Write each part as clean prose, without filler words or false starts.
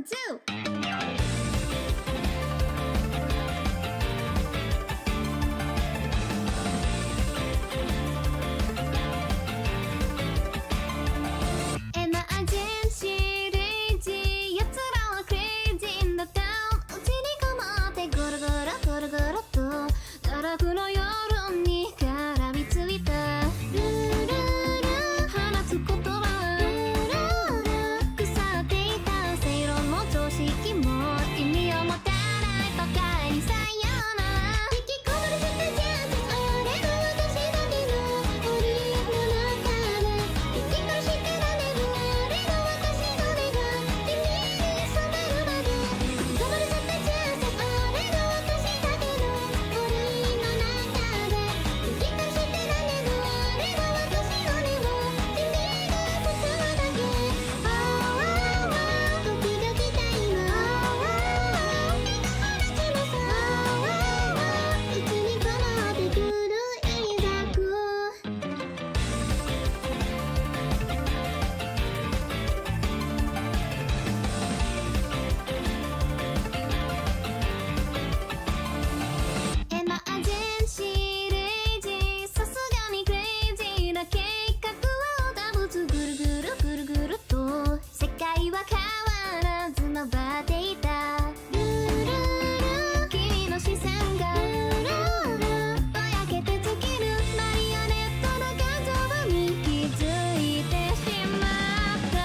2. Emergency レイジ奴らはクレイジーなタウンうちにこもってゴロゴロゴロゴロと堕落の夜に絡みついたルールル放つ言葉ルールル腐っていた正論も常識も意味を持たないバカにさよなら引き込まれちゃったじゃん俺の私だけの檻の中で引き殺してられる俺の私の目が君に染まるまで引き込まれちゃったじゃん俺の私だけの檻の中で引き殺してられる俺の私の目を君が包むだけああ時々たいな話もさうちにこもってくるいざくエマージェンシーレイジさすがにクレイジーな計画を保つぐるぐるぐるぐると世界は変わらず回っていたルールル君の視線がルールルぼやけて尽きるマリオネットの画像に気づいてしまった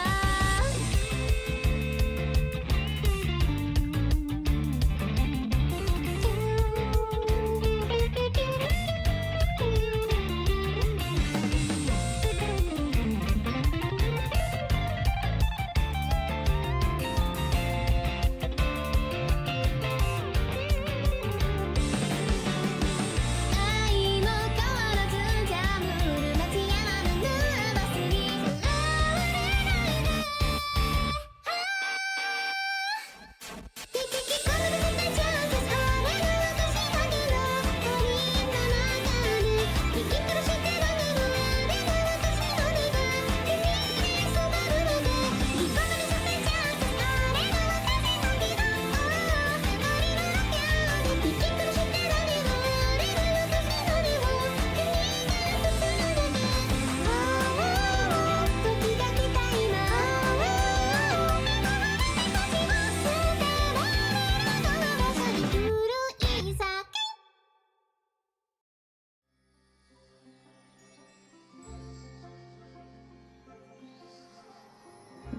愛の変わらずジャムる街やまぬバスにとらわれないで引き込まれちゃったじゃん俺の私だけの檻の中で引き殺してられる俺の私の目が君に染まるまで引き込まれちゃったじゃん俺の私だけの檻の中で引き殺してられる俺の私の目を君が包むだけああ時が来た今目の前で腰を捨てられるこの場所に古い酒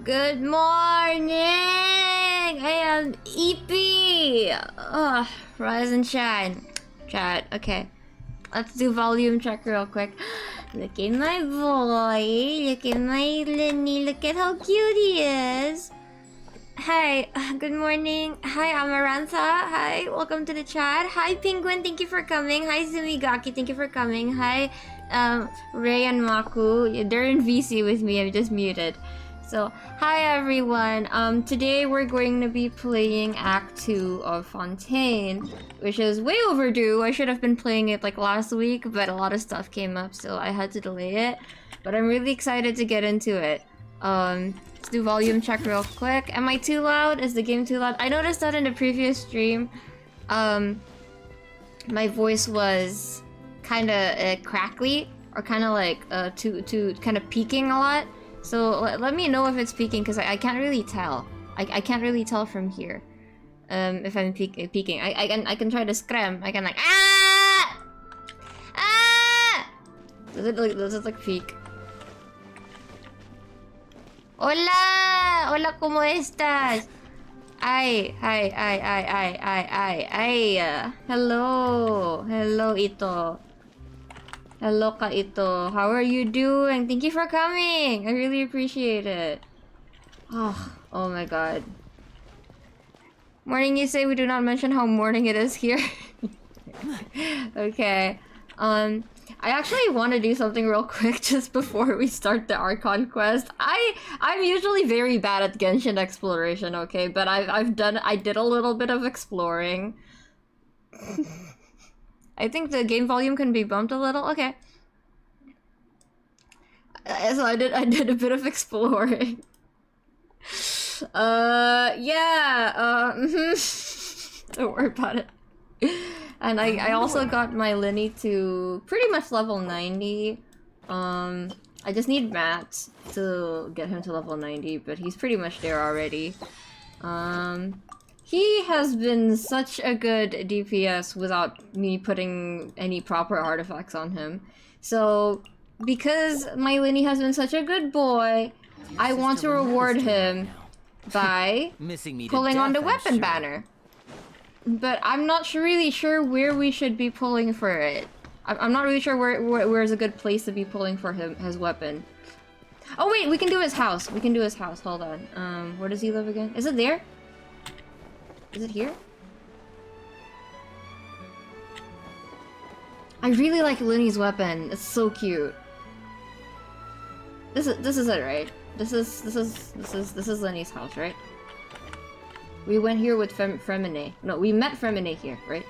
Good morning! I am EP! Rise and shine. Chat, okay. Let's do volume check real quick. Look at my boy. Look at my Lenny. Look at how cute he is. Hi, good morning. Hi, Amarantha. Hi, welcome to the chat. Hi, Penguin. Thank you for coming. Hi, Zumigaki. Thank you for coming. Hi, Ray and Maku. They're in VC with me. I'm just muted. So, hi everyone. Today we're going to be playing Act II of Fontaine, which is way overdue. I should have been playing it like last week, but a lot of stuff came up, so I had to delay it. But I'm really excited to get into it. Let's do volume check real quick. Am I too loud? Is the game too loud? I noticed that in the previous stream, my voice was kind of crackly, or kind of like too kind of peaking a lot. So let me know if it's peaking, because I can't really tell. I can't really tell from here. If I'm peaking. I can try to scream. I can like Does it like peak? Hola! Hola, ¿cómo estás? Ay. Hello. Hello, Ito. Hello, Kaito. How are you doing? Thank you for coming. I really appreciate it. Oh my god. Morning, you say. We do not mention how morning it is here. Okay. I actually want to do something real quick just before we start the Archon quest. I'm usually very bad at Genshin exploration, okay? But I did a little bit of exploring. I think the game volume can be bumped a little. Okay. So I did a bit of exploring. Yeah, don't worry about it. And I also got my Linny to pretty much level 90. I just need Matt to get him to level 90, but he's pretty much there already. He has been such a good DPS without me putting any proper artifacts on him. So, because my Linny has been such a good boy, I want to reward him by pulling on the weapon banner. But I'm not really sure where we should be pulling for it. I'm not really sure where's a good place to be pulling for his weapon. Oh wait, we can do his house. We can do his house. Hold on. Where does he live again? Is it there? Is it here? I really like Linny's weapon. It's so cute. This is it, right? This is Linny's house, right? We went here with Fremine. No, we met Fremine here, right?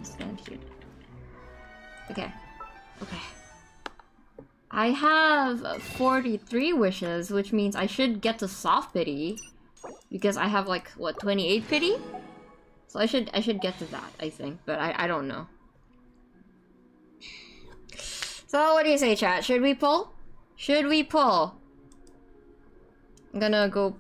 Stand here. Okay. Okay. I have 43 wishes, which means I should get to soft pity. Because I have like, what, 28 pity? So I should get to that, I think. But I don't know. So what do you say, chat? Should we pull? Should we pull? I'm gonna go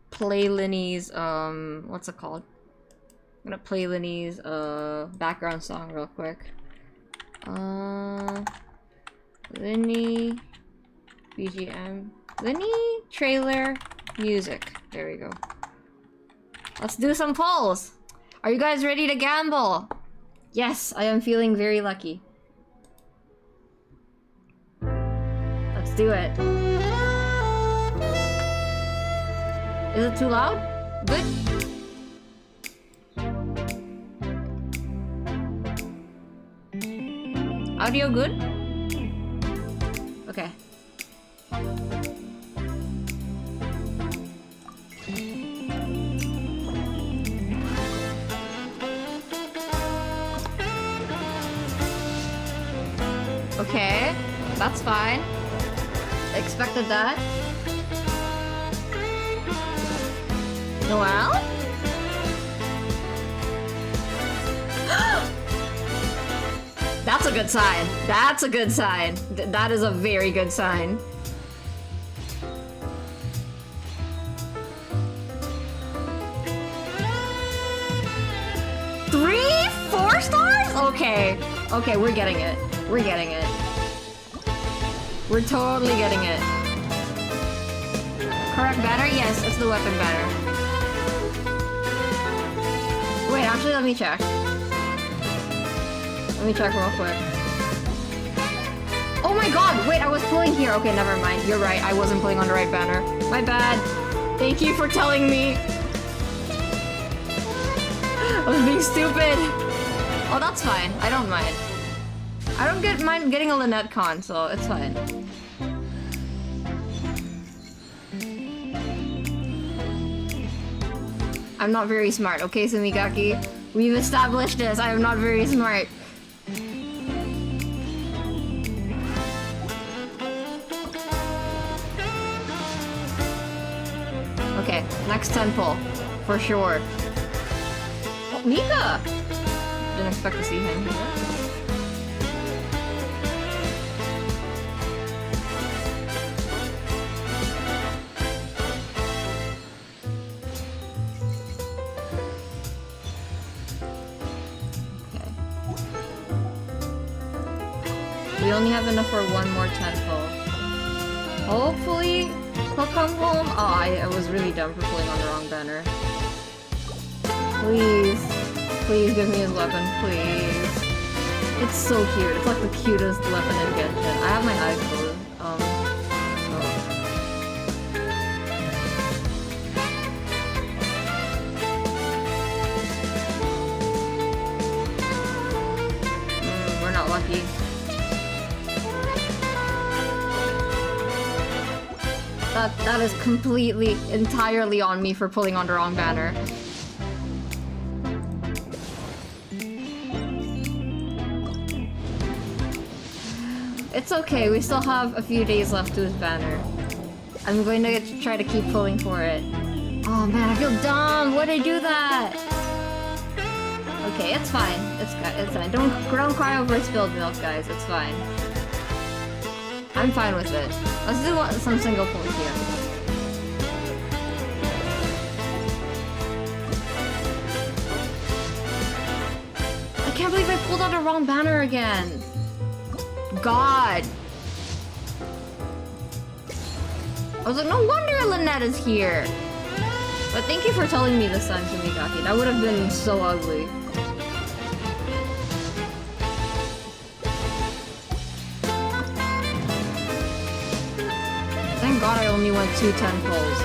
play Linny's, what's it called? I'm gonna play Linny's, background song real quick. Linny... BGM... Linny trailer music. There we go. Let's do some pulls! Are you guys ready to gamble? Yes, I am feeling very lucky. Let's do it. Is it too loud? Good? Audio good? Okay. Okay, that's fine. Expected that. Noel? That's a good sign. That's a good sign. That is a very good sign. 3, 4 stars? Okay. Okay, we're getting it. We're getting it. We're totally getting it. Correct banner? Yes, it's the weapon banner. Wait, actually, let me check. Let me check real quick. Oh my god! Wait, I was pulling here. Okay, never mind. You're right. I wasn't pulling on the right banner. My bad. Thank you for telling me. I was being stupid. Oh, that's fine. I don't mind. I don't mind getting a Lynette con, so it's fine. I'm not very smart, okay, Sumigaki? We've established this. I am not very smart. Okay, next 10 pull. For sure. Oh, Mika! Didn't expect to see him here. We only have enough for one more 10 pull. Hopefully, he'll come home. Oh, I was really dumb for pulling on the wrong banner. Please. Please give me his weapon, please. It's so cute. It's like the cutest weapon in Genshin. I have my eyes closed. We're not lucky. That is completely, entirely on me for pulling on the wrong banner. It's okay, we still have a few days left to his banner. I'm going to try to keep pulling for it. Oh man, I feel dumb. Why did I do that? Okay, it's fine. It's fine. Don't cry over spilled milk, guys. It's fine. I'm fine with it. Let's do some single pull here. I can't believe I pulled out the wrong banner again. God. I was like, no wonder Lynette is here. But thank you for telling me this time, Shimigaki. That would have been so ugly. Thank God I only went 2 10 pulls.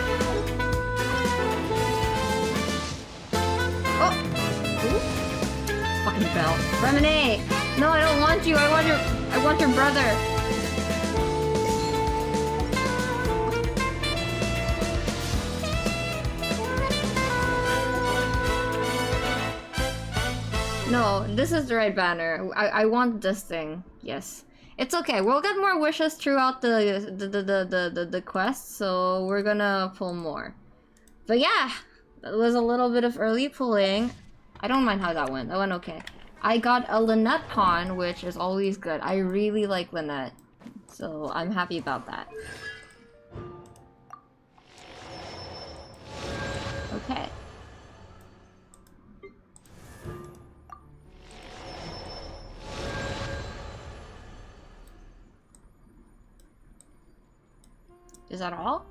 Oh! Ooh. Fucking bell. Remine! No, I don't want you. I want your brother. No, this is the right banner. I want this thing. Yes. It's okay. We'll get more wishes throughout the quest, so we're gonna pull more. But yeah, that was a little bit of early pulling. I don't mind how that went. That went okay. I got a Lynette con, which is always good. I really like Lynette, so I'm happy about that. Okay. Is that all?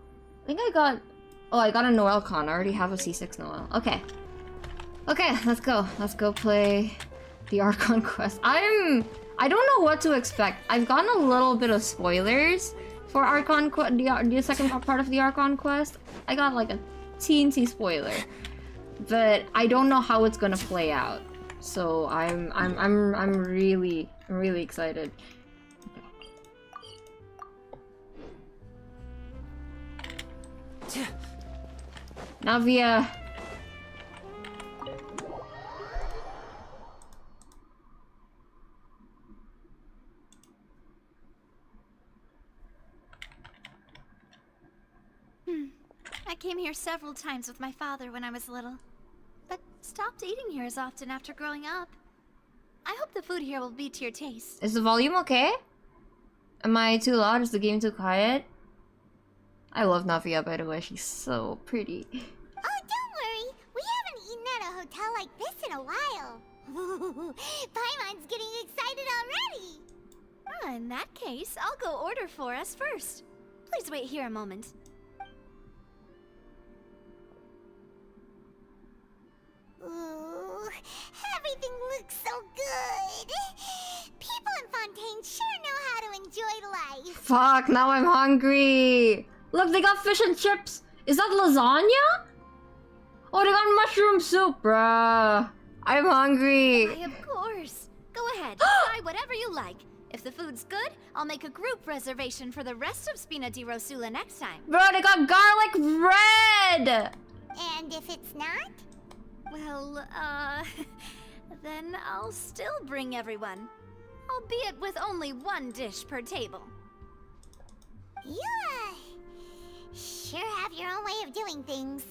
I think I got... Oh, I got a Noel con. I already have a C6 Noel. Okay. Okay, let's go. Let's go play the Archon quest. I don't know what to expect. I've gotten a little bit of spoilers for Archon the second part of the Archon quest. I got like a teensy spoiler. But I don't know how it's gonna play out. So I'm really excited. Navia. I came here several times with my father when I was little, but stopped eating here as often after growing up. I hope the food here will be to your taste. Is the volume okay? Am I too loud? Is the game too quiet? I love Navia, by the way. She's so pretty. Oh, don't worry. We haven't eaten at a hotel like this in a while. Paimon's getting excited already. Oh, in that case, I'll go order for us first. Please wait here a moment. Ooh, everything looks so good. People in Fontaine sure know how to enjoy life. Fuck, now I'm hungry. Look, they got fish and chips. Is that lasagna? Oh, they got mushroom soup, bruh. I'm hungry. Why, of course. Go ahead, try whatever you like. If the food's good, I'll make a group reservation for the rest of Spina di Rosula next time. Bro, they got garlic bread. And if it's not? Well, then I'll still bring everyone. Albeit with only 1 dish per table. You, sure have your own way of doing things.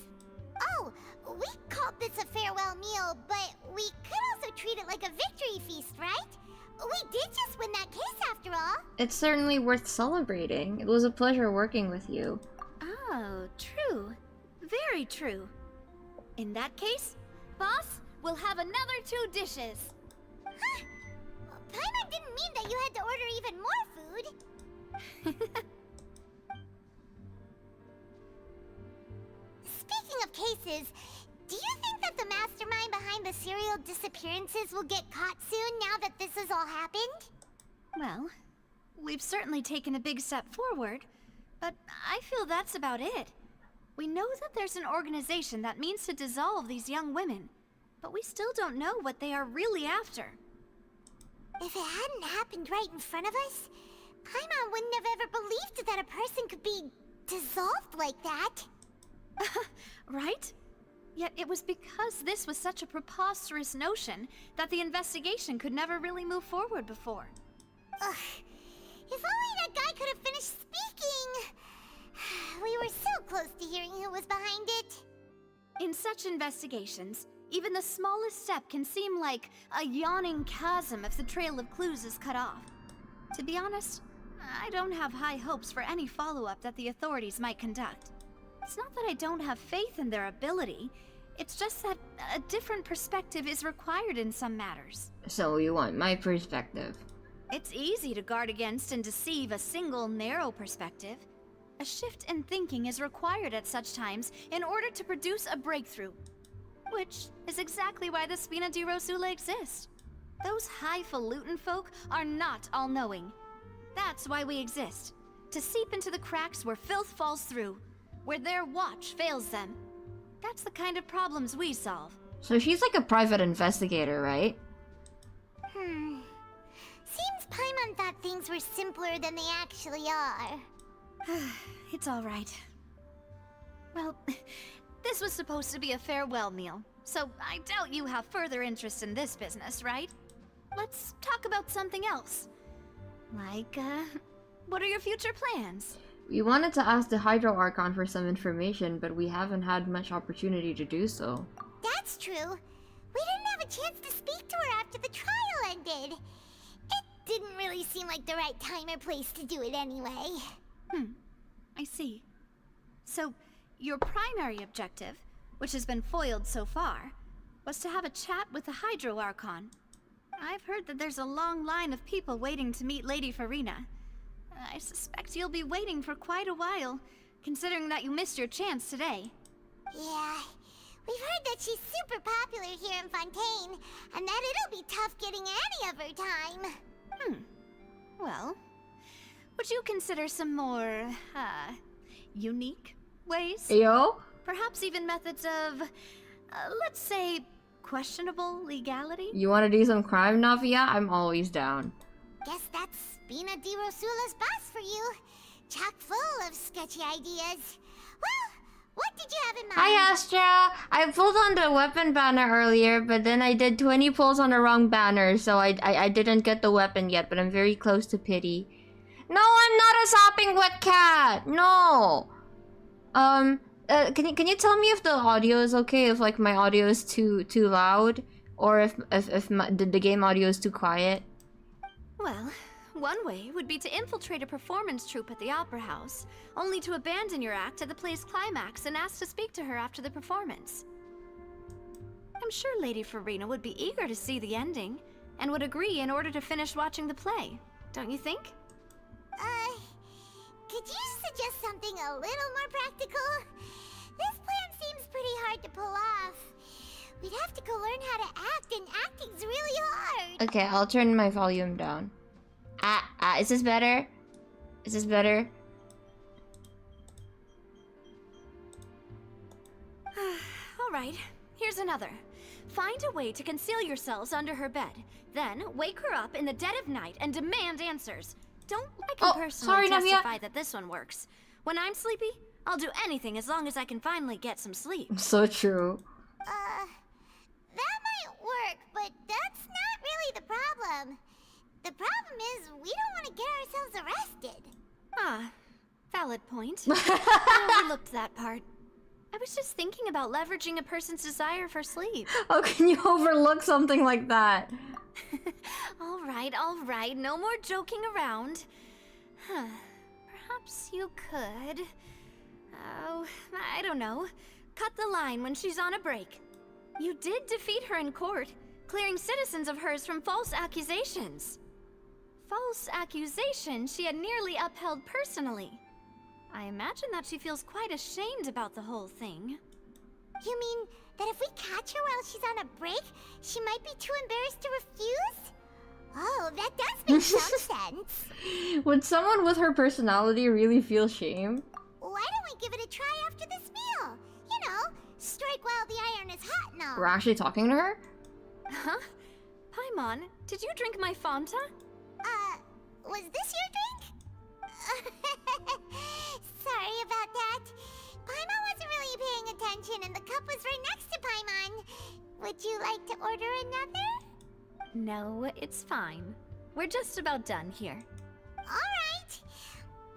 Oh, we called this a farewell meal, but we could also treat it like a victory feast, right? We did just win that case after all. It's certainly worth celebrating. It was a pleasure working with you. Oh, true. Very true. In that case, boss, we'll have another 2 dishes. Huh? Paimon didn't mean that you had to order even more food. Speaking of cases, do you think that the mastermind behind the serial disappearances will get caught soon now that this has all happened? Well, we've certainly taken a big step forward, but I feel that's about it. We know that there's an organization that means to dissolve these young women, but we still don't know what they are really after. If it hadn't happened right in front of us, Paimon wouldn't have ever believed that a person could be dissolved like that. Right? Yet it was because this was such a preposterous notion that the investigation could never really move forward before. Ugh. If only that guy could have finished speaking. We was behind it? In such investigations, even the smallest step can seem like a yawning chasm if the trail of clues is cut off. To be honest, I don't have high hopes for any follow-up that the authorities might conduct. It's not that I don't have faith in their ability, it's just that a different perspective is required in some matters. So you want my perspective? It's easy to guard against and deceive a single narrow perspective. A shift in thinking is required at such times in order to produce a breakthrough. Which is exactly why the Spina di Rosula exist. Those highfalutin folk are not all-knowing. That's why we exist. To seep into the cracks where filth falls through, where their watch fails them. That's the kind of problems we solve. So she's like a private investigator, right? Seems Paimon thought things were simpler than they actually are. It's all right. Well, this was supposed to be a farewell meal, so I doubt you have further interest in this business, right? Let's talk about something else. Like, what are your future plans? We wanted to ask the Hydro Archon for some information, but we haven't had much opportunity to do so. That's true. We didn't have a chance to speak to her after the trial ended. It didn't really seem like the right time or place to do it anyway. I see. So, your primary objective, which has been foiled so far, was to have a chat with the Hydro Archon. I've heard that there's a long line of people waiting to meet Lady Farina. I suspect you'll be waiting for quite a while, considering that you missed your chance today. Yeah, we've heard that she's super popular here in Fontaine, and that it'll be tough getting any of her time. Well, would you consider some more, unique ways? Yo? Perhaps even methods of, let's say, questionable legality? You want to do some crime, Navia? I'm always down. Guess that's Spina di Rosula's boss for you. Chock full of sketchy ideas. Well, what did you have in mind? Hi, Astra! I pulled on the weapon banner earlier, but then I did 20 pulls on the wrong banner, so I didn't get the weapon yet, but I'm very close to pity. No, I'm not a sopping wet cat! No! Can you tell me if the audio is okay? If, like, my audio is too loud? Or if the game audio is too quiet? Well, one way would be to infiltrate a performance troupe at the Opera House, only to abandon your act at the play's climax and ask to speak to her after the performance. I'm sure Lady Farina would be eager to see the ending, and would agree in order to finish watching the play, don't you think? Could you suggest something a little more practical? This plan seems pretty hard to pull off. We'd have to go learn how to act, and acting's really hard. Okay, I'll turn my volume down. Is this better? Is this better? Alright, here's another. Find a way to conceal yourselves under her bed. Then, wake her up in the dead of night and demand answers. I can personally testify that this one works. When I'm sleepy, I'll do anything as long as I can finally get some sleep. So true. That might work, but that's not really the problem. The problem is we don't want to get ourselves arrested. Valid point. I overlooked that part. I was just thinking about leveraging a person's desire for sleep. How can you overlook something like that? All right, no more joking around. Perhaps you could... Oh, I don't know. Cut the line when she's on a break. You did defeat her in court, clearing citizens of hers from false accusations. False accusations she had nearly upheld personally. I imagine that she feels quite ashamed about the whole thing. You mean that if we catch her while she's on a break, she might be too embarrassed to refuse? Oh, that does make some sense. Would someone with her personality really feel shame? Why don't we give it a try after this meal? You know, strike while the iron is hot and all. We're actually talking to her? Huh? Paimon, did you drink my Fanta? Was this your drink? Sorry about that. Paimon wasn't really paying attention and the cup was right next to Paimon. Would you like to order another? No, it's fine. We're just about done here. Alright.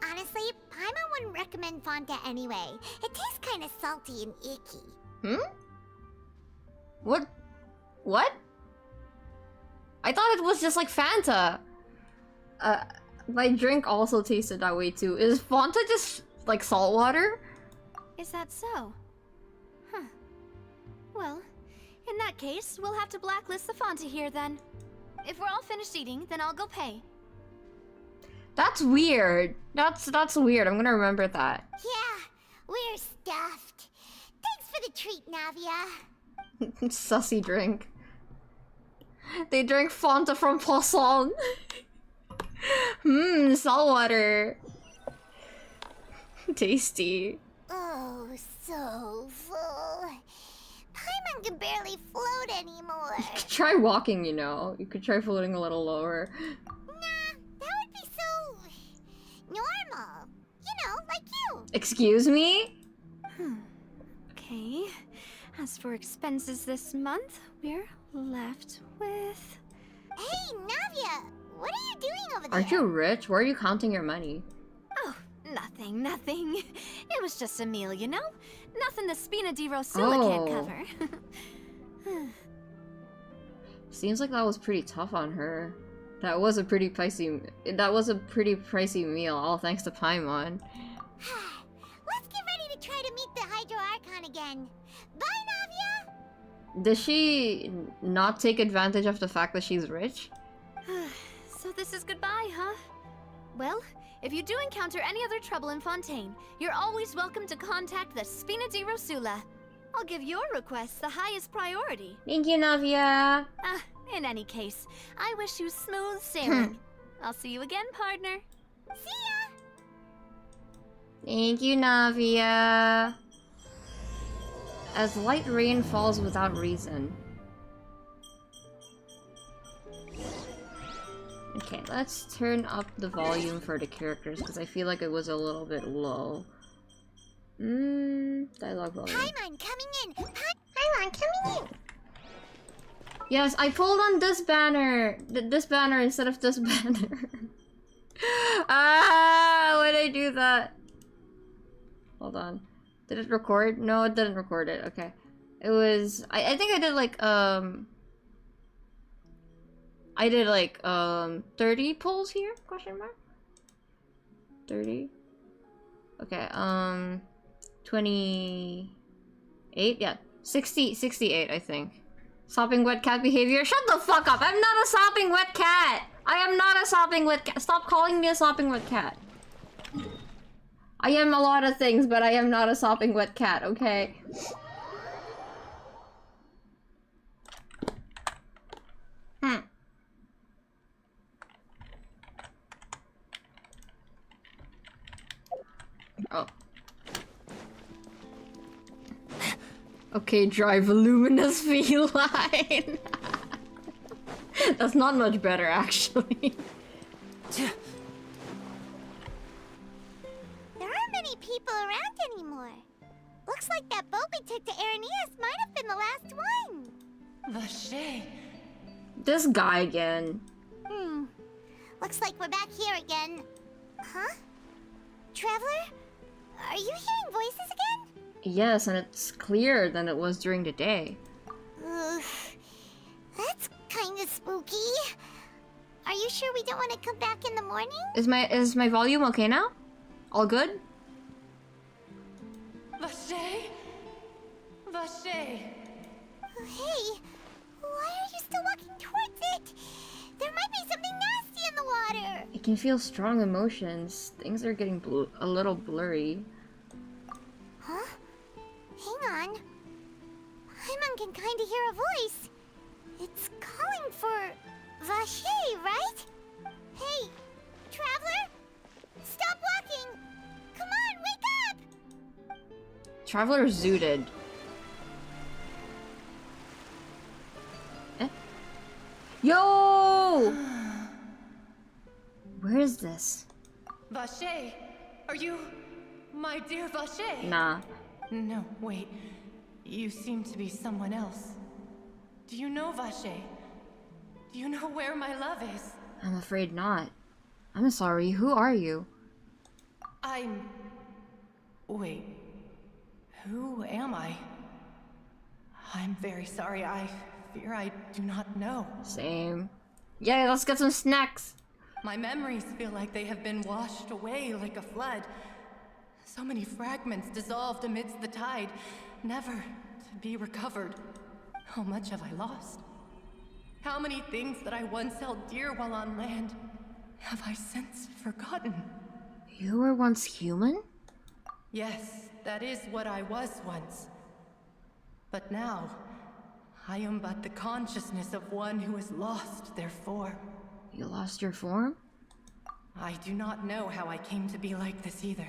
Honestly, Paimon wouldn't recommend Fanta anyway. It tastes kind of salty and icky. Hmm? What? What? I thought it was just like Fanta. My drink also tasted that way too. Is Fanta just like salt water? Is that so? Huh. Well, in that case, we'll have to blacklist the Fanta here then. If we're all finished eating, then I'll go pay. That's weird. That's weird. I'm gonna remember that. Yeah, we're stuffed. Thanks for the treat, Navia. Sussy drink. They drink Fanta from Poisson. Salt water. Tasty. Oh, so full. Paimon can barely float anymore. Try walking, you know. You could try floating a little lower. Nah, that would be so... normal. You know, like you. Excuse me? Okay. As for expenses this month, we're left with... Hey, Navia! What are you doing over there? Aren't you rich? Where are you counting your money? Oh, nothing. It was just a meal, you know? Nothing the Spina di Rosula can't cover. Seems like that was pretty tough on her. That was a pretty pricey meal, all thanks to Paimon. Let's get ready to try to meet the Hydro Archon again. Bye, Navia! Does she not take advantage of the fact that she's rich? So this is goodbye, huh? Well, if you do encounter any other trouble in Fontaine, you're always welcome to contact the Spina di Rosula. I'll give your request the highest priority. Thank you, Navia. In any case, I wish you smooth sailing. I'll see you again, partner. See ya! Thank you, Navia. As light rain falls without reason. Okay, let's turn up the volume for the characters because I feel like it was a little bit low. Dialogue volume. Paimon coming in! Paimon coming in! Yes, I pulled on this banner! This banner instead of this banner. Why did I do that? Hold on. Did it record? No, it didn't record it. Okay. It was... I think I did like, I did like 30 pulls here? Question mark? 30? Okay, 28? Yeah. 68, I think. Sopping wet cat behavior? Shut the fuck up! I'm not a sopping wet cat! I am not a sopping wet cat! Stop calling me a sopping wet cat. I am a lot of things, but I am not a sopping wet cat, okay? Oh. Okay, dry voluminous feline. That's not much better, actually. There aren't many people around anymore. Looks like that boat we took to Araneas might have been the last one. Vache. This guy again. Looks like we're back here again. Huh? Traveler? Are you hearing voices again? Yes, and it's clearer than it was during the day. That's kind of spooky. Are you sure we don't want to come back in the morning? Is my volume okay now? All good? Vache. Vache. Hey, why are you still walking towards it? There might be something nasty in the water. I can feel strong emotions. Things are getting a little blurry. Huh? Hang on. Paimon can kind of hear a voice. It's calling for Vache, right? Hey, Traveler? Stop walking! Come on, wake up! Traveler zooted. Eh? Yo! Where is this? Vache. Are you my dear Vache? Nah. No, wait. You seem to be someone else. Do you know Vache? Do you know where my love is? I'm afraid not. I'm sorry, who are you? I'm Wait. Who am I? I'm very sorry. I fear I do not know. Same. Yeah, let's get some snacks. My memories feel like they have been washed away like a flood. So many fragments dissolved amidst the tide, never to be recovered. How much have I lost? How many things that I once held dear while on land have I since forgotten? You were once human? Yes, that is what I was once. But now, I am but the consciousness of one who has lost their form. You lost your form? I do not know how I came to be like this either.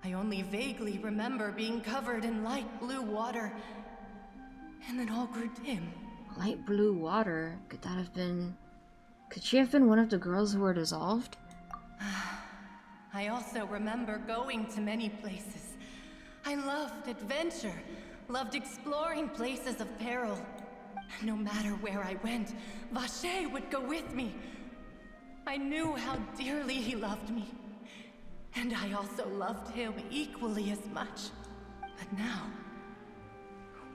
I only vaguely remember being covered in light blue water, and then all grew dim. Light blue water? Could that have been... Could she have been one of the girls who were dissolved? I also remember going to many places. I loved adventure, loved exploring places of peril. And no matter where I went, Vacher would go with me. I knew how dearly he loved me. And I also loved him equally as much. But now,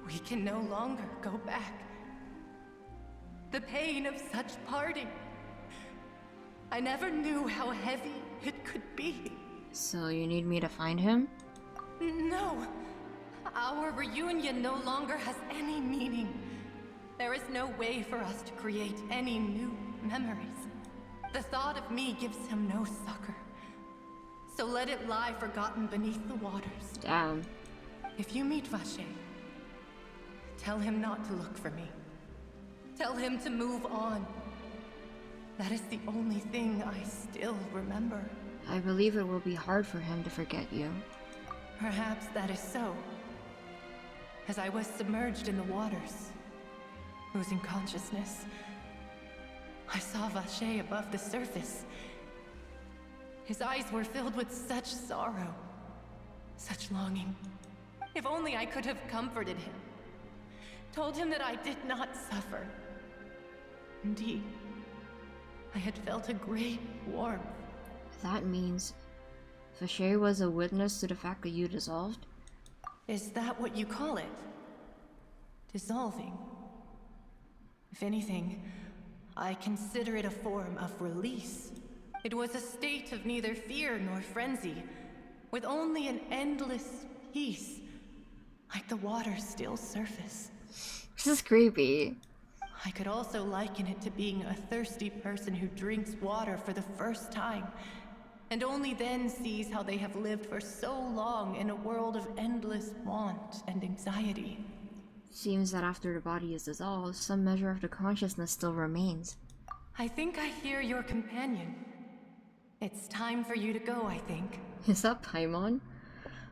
we can no longer go back. The pain of such parting. I never knew how heavy it could be. So you need me to find him? No. Our reunion no longer has any meaning. There is no way for us to create any new memories. The thought of me gives him no succor. So let it lie forgotten beneath the waters. Damn. If you meet Vacher, tell him not to look for me. Tell him to move on. That is the only thing I still remember. I believe it will be hard for him to forget you. Perhaps that is so. As I was submerged in the waters, losing consciousness, I saw Vacher above the surface. His eyes were filled with such sorrow, such longing. If only I could have comforted him, told him that I did not suffer. Indeed, I had felt a great warmth. That means Vacher was a witness to the fact that you dissolved? Is that what you call it? Dissolving? If anything, I consider it a form of release. It was a state of neither fear nor frenzy, with only an endless peace, like the water's still surface. This is creepy. I could also liken it to being a thirsty person who drinks water for the first time, and only then sees how they have lived for so long in a world of endless want and anxiety. Seems that after the body is dissolved, some measure of the consciousness still remains. I think I hear your companion. It's time for you to go, I think. Is that Paimon?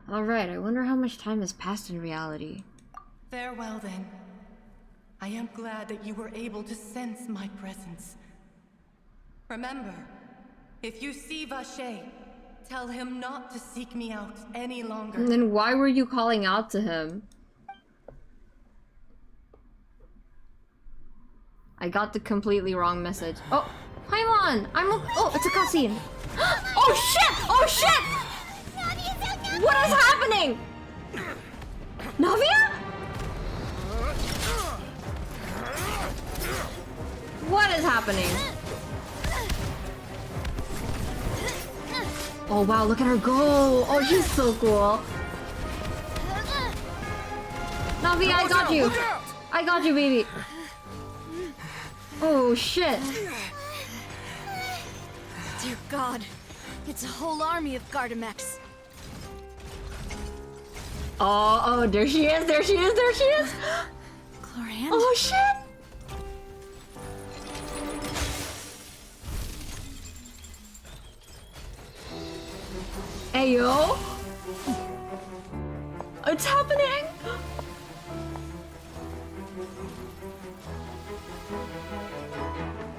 Alright, I wonder how much time has passed in reality. Farewell then. I am glad that you were able to sense my presence. Remember, if you see Vacher, tell him not to seek me out any longer. And then why were you calling out to him? I got the completely wrong message. Oh, Paimon! Oh, it's a cutscene. Oh shit! Oh shit! What is happening? Navia? What is happening? Oh wow, look at her go! Oh, she's so cool. Navi, I got you! I got you, baby! Oh shit! Dear God, it's a whole army of Gardamex. Oh, there she is, there she is, there she is! Chlorant? Oh shit! Hey yo! It's happening!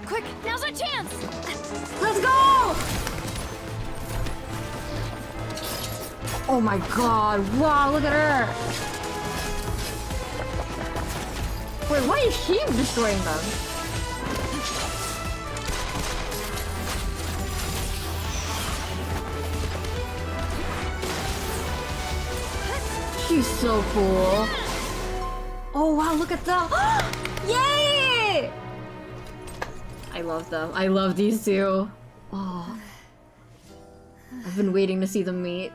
Quick, now's our chance! Let's go! Oh my god, wow, look at her! Wait, why is she destroying them? She's so cool. Oh wow, look at them. Yay! I love them. I love these two. Oh. I've been waiting to see them meet.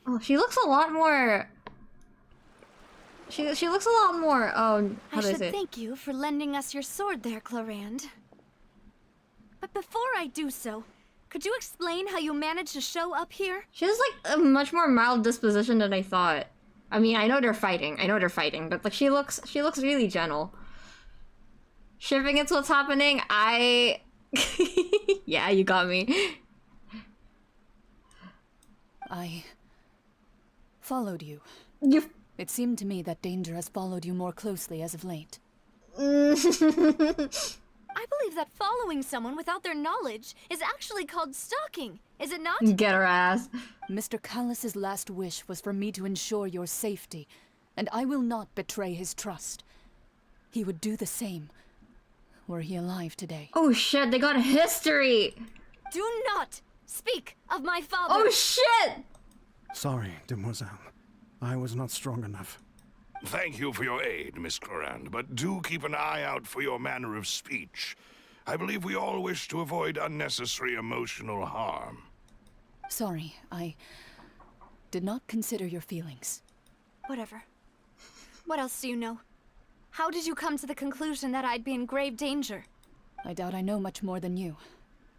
Oh, she looks a lot more... She looks a lot more, how do I should say it? thank you for lending us your sword there, Clorand. But before I do so, could you explain how you managed to show up here? She has like a much more mild disposition than I thought. I mean, I know they're fighting, but like she looks really gentle. Shipping it's what's happening. Yeah, you got me. I followed you. You. It seemed to me that danger has followed you more closely as of late. I believe that following someone without their knowledge is actually called stalking, is it not? Get her ass. Mr. Callus's last wish was for me to ensure your safety, and I will not betray his trust. He would do the same, were he alive today. Oh shit, they got a history! Do not speak of my father! Oh shit! Sorry, demoiselle. I was not strong enough. Thank you for your aid, Miss Clorand, but do keep an eye out for your manner of speech. I believe we all wish to avoid unnecessary emotional harm. Sorry, I did not consider your feelings. Whatever. What else do you know? How did you come to the conclusion that I'd be in grave danger? I doubt I know much more than you,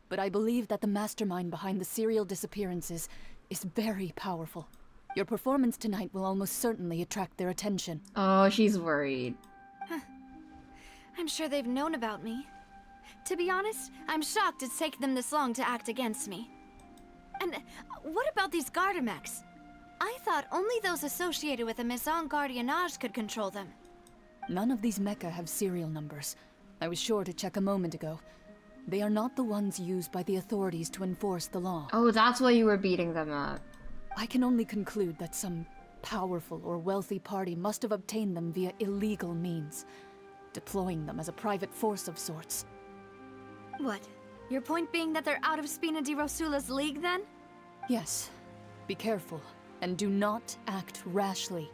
but I believe that the mastermind behind the serial disappearances is very powerful. Your performance tonight will almost certainly attract their attention. Oh, she's worried. I'm sure they've known about me. To be honest, I'm shocked it's taken them this long to act against me. And what about these Gardamex? I thought only those associated with the Maison Gardiennage could control them. None of these mecha have serial numbers. I was sure to check a moment ago. They are not the ones used by the authorities to enforce the law. Oh, that's why you were beating them up. I can only conclude that some powerful or wealthy party must have obtained them via illegal means, deploying them as a private force of sorts. What? Your point being that they're out of Spina di Rosula's league, then? Yes. Be careful, and do not act rashly.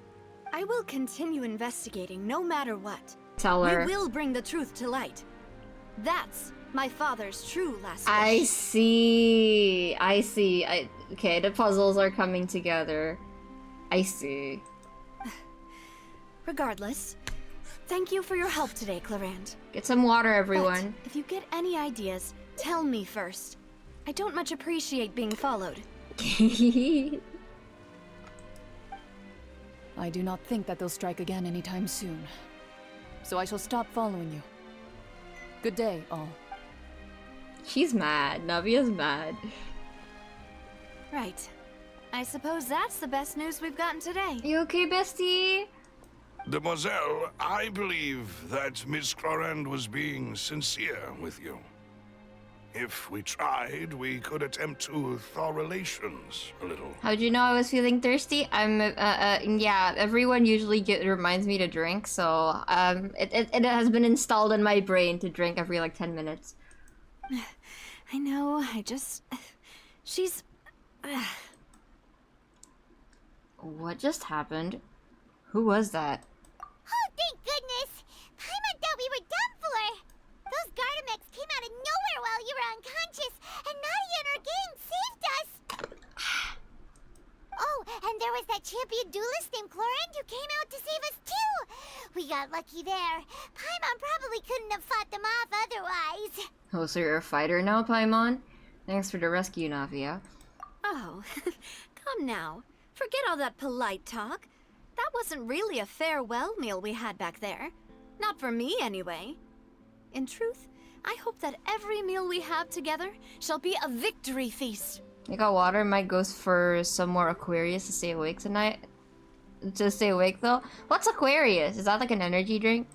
I will continue investigating no matter what. Tell her. We will bring the truth to light. That's my father's true last wish. I see. Okay, the puzzles are coming together. I see. Regardless, thank you for your help today, Clorand. Get some water, everyone. But if you get any ideas, tell me first. I don't much appreciate being followed. I do not think that they'll strike again anytime soon. So I shall stop following you. Good day, all. She's mad. Navia's mad. Right. I suppose that's the best news we've gotten today. You okay, bestie? Demoiselle, I believe that Miss Clorand was being sincere with you. If we tried, we could attempt to thaw relations a little. How'd you know I was feeling thirsty? Yeah, everyone usually reminds me to drink, so, it has been installed in my brain to drink every, like, 10 minutes. I know, she's... What just happened? Who was that? Oh, thank goodness! Paimon thought we were done for! Those Gardamex came out of nowhere while you were unconscious, and Nadia and her gang saved us! Oh, and there was that champion duelist named Clorand who came out to save us too! We got lucky there. Paimon probably couldn't have fought them off otherwise. Oh, so you're a fighter now, Paimon? Thanks for the rescue, Navia. Oh, come now. Forget all that polite talk. That wasn't really a farewell meal we had back there. Not for me, anyway. In truth, I hope that every meal we have together shall be a victory feast. You got water? Mike goes for some more Aquarius to stay awake tonight. To stay awake, though? What's Aquarius? Is that like an energy drink?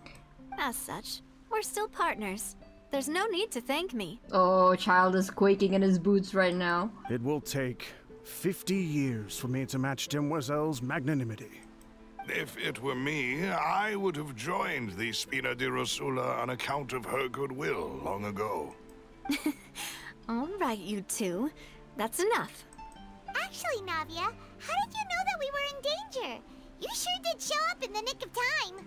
As such, we're still partners. There's no need to thank me. Oh, child is quaking in his boots right now. It will take 50 years for me to match Demoiselle's magnanimity. If it were me, I would have joined the Spina di Rosula on account of her goodwill long ago. All right, you two. That's enough. Actually, Navia, how did you know that we were in danger? You sure did show up in the nick of time.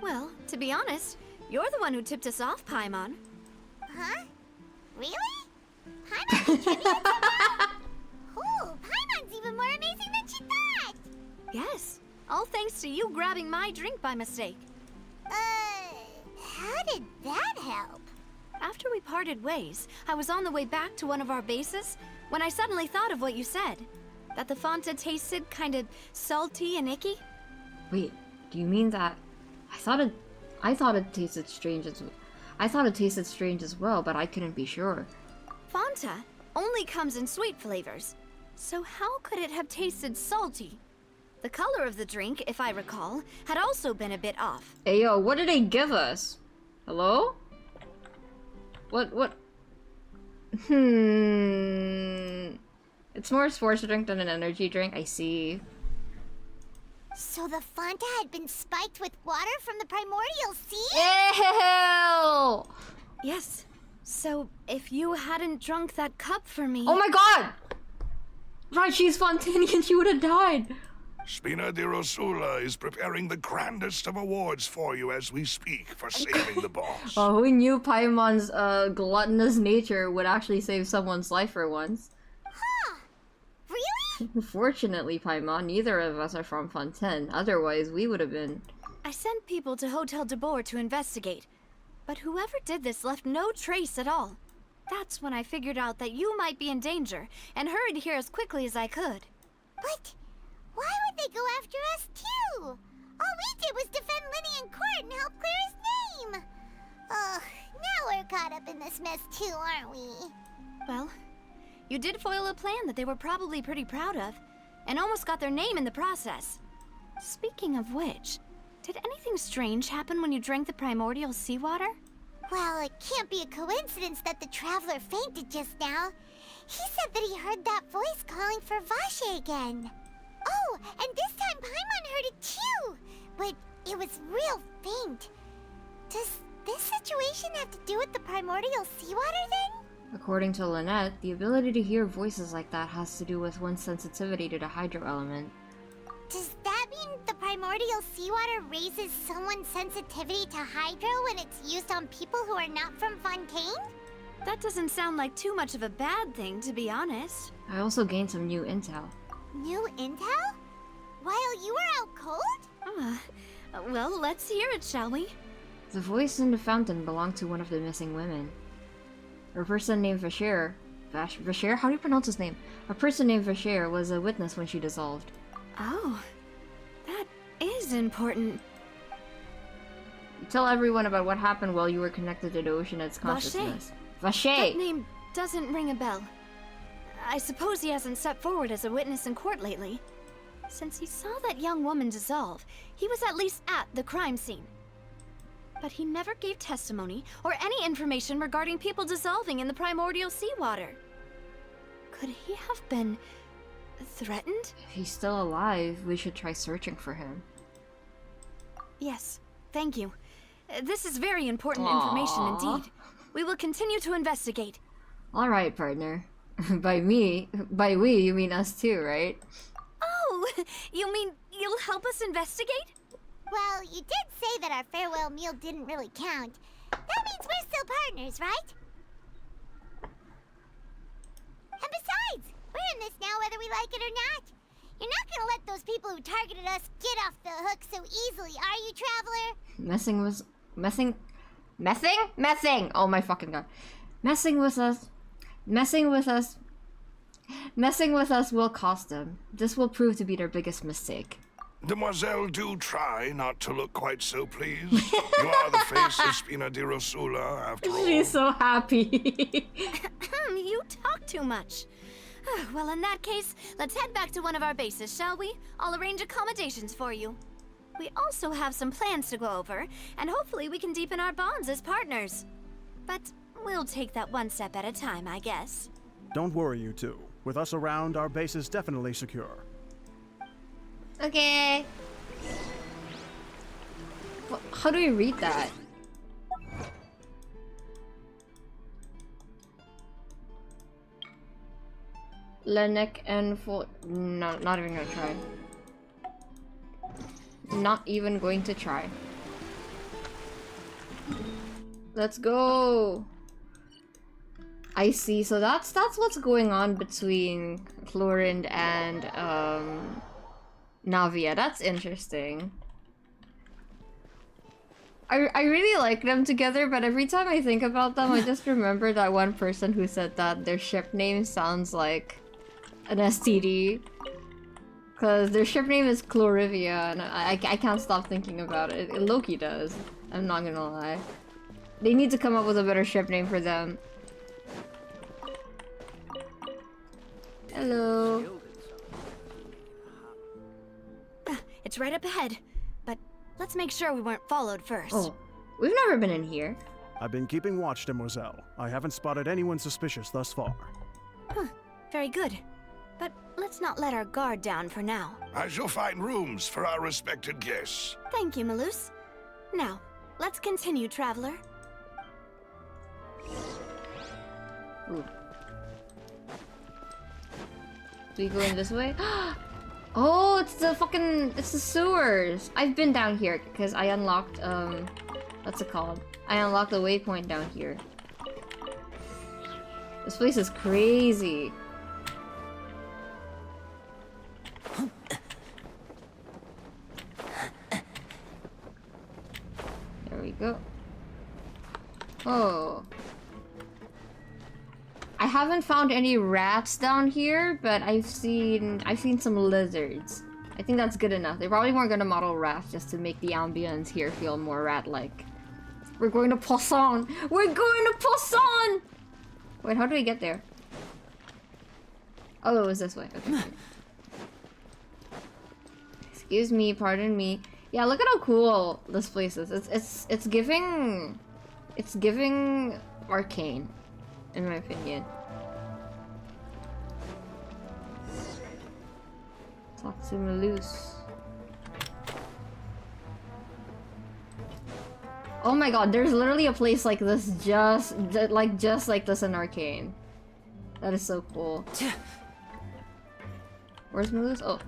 Well, to be honest, you're the one who tipped us off, Paimon. Huh? Really? Paimon contributed to that? Ooh, Paimon's even more amazing than she thought! Yes, all thanks to you grabbing my drink by mistake. How did that help? After we parted ways, I was on the way back to one of our bases when I suddenly thought of what you said. That the Fanta tasted kind of salty and icky. Wait, do you mean that? I thought it tasted strange as well, but I couldn't be sure. Fanta only comes in sweet flavors. So how could it have tasted salty? The color of the drink, if I recall, had also been a bit off. Ayo, what did they give us? Hello? What? It's more sports drink than an energy drink, I see. So the Fanta had been spiked with water from the primordial sea? Ew! Yes. So if you hadn't drunk that cup for me... Oh my god! Right, she's Fontanian, she would have died! Spina di Rosula is preparing the grandest of awards for you as we speak for saving the boss. Oh, who knew Paimon's gluttonous nature would actually save someone's life for once? Huh. Really? Fortunately, Paimon, neither of us are from Fontaine. Otherwise, we would have been... I sent people to Hotel de Boer to investigate. But whoever did this left no trace at all. That's when I figured out that you might be in danger and hurried here as quickly as I could. But why would they go after us too? All we did was defend Linny in court and help clear his name. Ugh, now we're caught up in this mess too, aren't we? Well, you did foil a plan that they were probably pretty proud of, and almost got their name in the process. Speaking of which, did anything strange happen when you drank the primordial seawater? Well, it can't be a coincidence that the traveler fainted just now. He said that he heard that voice calling for Vache again. Oh, and this time Paimon heard it too, but it was real faint. Does this situation have to do with the primordial seawater then? According to Lynette, the ability to hear voices like that has to do with one's sensitivity to the hydro element. Does that mean the primordial seawater raises someone's sensitivity to hydro when it's used on people who are not from Fontaine? That doesn't sound like too much of a bad thing, to be honest. I also gained some new intel. New intel? While you were out cold? Well, let's hear it, shall we? The voice in the fountain belonged to one of the missing women. A person named Vacher... Vacher? How do you pronounce his name? A person named Vacher was a witness when she dissolved. Oh, that is important. Tell everyone about what happened while you were connected to the Oceanet's consciousness. Vacher! That name doesn't ring a bell. I suppose he hasn't stepped forward as a witness in court lately. Since he saw that young woman dissolve, he was at least at the crime scene. But he never gave testimony or any information regarding people dissolving in the primordial seawater. Could he have been threatened? If he's still alive, we should try searching for him. Yes, thank you. This is very important information indeed. We will continue to investigate. Alright, partner. By we, you mean us too, right? Oh, you mean you'll help us investigate? Well, you did say that our farewell meal didn't really count. That means we're still partners, right? And besides, we're in this now whether we like it or not. You're not gonna let those people who targeted us get off the hook so easily, are you, Traveler? Messing? Oh my fucking god. Messing with us will cost them. This will prove to be their biggest mistake. Demoiselle, do try not to look quite so pleased. You are the face of Spina di Rosula, after all. She's so happy. You talk too much. Well, in that case, let's head back to one of our bases, shall we? I'll arrange accommodations for you. We also have some plans to go over, and hopefully we can deepen our bonds as partners. But we'll take that one step at a time, I guess. Don't worry, you two. With us around, our base is definitely secure. Okay. How do we read that? Lenek and Fort. No, not even gonna try. Not even going to try. Let's go. I see. So that's what's going on between Chlorinde and Navia. That's interesting. I really like them together, but every time I think about them, I just remember that one person who said that their ship name sounds like an STD. Because their ship name is Chlorivia, and I can't stop thinking about it. Loki does. I'm not gonna lie. They need to come up with a better ship name for them. Hello. It's right up ahead, but let's make sure we weren't followed first. Oh, we've never been in here. I've been keeping watch, Demoiselle. I haven't spotted anyone suspicious thus far. Huh, very good. But let's not let our guard down for now. I shall find rooms for our respected guests. Thank you, Malus. Now, let's continue, traveler. Ooh. Do we go in this way? Oh, it's the sewers. I've been down here because I unlocked, what's it called? I unlocked the waypoint down here. This place is crazy. There we go. Oh. I haven't found any rats down here, but I've seen some lizards. I think that's good enough. They probably weren't gonna model rats just to make the ambience here feel more rat-like. We're going to Poisson! We're going to Poisson! Wait, how do we get there? Oh, it was this way. Okay. Excuse me, pardon me. Yeah, look at how cool this place is. It's giving arcane, in my opinion. Talk to Malus. Oh my god, there's literally a place like this just like this in Arcane. That is so cool. Where's Malus? Oh.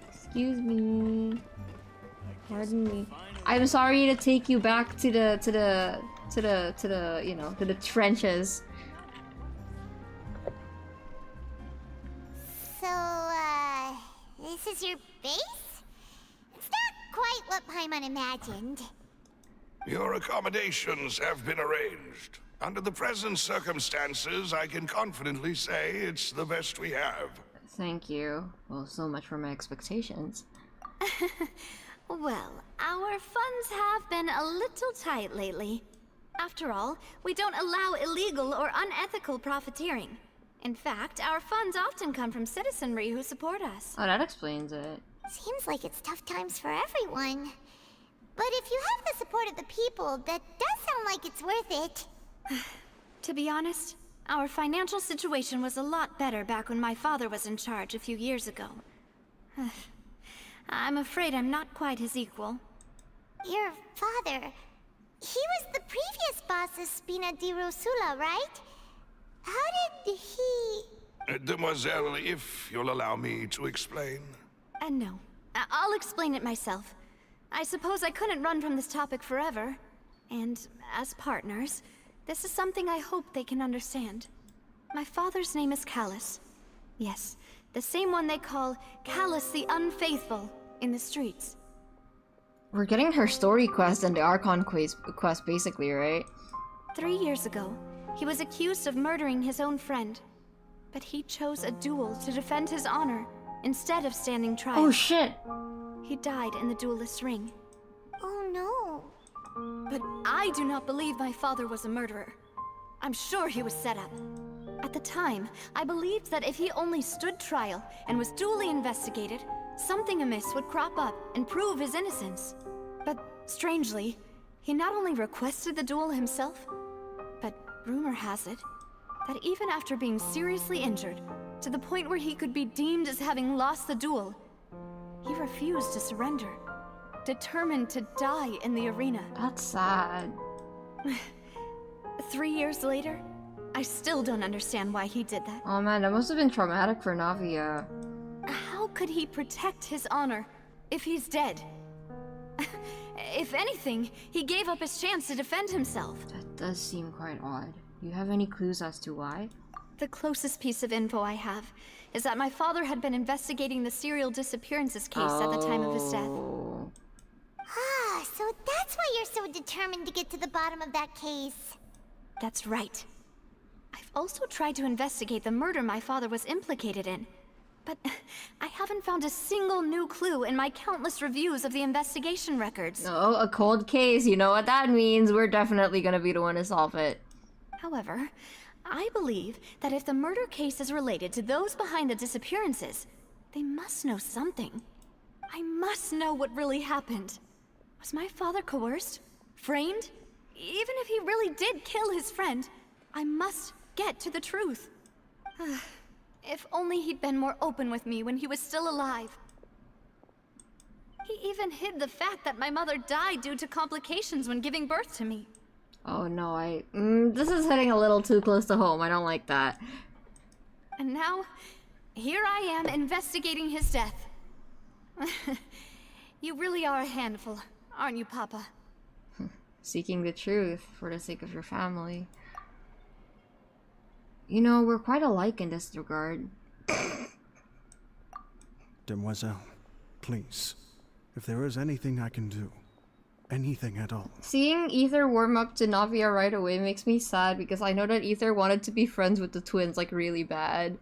Excuse me. Pardon me. I'm sorry to take you back to the you know, to the trenches. So, this is your base? It's not quite what Paimon imagined. Your accommodations have been arranged. Under the present circumstances, I can confidently say it's the best we have. Thank you. Well, so much for my expectations. Well, our funds have been a little tight lately. After all, we don't allow illegal or unethical profiteering. In fact, our funds often come from citizenry who support us. Oh, that explains it. Seems like it's tough times for everyone. But if you have the support of the people, that does sound like it's worth it. To be honest, our financial situation was a lot better back when my father was in charge a few years ago. I'm afraid I'm not quite his equal. Your father... he was the previous boss of Spina di Rosula, right? How did he... Demoiselle, if you'll allow me to explain. No. I'll explain it myself. I suppose I couldn't run from this topic forever. And as partners, this is something I hope they can understand. My father's name is Callus. Yes, the same one they call Callus the Unfaithful in the streets. We're getting her story quest and the Archon quest basically, right? 3 years ago, he was accused of murdering his own friend. But he chose a duel to defend his honor, instead of standing trial. Oh shit! He died in the duelist's ring. Oh no. But I do not believe my father was a murderer. I'm sure he was set up. At the time, I believed that if he only stood trial and was duly investigated, something amiss would crop up and prove his innocence. But strangely, he not only requested the duel himself, but rumor has it that even after being seriously injured, to the point where he could be deemed as having lost the duel, he refused to surrender. determined to die in the arena. That's sad. 3 years later, I still don't understand why he did that. Oh man, that must have been traumatic for Navia. How could he protect his honor if he's dead? If anything, he gave up his chance to defend himself. That does seem quite odd. Do you have any clues as to why? The closest piece of info I have is that my father had been investigating the serial disappearances case at the time of his death. Oh. Ah, so that's why you're so determined to get to the bottom of that case. That's right. I've also tried to investigate the murder my father was implicated in, but I haven't found a single new clue in my countless reviews of the investigation records. No, a cold case. You know what that means. We're definitely gonna be the one to solve it. However, I believe that if the murder case is related to those behind the disappearances, they must know something. I must know what really happened. Was my father coerced? Framed? Even if he really did kill his friend, I must get to the truth. If only he'd been more open with me when he was still alive. He even hid the fact that my mother died due to complications when giving birth to me. Oh no, this is hitting a little too close to home. I don't like that. And now, here I am investigating his death. You really are a handful, aren't you, Papa? Seeking the truth for the sake of your family. You know, we're quite alike in this regard. Demoiselle, please, if there is anything I can do, anything at all. Seeing Ether warm up to Navia right away makes me sad because I know that Ether wanted to be friends with the twins like really bad,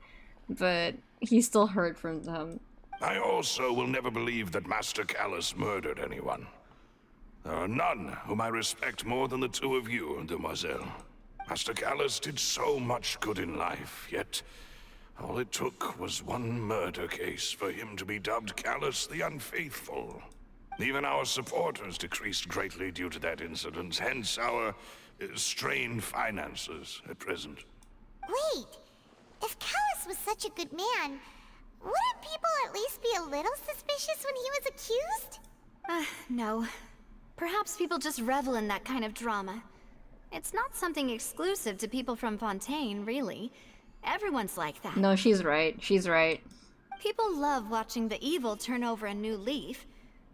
but he still heard from them. I also will never believe that Master Callus murdered anyone. There are none whom I respect more than the two of you, Demoiselle. Master Callus did so much good in life, yet all it took was one murder case for him to be dubbed Callus the Unfaithful. Even our supporters decreased greatly due to that incident, hence our strained finances at present. Wait, if Callus was such a good man, wouldn't people at least be a little suspicious when he was accused? No. Perhaps people just revel in that kind of drama. It's not something exclusive to people from Fontaine, really. Everyone's like that. No, she's right. She's right. People love watching the evil turn over a new leaf,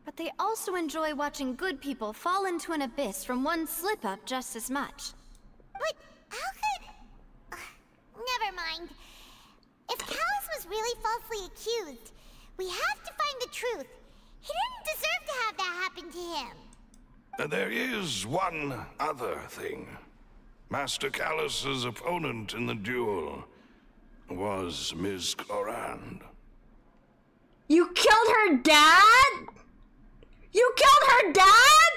but they also enjoy watching good people fall into an abyss from one slip-up just as much. But how could... never mind. If Callus was really falsely accused, we have to find the truth. He didn't deserve to have that happen to him. There is one other thing. Master Callus's opponent in the duel was Ms. Clorand. You killed her dad? You killed her dad?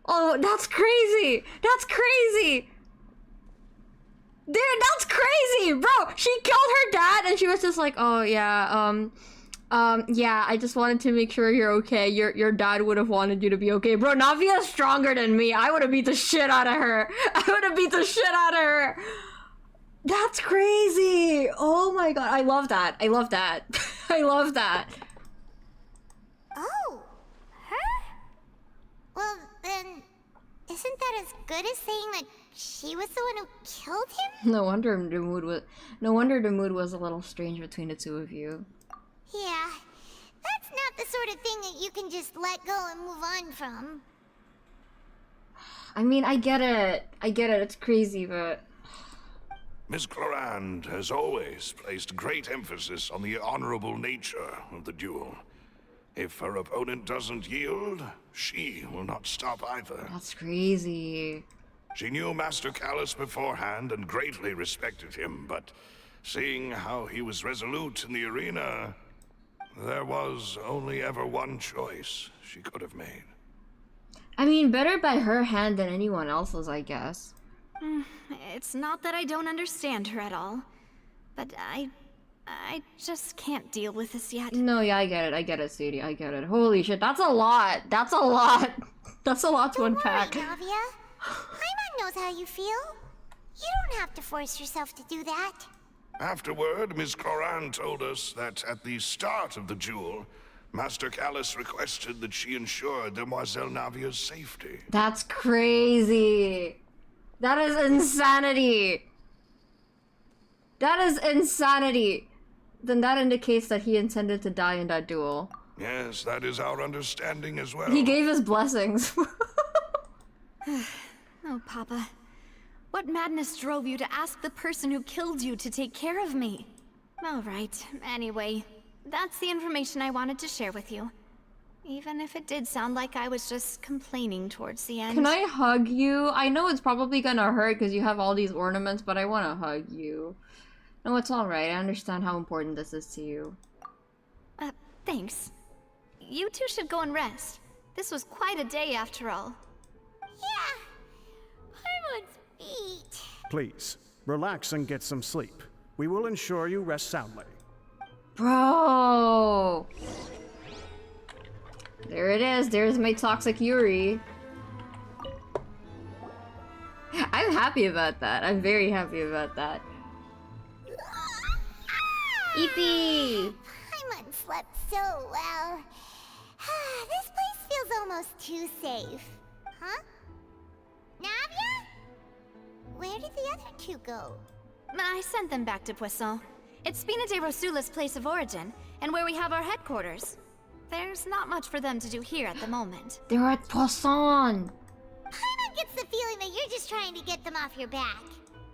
Oh, that's crazy! That's crazy! Dude, that's crazy, bro. She killed her dad, and she was just like, "Oh yeah, yeah. I just wanted to make sure you're okay. Your dad would have wanted you to be okay, bro. Navia's stronger than me. I would have beat the shit out of her. I would have beat the shit out of her. That's crazy. Oh my god, I love that. I love that. I love that. Oh, her? Well, then, isn't that as good as saying that she was the one who killed him? No wonder the mood was a little strange between the two of you. Yeah, that's not the sort of thing that you can just let go and move on from. I mean, I get it. It's crazy, but Ms. Clorand has always placed great emphasis on the honorable nature of the duel. If her opponent doesn't yield, she will not stop either. that's crazy. She knew Master Callus beforehand and greatly respected him, but seeing how he was resolute in the arena, there was only ever one choice she could have made. I mean, better by her hand than anyone else's, I guess. It's not that I don't understand her at all, but I just can't deal with this yet. No, yeah, I get it, Sadie, I get it. Holy shit, that's a lot. That's a lot. That's a lot to Don't worry, unpack. Navia. Paimon knows how you feel. You don't have to force yourself to do that. Afterward, Miss Cloran told us that at the start of the duel, Master Callus requested that she ensure Demoiselle Navia's safety. That's crazy. That is insanity. That is insanity. Then that indicates that he intended to die in that duel. Yes, that is our understanding as well. He gave his blessings. Oh, Papa. What madness drove you to ask the person who killed you to take care of me? All right, anyway, that's the information I wanted to share with you. Even if it did sound like I was just complaining towards the end. Can I hug you? I know it's probably gonna hurt because you have all these ornaments, but I want to hug you. No, it's alright. I understand how important this is to you. Thanks. You two should go and rest. This was quite a day after all. Yeah. Paimon's feet. Please, relax and get some sleep. We will ensure you rest soundly. Bro! There it is. There's my toxic Yuri. I'm happy about that. I'm very happy about that. Eepee! Paimon slept so well. This place feels almost too safe. Huh? Navia? Where did the other two go? I sent them back to Poisson. It's Spina de Rosula's place of origin, and where we have our headquarters. There's not much for them to do here at the moment. They're at Poisson! Paimon gets the feeling that you're just trying to get them off your back.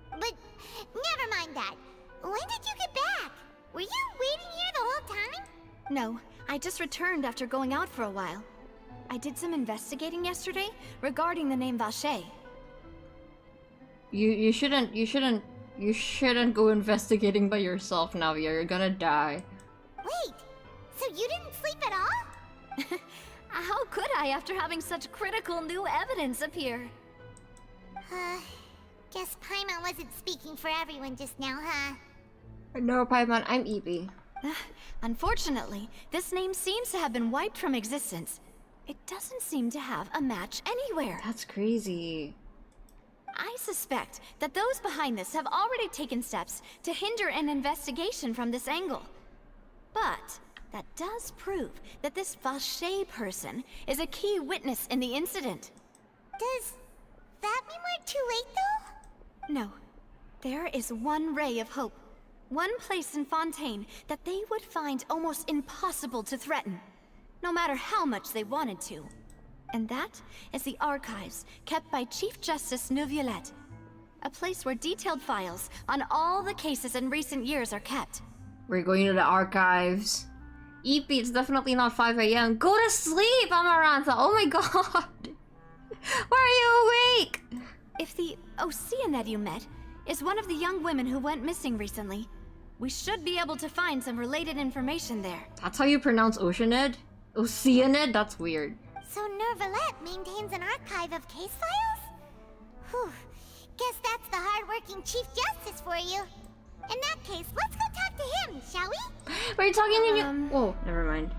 But never mind that. When did you get back? Were you waiting here the whole time? No, I just returned after going out for a while. I did some investigating yesterday regarding the name Vacher. You shouldn't go investigating by yourself, Navia. You're gonna die. Wait, so you didn't sleep at all? How could I after having such critical new evidence appear? Guess Paimon wasn't speaking for everyone just now, huh? No, Paimon, I'm Eepee. Unfortunately, this name seems to have been wiped from existence. It doesn't seem to have a match anywhere. That's crazy. I suspect that those behind this have already taken steps to hinder an investigation from this angle. But that does prove that this Vacher person is a key witness in the incident. Does that mean we're too late, though? No. There is one ray of hope. One place in Fontaine that they would find almost impossible to threaten, no matter how much they wanted to. And that is the archives kept by Chief Justice Neuvillette. A place where detailed files on all the cases in recent years are kept. We're going to the archives. Eepee, it's definitely not 5 a.m. Go to sleep, Amarantha! Oh my god! Why are you awake? If the Oceanid you met is one of the young women who went missing recently, we should be able to find some related information there. That's how you pronounce Oceanid? Oceanid? That's weird. So Neuvillette maintains an archive of case files? Whew. Guess that's the hard-working Chief Justice for you. In that case, let's go talk to him, shall we? We're talking to you. Oh, never mind.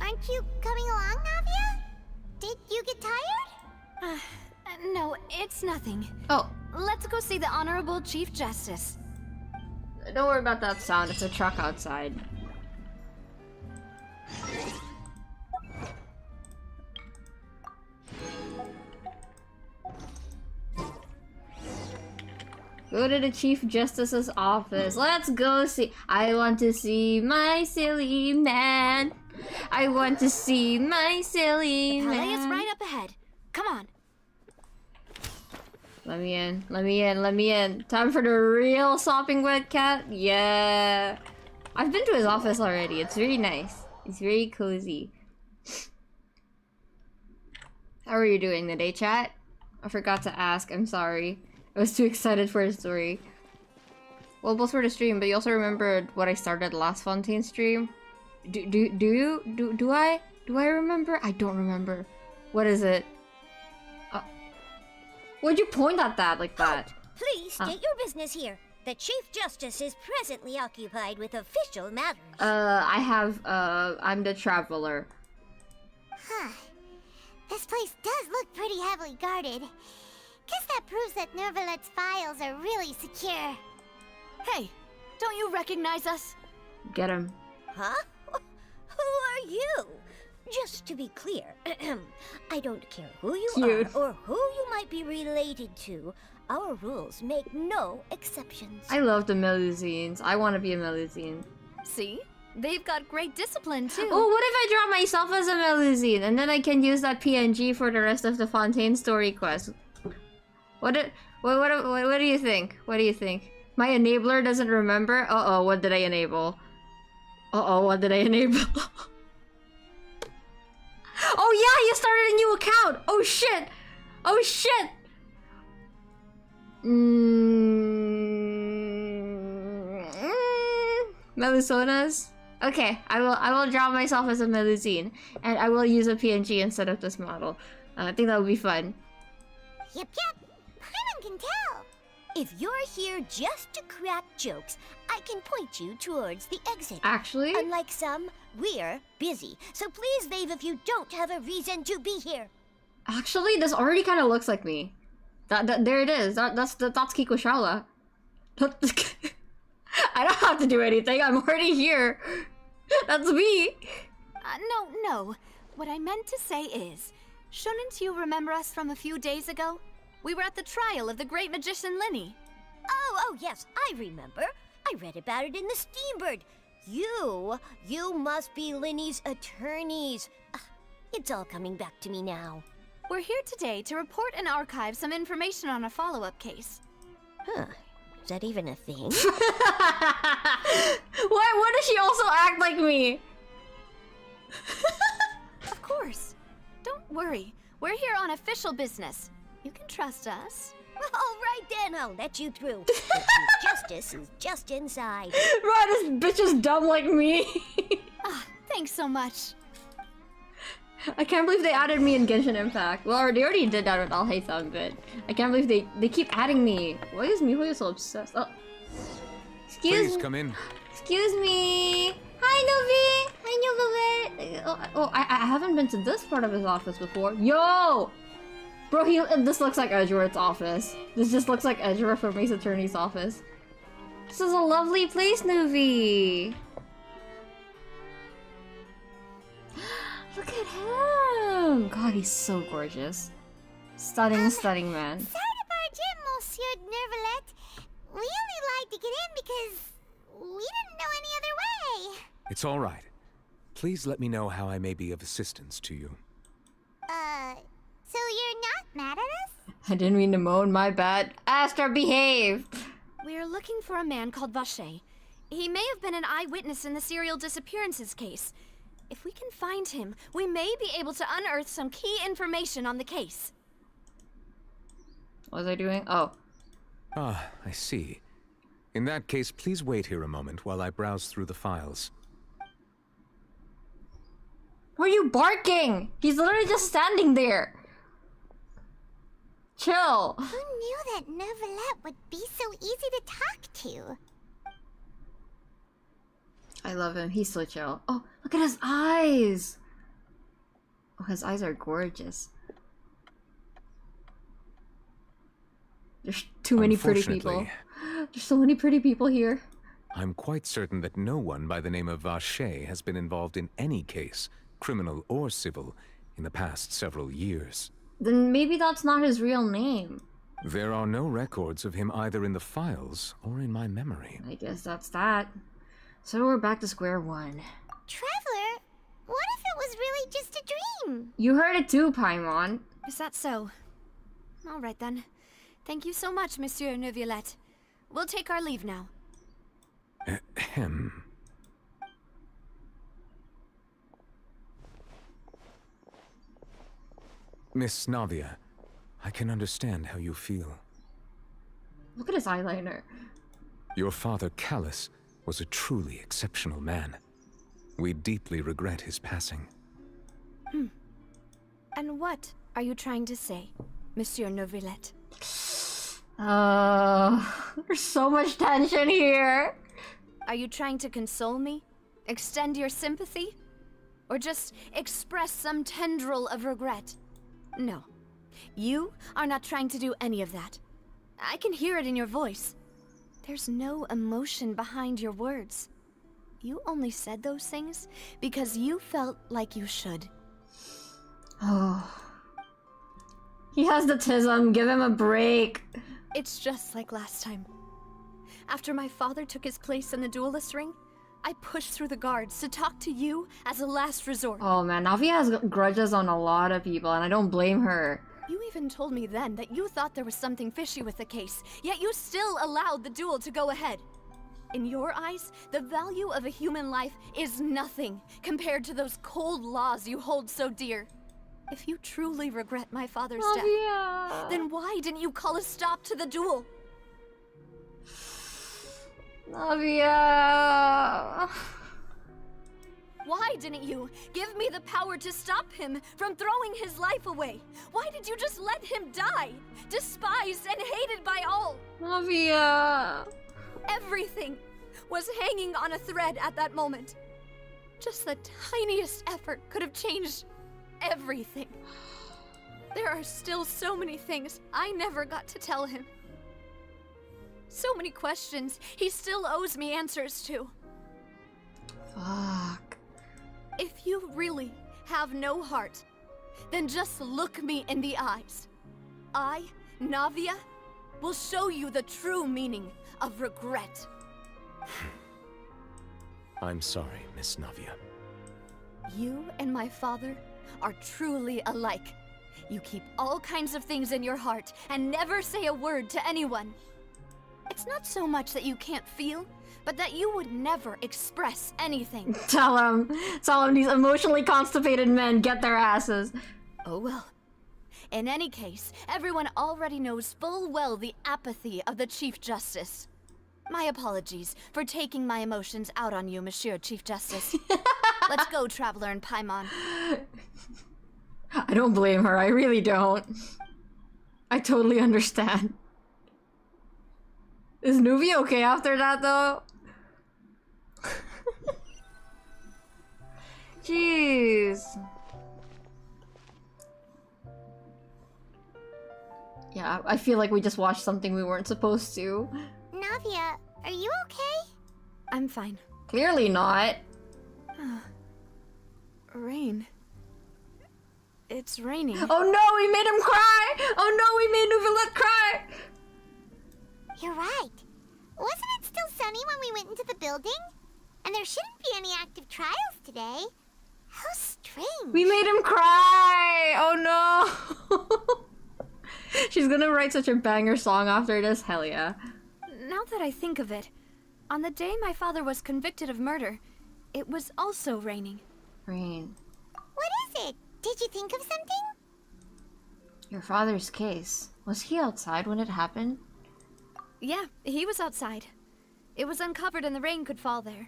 Aren't you coming along, Navia? Did you get tired? No, it's nothing. Oh, Let's go see the Honorable Chief Justice. don't worry about that sound. It's a truck outside. Go to the Chief Justice's office. Let's go see. I want to see my silly man. I want to see my silly Palais man. is right up ahead. Come on. Let me in. Let me in. Let me in. Time for the real sopping wet cat. Yeah. I've been to his office already. It's very nice. It's very cozy. How are you doing today, chat? I forgot to ask. I'm sorry. I was too excited for the story. Well, both for the stream, but you also remembered what I started last Fontaine stream. Do I remember? I don't remember. What is it? Why'd you point at that like that? Please state your business here. The Chief Justice is presently occupied with official matters. I'm the Traveler. Huh. This place does look pretty heavily guarded. Guess that proves that Nervalet's files are really secure. Hey, don't you recognize us? Get him. Huh? Who are you? Just to be clear, I don't care who you Cute. are or who you might be related to. Our rules make no exceptions. I love the Melusines. I want to be a Melusine. See? They've got great discipline, too. Oh, what if I draw myself as a Melusine and then I can use that PNG for the rest of the Fontaine story quest? What do you think? What do you think? My enabler doesn't remember? Uh-oh, what did I enable? Uh-oh, what did I enable? Oh yeah, you started a new account! Oh shit! Oh shit! Melusonas? Okay, I will draw myself as a Melusine, and I will use a PNG instead of this model. I think that would be fun. Yep. Paimon can tell. If you're here just to crack jokes, I can point you towards the exit. Actually? Unlike some, we're busy, so please leave if you don't have a reason to be here. Actually, this already kind of looks like me. There it is. That's Kiko Shala. I don't have to do anything. I'm already here. That's me. No. What I meant to say is, shouldn't you remember us from a few days ago? We were at the trial of the great magician Linny. Oh, yes, I remember. I read about it in the Steambird. You must be Linny's attorneys. It's all coming back to me now. We're here today to report and archive some information on a follow-up case. Huh. Is that even a thing? Why does she also act like me? Of course. Don't worry. We're here on official business. You can trust us. All right then, I'll let you through. The Chief Justice is just inside. Bro, this bitch is dumb like me. Thanks so much. I can't believe they added me in Genshin Impact. Well, they already did that with Al Haytham, but I can't believe they keep adding me. Why is Mihoyo so obsessed? Oh. Excuse Please come in. Excuse me. Hi, Novi. Hi, Novi. I haven't been to this part of his office before. Yo! Bro, this looks like Edgeworth's office. This just looks like Edgeworth from Ace Attorney's office. This is a lovely place, Novi. Look at him! God, he's so gorgeous. Stunning man. Sorry to barge in, Monsieur Nervalet. We only lied to get in because we didn't know any other way. It's all right. Please let me know how I may be of assistance to you. So you're not mad at us? I didn't mean to moan, my bad. Aster, behave! We're looking for a man called Vacher. He may have been an eyewitness in the serial disappearances case. If we can find him, we may be able to unearth some key information on the case. What was I doing? Oh. Ah, I see. In that case, please wait here a moment while I browse through the files. Why are you barking? He's literally just standing there. Chill. Who knew that Nervalet would be so easy to talk to? I love him. He's so chill. Oh, look at his eyes. Oh, his eyes are gorgeous. There's too many pretty people. There's so many pretty people here. I'm quite certain that no one by the name of Vacher has been involved in any case, criminal or civil, in the past several years. Then maybe that's not his real name. There are no records of him either in the files or in my memory. I guess that's that. So we're back to square one. Traveler, what if it was really just a dream? You heard it too, Paimon. Is that so? All right then. Thank you so much, Monsieur Neuvillette. We'll take our leave now. Ahem. Miss Navia, I can understand how you feel. Look at his eyeliner. Your father, Callus, was a truly exceptional man. We deeply regret his passing. And what are you trying to say, Monsieur Neuvillette? There's so much tension here. Are you trying to console me? Extend your sympathy? Or just express some tendril of regret? No. You are not trying to do any of that. I can hear it in your voice. There's no emotion behind your words. You only said those things because you felt like you should. Oh. He has the tism, give him a break. It's just like last time. After my father took his place in the duelist ring, I pushed through the guards to talk to you as a last resort. Oh man, Navi has grudges on a lot of people, and I don't blame her. You even told me then that you thought there was something fishy with the case, yet you still allowed the duel to go ahead. In your eyes, the value of a human life is nothing compared to those cold laws you hold so dear. If you truly regret my father's death, then why didn't you call a stop to the duel? Navia. Why didn't you give me the power to stop him from throwing his life away? Why did you just let him die, despised and hated by all? Navia. Everything was hanging on a thread at that moment. Just the tiniest effort could have changed everything. There are still so many things I never got to tell him. So many questions he still owes me answers to. Fuck. If you really have no heart, then just look me in the eyes. I, Navia, will show you the true meaning of regret. I'm sorry, Miss Navia. You and my father are truly alike. You keep all kinds of things in your heart and never say a word to anyone. It's not so much that you can't feel, but that you would never express anything. Tell him these emotionally constipated men get their asses. Oh well. In any case, everyone already knows full well the apathy of the Chief Justice. My apologies for taking my emotions out on you, Monsieur Chief Justice. Let's go, Traveler and Paimon. I don't blame her, I really don't. I totally understand. Is Nuvi okay after that, though? Jeez. Yeah, I feel like we just watched something we weren't supposed to. Navia, are you okay? I'm fine. Clearly not. Rain. It's raining. Oh no, we made him cry! Oh no, we made Nuvilet cry! You're right. Wasn't it still sunny when we went into the building? And there shouldn't be any active trials today. How strange. We made him cry! Oh no! She's gonna write such a banger song after this, hell yeah. Now that I think of it, on the day my father was convicted of murder, it was also raining. Rain. What is it? Did you think of something? Your father's case. Was he outside when it happened? Yeah, he was outside. It was uncovered and the rain could fall there.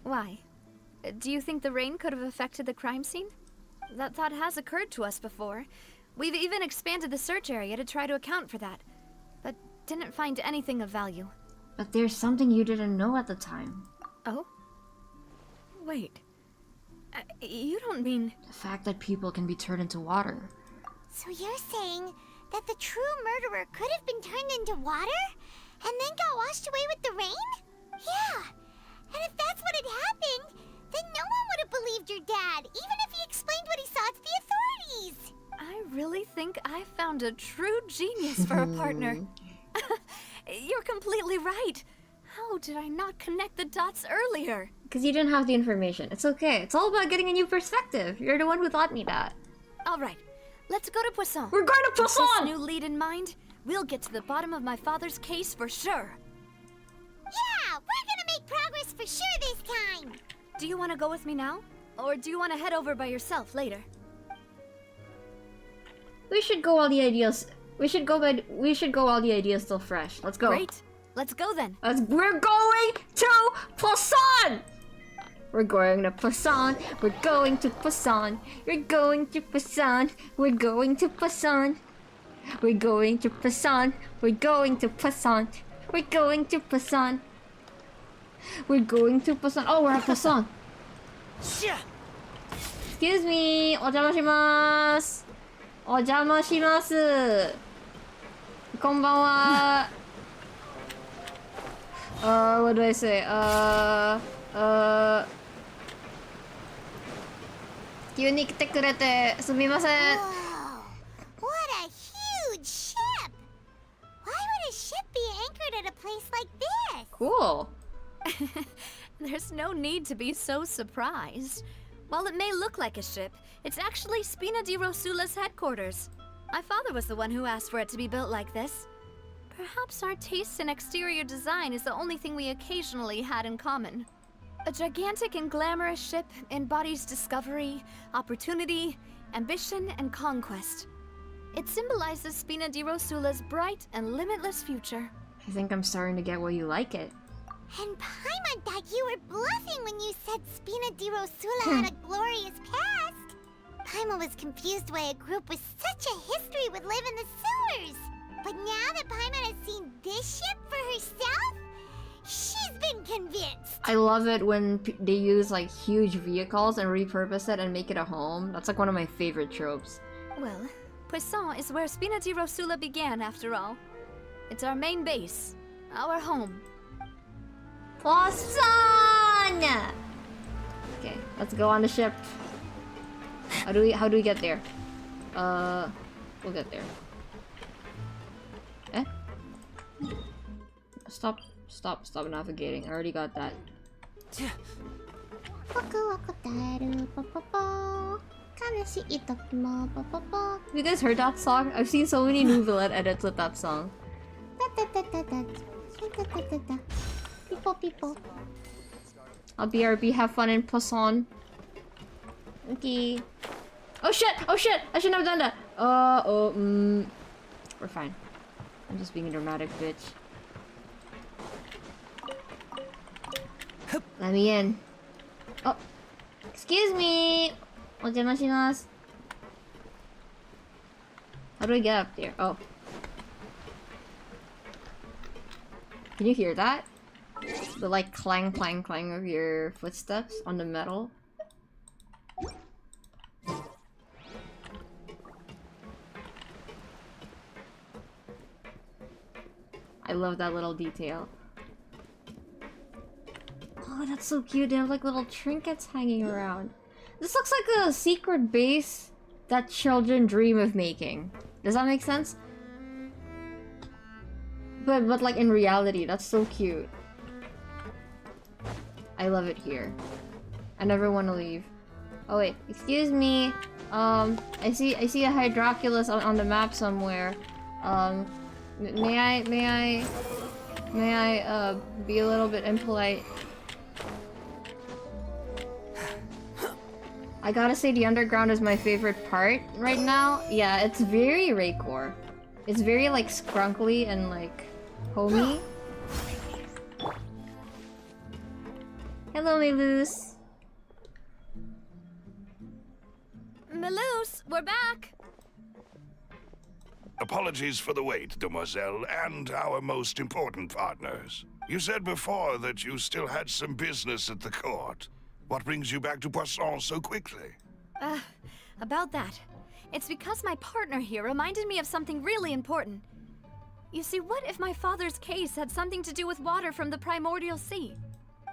Why? Do you think the rain could have affected the crime scene? That thought has occurred to us before. We've even expanded the search area to try to account for that, but didn't find anything of value. But there's something you didn't know at the time. Oh? Wait. You don't mean... The fact that people can be turned into water. So you're saying that the true murderer could have been turned into water? And then got washed away with the rain? Yeah. And if that's what had happened, then no one would have believed your dad, even if he explained what he saw to the authorities. I really think I found a true genius for a partner. You're completely right. How did I not connect the dots earlier? Because you didn't have the information. It's okay. It's all about getting a new perspective. You're the one who taught me that. All right, let's go to Poisson. We're going to Poisson! With this new lead in mind, we'll get to the bottom of my father's case for sure. Yeah, we're gonna make progress for sure this time. Do you want to go with me now? Or do you want to head over by yourself later? We should go while the ideas... We should go while the idea's still fresh. Let's go. Great. Let's go then. We're going to Poisson! We're going to Poisson. We're going to Poisson. We're going to Poisson. We're going to Poisson. We're going to Poisson. We're going to Poisson. We're going to Poisson. We're going to Poisson. Oh, we're at Poisson. Excuse me. お邪魔します.邪魔します。こんばんは。what do I say? 急に来てくれてすみません。 Whoa! What a huge ship! Why would a ship be anchored at a place like this? Cool. There's no need to be so surprised. While it may look like a ship, it's actually Spina di Rosula's headquarters. My father was the one who asked for it to be built like this. Perhaps our tastes in exterior design is the only thing we occasionally had in common. A gigantic and glamorous ship embodies discovery, opportunity, ambition, and conquest. It symbolizes Spina di Rosula's bright and limitless future. I think I'm starting to get why you like it. And Paimon thought you were bluffing when you said Spina di Rosula had a glorious past. Paimon was confused why a group with such a history would live in the sewers. But now that Paimon has seen this ship for herself, she's been convinced. I love it when they use like huge vehicles and repurpose it and make it a home. That's like one of my favorite tropes. Well, Poisson is where Spina di Rosula began, after all. It's our main base, our home. Poisson! Okay, let's go on the ship. How do we get there? We'll get there. Eh? Stop navigating. I already got that. You guys heard that song? I've seen so many Nouvellette edits with that song. People. I'll BRB, have fun in Poisson. Okay. Oh shit! I shouldn't have done that! We're fine. I'm just being a dramatic bitch. Let me in. Oh! Excuse me! Ojamashinasu. How do I get up there? Oh. Can you hear that? The like clang clang clang of your footsteps on the metal. I love that little detail. Oh, that's so cute. They have like little trinkets hanging around. This looks like a secret base that children dream of making. Does that make sense? But like in reality, that's so cute. I love it here. I never want to leave. Oh wait, excuse me. I see a Hydroculus on the map somewhere. May I be a little bit impolite? I gotta say the underground is my favorite part right now. Yeah, it's very Raycore. It's very like scrunkly and like homey. Hello, Melus. Melus, we're back! Apologies for the wait, demoiselle, and our most important partners. You said before that you still had some business at the court. What brings you back to Poisson so quickly? About that. It's because my partner here reminded me of something really important. You see, what if my father's case had something to do with water from the primordial sea?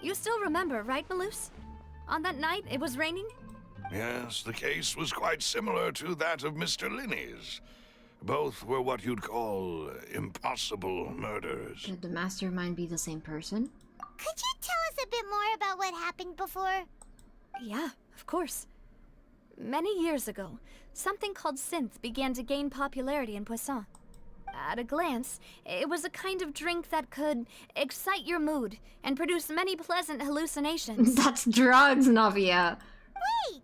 You still remember, right, Melus? On that night, it was raining? Yes, the case was quite similar to that of Mr. Linney's. Both were what you'd call impossible murders. Could the mastermind be the same person? Could you tell us a bit more about what happened before? Yeah, of course. Many years ago, something called synth began to gain popularity in Poisson. At a glance, it was a kind of drink that could excite your mood and produce many pleasant hallucinations. That's drugs, Navia. Wait!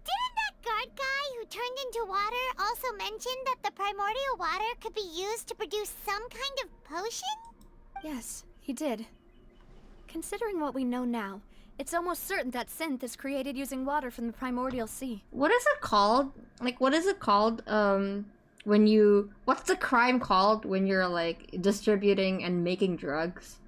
Didn't that guard guy who turned into water also mention that the primordial water could be used to produce some kind of potion? Yes, he did. Considering what we know now, it's almost certain that synth is created using water from the primordial sea. What is it called? Like, what is it called? When you... What's the crime called when you're, like, distributing and making drugs?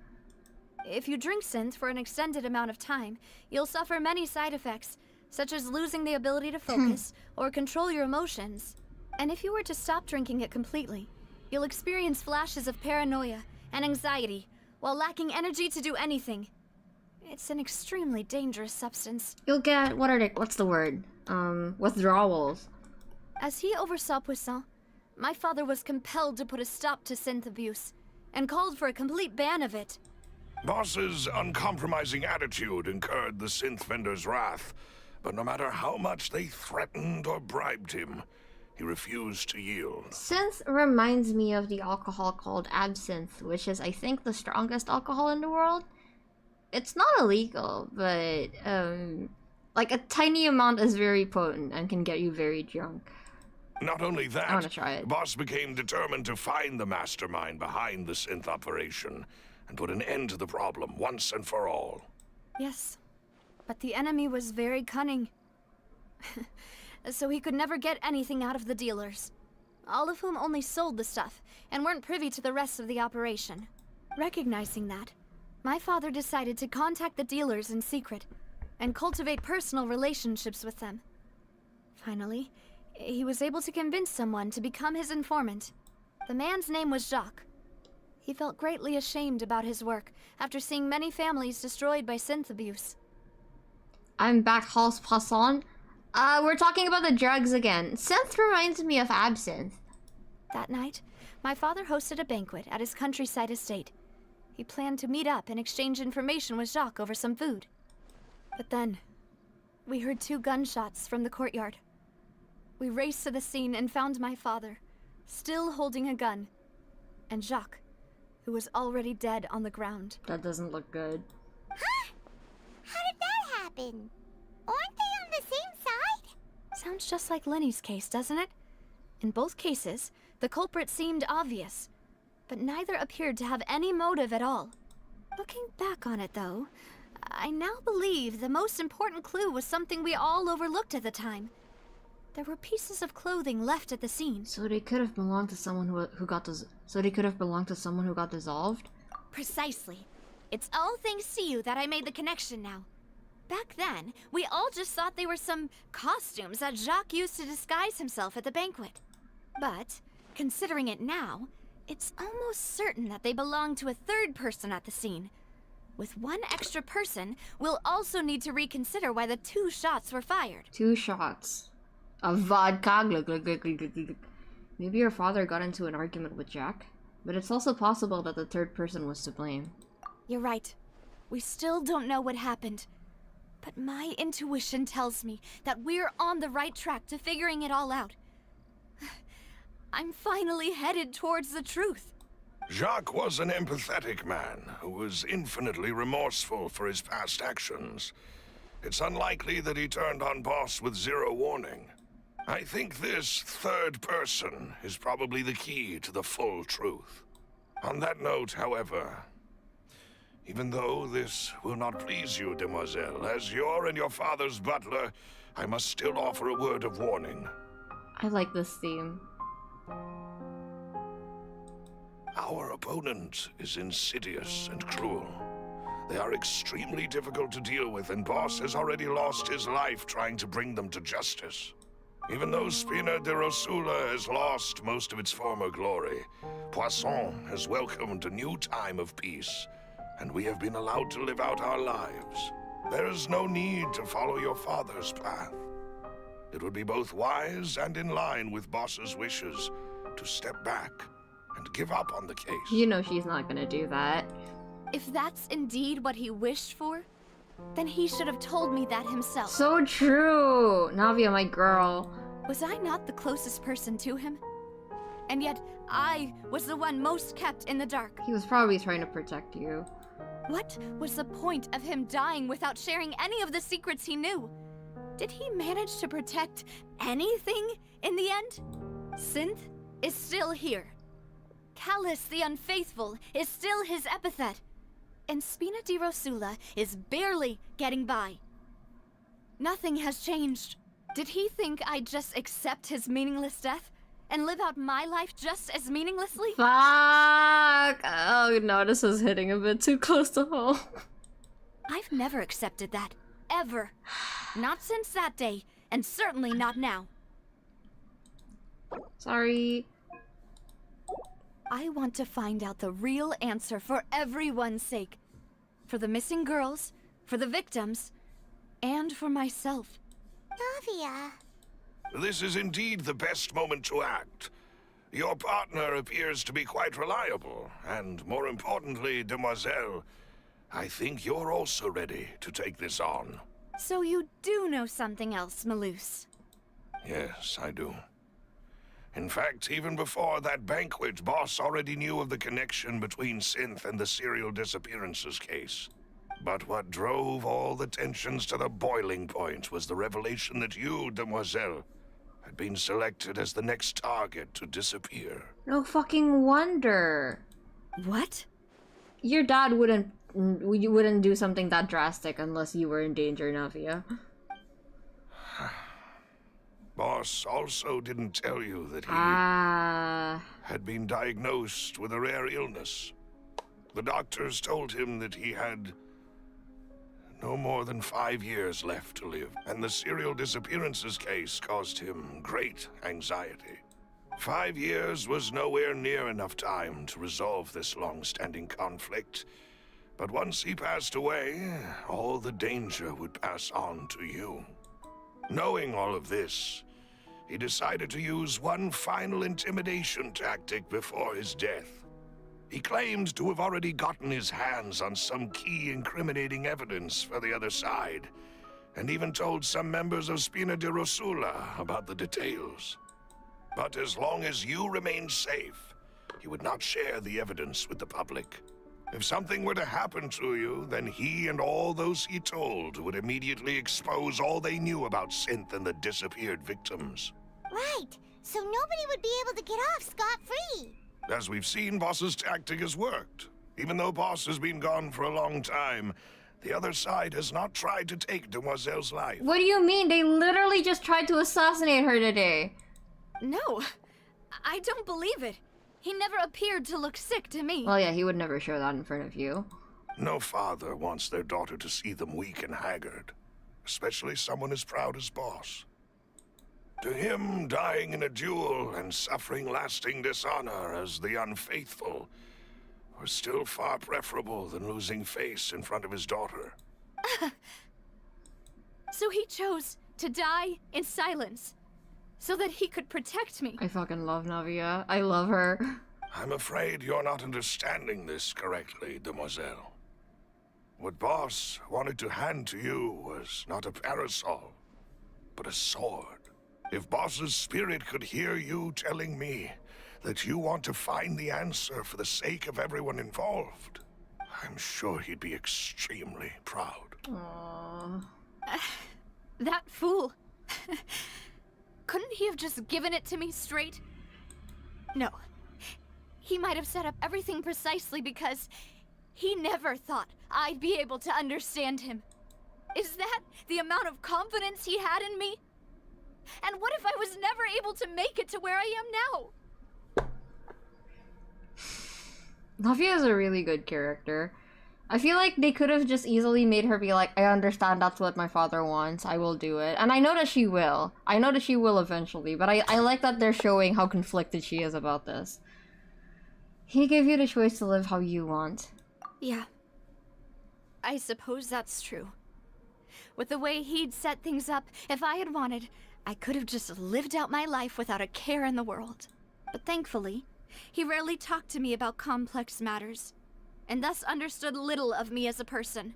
If you drink synth for an extended amount of time, you'll suffer many side effects, such as losing the ability to focus or control your emotions. And if you were to stop drinking it completely, you'll experience flashes of paranoia and anxiety while lacking energy to do anything. It's an extremely dangerous substance. You'll get, what's the word? Withdrawals. As he oversaw Poisson, my father was compelled to put a stop to synth abuse and called for a complete ban of it. Boss's uncompromising attitude incurred the synth vendor's wrath, but no matter how much they threatened or bribed him, he refused to yield. Synth reminds me of the alcohol called absinthe, which is, I think, the strongest alcohol in the world. It's not illegal, but like a tiny amount is very potent and can get you very drunk. Not only that, I want to try it. Boss became determined to find the mastermind behind the synth operation and put an end to the problem once and for all. Yes, but the enemy was very cunning. So he could never get anything out of the dealers, all of whom only sold the stuff and weren't privy to the rest of the operation. Recognizing that, my father decided to contact the dealers in secret and cultivate personal relationships with them. Finally, he was able to convince someone to become his informant. The man's name was Jacques. He felt greatly ashamed about his work after seeing many families destroyed by synth abuse. I'm back, Hals Poisson. We're talking about the drugs again. Synth reminds me of absinthe. That night, my father hosted a banquet at his countryside estate. He planned to meet up and exchange information with Jacques over some food. But then, we heard 2 gunshots from the courtyard. We raced to the scene and found my father, still holding a gun, and Jacques, who was already dead on the ground. That doesn't look good. Huh? How did that happen? Aren't they on the same side? Sounds just like Lenny's case, doesn't it? In both cases, the culprit seemed obvious, but neither appeared to have any motive at all. Looking back on it, though, I now believe the most important clue was something we all overlooked at the time. There were pieces of clothing left at the scene. So they could have belonged to someone who got dissolved? Precisely. It's all thanks to you that I made the connection now. Back then, we all just thought they were some costumes that Jacques used to disguise himself at the banquet. But, considering it now, it's almost certain that they belong to a third person at the scene. With one extra person, we'll also need to reconsider why the 2 shots were fired. 2 shots of vodka. Maybe your father got into an argument with Jack, but it's also possible that the third person was to blame. You're right. We still don't know what happened. But my intuition tells me that we're on the right track to figuring it all out. I'm finally headed towards the truth. Jacques was an empathetic man who was infinitely remorseful for his past actions. It's unlikely that he turned on Boss with 0 warning. I think this third person is probably the key to the full truth. On that note, however, even though this will not please you, demoiselle, as your and your father's butler, I must still offer a word of warning. I like this theme. Our opponent is insidious and cruel. They are extremely difficult to deal with, and Boss has already lost his life trying to bring them to justice. Even though Spina de Rosula has lost most of its former glory, Poisson has welcomed a new time of peace, and we have been allowed to live out our lives. There is no need to follow your father's path. It would be both wise and in line with Boss's wishes to step back and give up on the case. You know she's not gonna do that. If that's indeed what he wished for, then he should have told me that himself. So true! Navia, my girl. Was I not the closest person to him? And yet, I was the one most kept in the dark. He was probably trying to protect you. What was the point of him dying without sharing any of the secrets he knew? Did he manage to protect anything in the end? Synth is still here. Callus the Unfaithful is still his epithet. And Spina di Rosula is barely getting by. Nothing has changed. Did he think I'd just accept his meaningless death and live out my life just as meaninglessly? Fuck! Oh no, this is hitting a bit too close to home. I've never accepted that. Ever. Not since that day, and certainly not now. Sorry. I want to find out the real answer for everyone's sake. For the missing girls, for the victims, and for myself. Navia. This is indeed the best moment to act. Your partner appears to be quite reliable, and more importantly, Demoiselle, I think you're also ready to take this on. So you do know something else, Malus? Yes, I do. In fact, even before that banquet, Boss already knew of the connection between Synth and the serial disappearances case. But what drove all the tensions to the boiling point was the revelation that you, Demoiselle, had been selected as the next target to disappear. No fucking wonder. What? Your dad wouldn't do something that drastic unless you were in danger, Navia. Boss also didn't tell you that he had been diagnosed with a rare illness. The doctors told him that he had no more than 5 years left to live, and the serial disappearances case caused him great anxiety. 5 years was nowhere near enough time to resolve this long-standing conflict, but once he passed away, all the danger would pass on to you. Knowing all of this, he decided to use one final intimidation tactic before his death. He claimed to have already gotten his hands on some key incriminating evidence for the other side, and even told some members of Spina di Rosula about the details. But as long as you remained safe, he would not share the evidence with the public. If something were to happen to you, then he and all those he told would immediately expose all they knew about Synth and the disappeared victims. Right, so nobody would be able to get off scot-free. As we've seen, Boss's tactic has worked. Even though Boss has been gone for a long time, the other side has not tried to take Demoiselle's life. What do you mean? They literally just tried to assassinate her today. No, I don't believe it. He never appeared to look sick to me. Well, yeah, he would never show that in front of you. No father wants their daughter to see them weak and haggard, especially someone as proud as Boss. To him, dying in a duel and suffering lasting dishonor as the unfaithful was still far preferable than losing face in front of his daughter. So he chose to die in silence, so that he could protect me. I fucking love Navia. I love her. I'm afraid you're not understanding this correctly, Demoiselle. What Boss wanted to hand to you was not a parasol, but a sword. If Boss's spirit could hear you telling me that you want to find the answer for the sake of everyone involved, I'm sure he'd be extremely proud. Aww. That fool. Couldn't he have just given it to me straight? No. He might have set up everything precisely because he never thought I'd be able to understand him. Is that the amount of confidence he had in me? And what if I was never able to make it to where I am now? Navia is a really good character. I feel like they could have just easily made her be like, I understand that's what my father wants, I will do it. And I know that she will. I know that she will eventually, but I like that they're showing how conflicted she is about this. He gave you the choice to live how you want. Yeah. I suppose that's true. With the way he'd set things up, if I had wanted, I could have just lived out my life without a care in the world. But thankfully, he rarely talked to me about complex matters, and thus understood little of me as a person.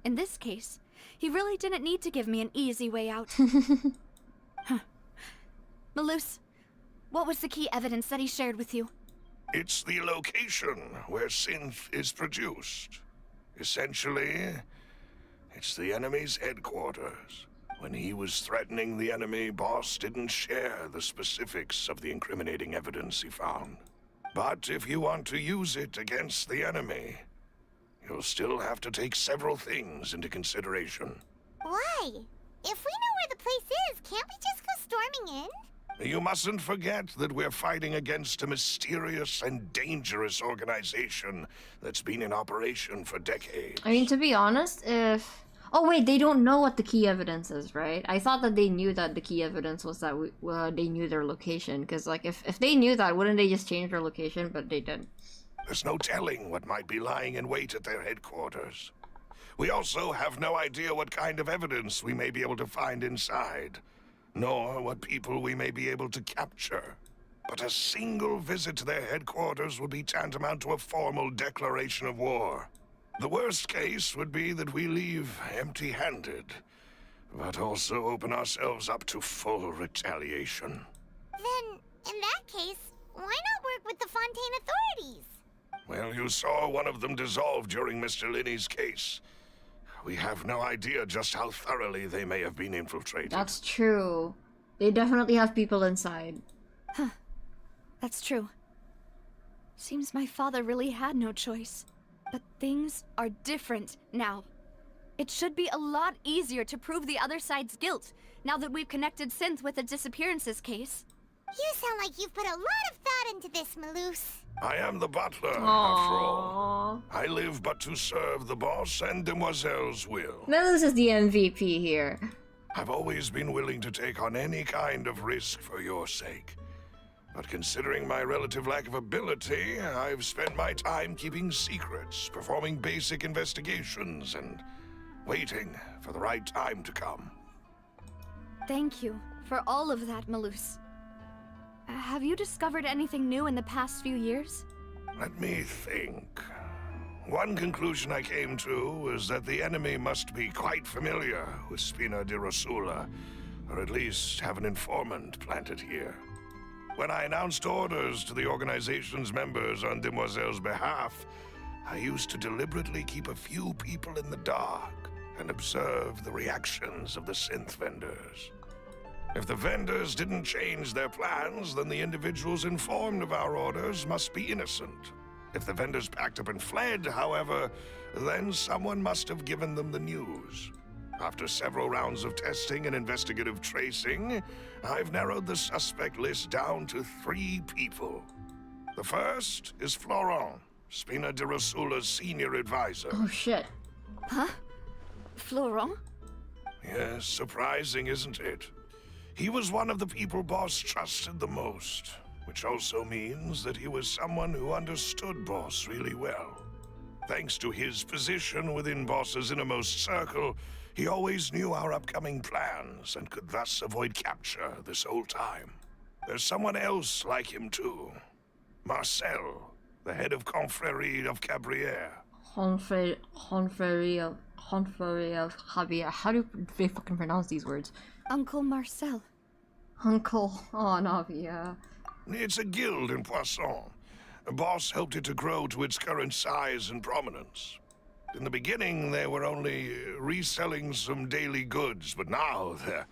In this case, he really didn't need to give me an easy way out. Huh. Malus, what was the key evidence that he shared with you? It's the location where Synth is produced. Essentially, it's the enemy's headquarters. When he was threatening the enemy, Boss didn't share the specifics of the incriminating evidence he found. But if you want to use it against the enemy, you'll still have to take several things into consideration. Why? If we know where the place is, can't we just go storming in? You mustn't forget that we're fighting against a mysterious and dangerous organization that's been in operation for decades. I mean, to be honest, if... Oh wait, they don't know what the key evidence is, right? I thought that they knew that the key evidence was that they knew their location. Because like if they knew that, wouldn't they just change their location? But they didn't. There's no telling what might be lying in wait at their headquarters. We also have no idea what kind of evidence we may be able to find inside, nor what people we may be able to capture. But a single visit to their headquarters would be tantamount to a formal declaration of war. The worst case would be that we leave empty-handed, but also open ourselves up to full retaliation. Then, in that case, why not work with the Fontaine authorities? Well, you saw one of them dissolve during Mr. Linney's case. We have no idea just how thoroughly they may have been infiltrated. That's true. They definitely have people inside. Huh. That's true. Seems my father really had no choice. But things are different now. It should be a lot easier to prove the other side's guilt, now that we've connected Synth with the disappearances case. You sound like you've put a lot of thought into this, Malus. I am the butler, after all. I live but to serve the boss and Demoiselle's will. Melus is the MVP here. I've always been willing to take on any kind of risk for your sake. But considering my relative lack of ability, I've spent my time keeping secrets, performing basic investigations, and waiting for the right time to come. Thank you for all of that, Malus. Have you discovered anything new in the past few years? Let me think. One conclusion I came to was that the enemy must be quite familiar with Spina di Rosula, or at least have an informant planted here. When I announced orders to the organization's members on Demoiselle's behalf, I used to deliberately keep a few people in the dark and observe the reactions of the synth vendors. If the vendors didn't change their plans, then the individuals informed of our orders must be innocent. If the vendors packed up and fled, however, then someone must have given them the news. After several rounds of testing and investigative tracing, I've narrowed the suspect list down to 3 people. The first is Florent, Spina di Rosula's senior advisor. Oh shit. Huh? Florent? Yes, surprising, isn't it? He was one of the people Boss trusted the most, which also means that he was someone who understood Boss really well. Thanks to his position within Boss's innermost circle, he always knew our upcoming plans and could thus avoid capture this whole time. There's someone else like him too. Marcel, the head of Confrérie of Cabrières. Confrérie of Javier. How do they fucking pronounce these words? Uncle Marcel. Uncle. Oh, Navia. It's a guild in Poisson. Boss helped it to grow to its current size and prominence. In the beginning, they were only reselling some daily goods, but now they're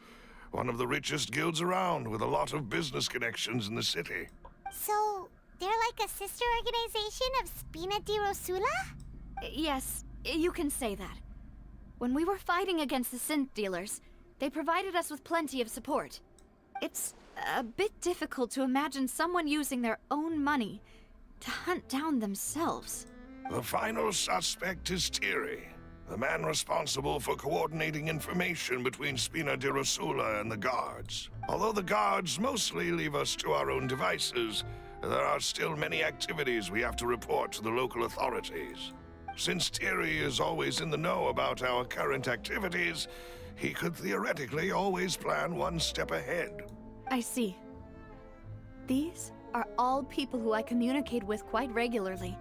one of the richest guilds around, with a lot of business connections in the city. So, they're like a sister organization of Spina di Rosula? Yes, you can say that. When we were fighting against the synth dealers, they provided us with plenty of support. It's a bit difficult to imagine someone using their own money to hunt down themselves. The final suspect is Thierry, the man responsible for coordinating information between Spina di Rosula and the guards. Although the guards mostly leave us to our own devices, there are still many activities we have to report to the local authorities. Since Thierry is always in the know about our current activities, he could theoretically always plan one step ahead. I see. These are all people who I communicate with quite regularly.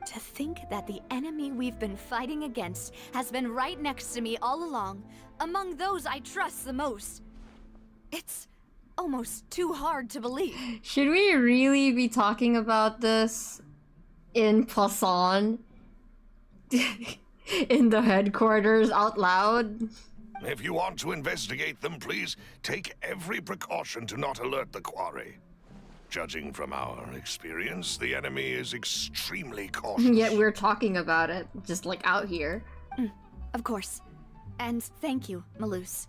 To think that the enemy we've been fighting against has been right next to me all along, among those I trust the most. It's almost too hard to believe. Should we really be talking about this in Poisson? In the headquarters out loud? If you want to investigate them, please take every precaution to not alert the quarry. Judging from our experience, the enemy is extremely cautious. Yet we're talking about it, just like out here. Of course. And thank you, Malus.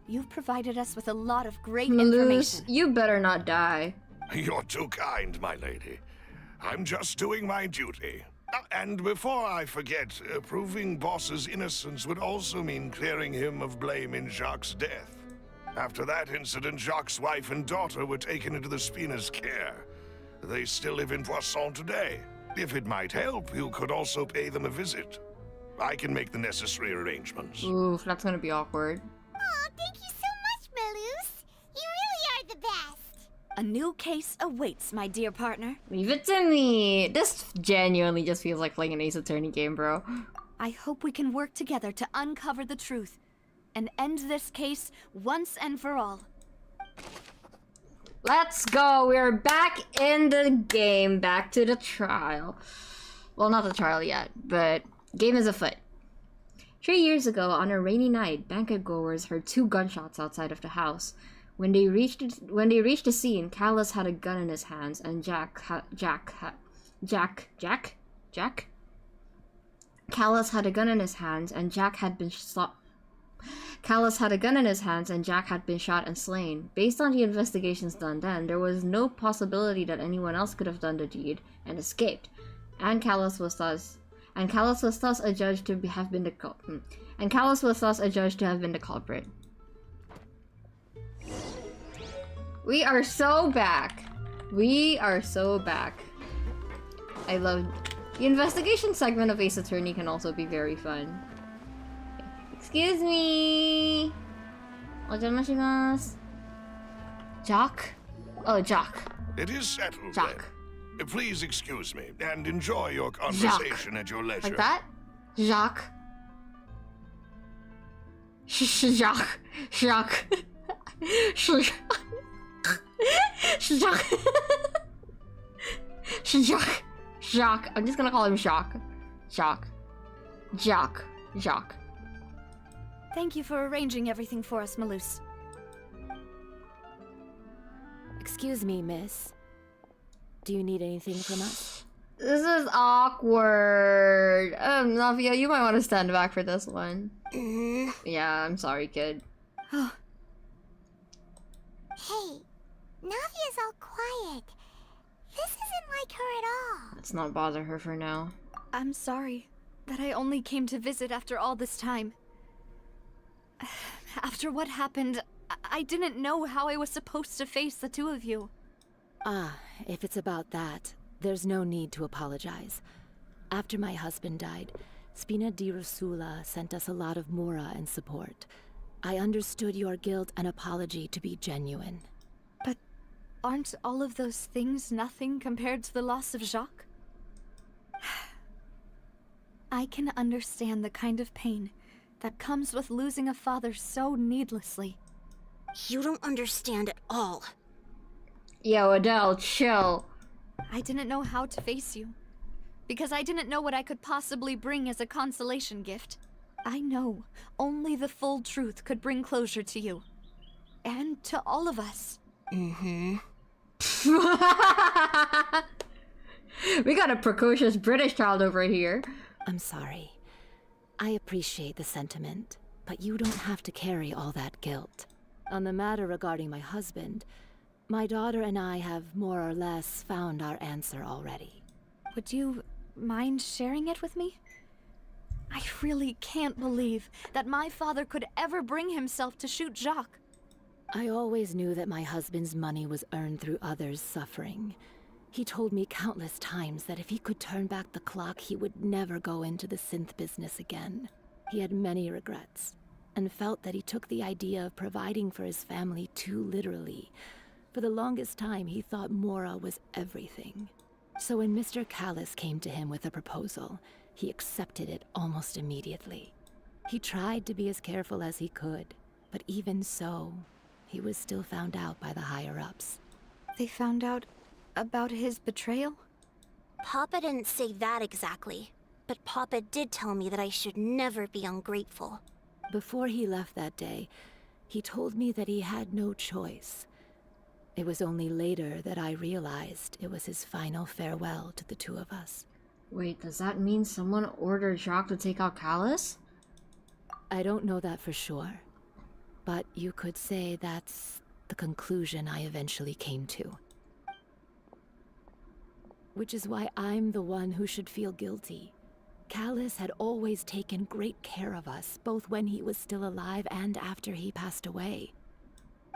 You've provided us with a lot of great Malus, information. you better not die. You're too kind, my lady. I'm just doing my duty. And before I forget, proving Boss's innocence would also mean clearing him of blame in Jacques' death. After that incident, Jacques' wife and daughter were taken into the Spina's care. They still live in Poisson today. If it might help, you could also pay them a visit. I can make the necessary arrangements. Oof, that's gonna be awkward. Oh, thank you so much, Malus. You really are the best. A new case awaits, my dear partner. Leave it to me. This genuinely just feels like playing an Ace Attorney game, bro. I hope we can work together to uncover the truth and end this case once and for all. Let's go. We're back in the game. Back to the trial. Well, not the trial yet, but game is afoot. 3 years ago, on a rainy night, banquet goers heard 2 gunshots outside of the house. When they reached the scene, Callus had a gun in his hands, and Callus had a gun in his hands, and Jack had been shot. Callus had a gun in his hands, and Jack had been shot and slain. Based on the investigations done then, there was no possibility that anyone else could have done the deed and escaped. And Callus was thus adjudged to have been the culprit. We are so back. We are so back. I love the investigation segment of Ace Attorney can also be very fun. Excuse me. Ojamashimasu. Jock? Oh, Jock. It is settled, Jock. then. Please excuse me, and enjoy your conversation at your leisure. Like that? Jacques. Jacques. Jacques. Jacques. Jacques. Jacques. I'm just gonna call him Jacques. Jacques. Jacques. Jacques. Thank you for arranging everything for us, Malus. Excuse me, miss. Do you need anything from us? This is awkward. Navia, you might want to stand back for this one. Yeah, I'm sorry, kid. Hey, Navia's all quiet. This isn't like her at all. Let's not bother her for now. I'm sorry that I only came to visit after all this time. After what happened, I didn't know how I was supposed to face the 2 of you. Ah, if it's about that, there's no need to apologize. After my husband died, Spina di Rosula sent us a lot of mora and support. I understood your guilt and apology to be genuine. But aren't all of those things nothing compared to the loss of Jacques? I can understand the kind of pain that comes with losing a father so needlessly. You don't understand at all. Yo, Adele, chill. I didn't know how to face you, because I didn't know what I could possibly bring as a consolation gift. I know only the full truth could bring closure to you. And to all of us. We got a precocious British child over here. I'm sorry. I appreciate the sentiment, but you don't have to carry all that guilt. On the matter regarding my husband, my daughter and I have more or less found our answer already. Would you mind sharing it with me? I really can't believe that my father could ever bring himself to shoot Jacques. I always knew that my husband's money was earned through others' suffering. He told me countless times that if he could turn back the clock, he would never go into the synth business again. He had many regrets, and felt that he took the idea of providing for his family too literally. For the longest time, he thought Mora was everything. So when Mr. Callus came to him with a proposal, he accepted it almost immediately. He tried to be as careful as he could, but even so, he was still found out by the higher-ups. They found out about his betrayal? Papa didn't say that exactly, but Papa did tell me that I should never be ungrateful. Before he left that day, he told me that he had no choice. It was only later that I realized it was his final farewell to the 2 of us. Wait, does that mean someone ordered Jacques to take out Callus? I don't know that for sure, but you could say that's the conclusion I eventually came to. which is why I'm the one who should feel guilty. Callus had always taken great care of us, both when he was still alive and after he passed away.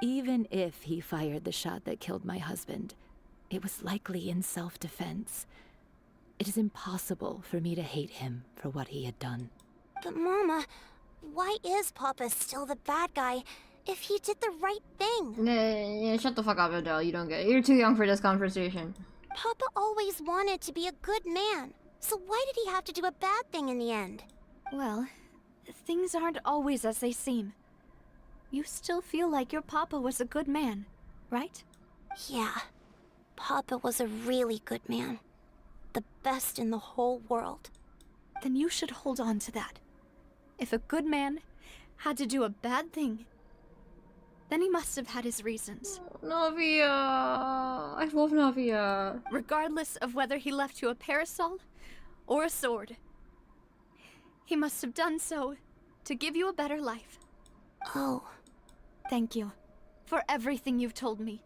Even if he fired the shot that killed my husband, it was likely in self-defense. It is impossible for me to hate him for what he had done. But Mama, why is Papa still the bad guy if he did the right thing? Yeah, shut the fuck up, Adele. You don't get it. You're too young for this conversation. Papa always wanted to be a good man, so why did he have to do a bad thing in the end? Well, things aren't always as they seem. You still feel like your papa was a good man, right? Yeah, Papa was a really good man. The best in the whole world. Then you should hold on to that. If a good man had to do a bad thing, then he must have had his reasons. Navia! I love Navia. Regardless of whether he left you a parasol or a sword, he must have done so to give you a better life. Oh. Thank you for everything you've told me.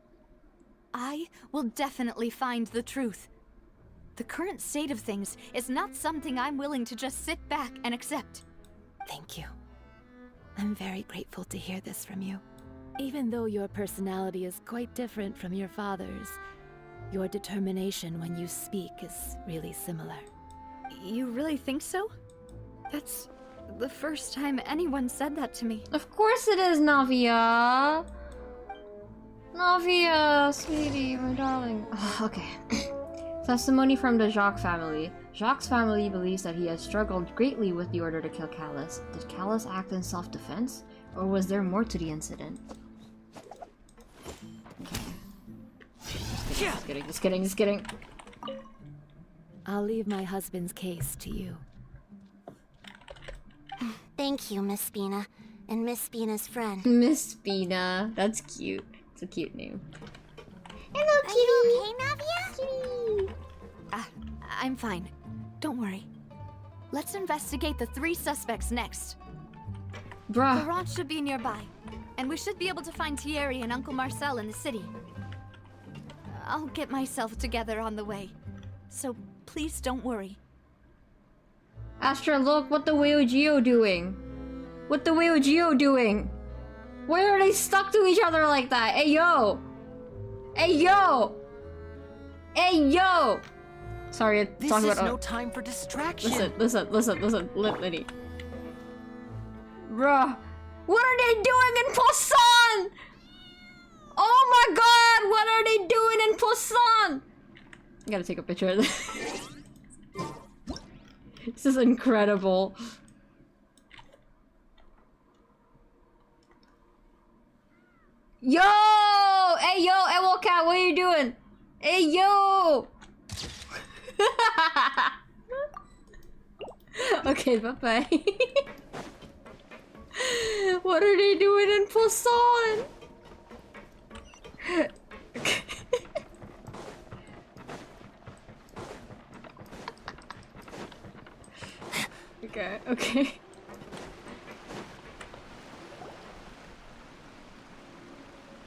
I will definitely find the truth. The current state of things is not something I'm willing to just sit back and accept. Thank you. I'm very grateful to hear this from you. Even though your personality is quite different from your father's, your determination when you speak is really similar. You really think so? That's the first time anyone said that to me. Of course it is, Navia. Navia, sweetie, my darling. Okay. Testimony from the Jacques family. Jacques' family believes that he has struggled greatly with the order to kill Callus. Did Callus act in self-defense? Or was there more to the incident? Okay. Just kidding. I'll leave my husband's case to you. Thank you, Miss Spina, and Miss Spina's friend. Miss Spina. That's cute. It's a cute name. Hello, Are you okay, Navia? I'm fine. Don't worry. Let's investigate the 3 suspects next. Bruh. Garage should be nearby, and we should be able to find Thierry and Uncle Marcel in the city. I'll get myself together on the way, so please don't worry. Astra, look, what the Weo Geo doing? What the Weo Geo doing? Why are they stuck to each other like that? Hey, yo! Hey, yo! Hey, yo! Sorry, This talking is about... no time for distraction. Listen, Liddy. Bruh. What are they doing in Poisson? Oh my god, what are they doing in Poisson? I gotta take a picture of this. This is incredible. Yo! Hey, yo, Ewell Cat, what are you doing? Hey, yo! Okay, bye-bye. What are they doing in Poisson? Okay.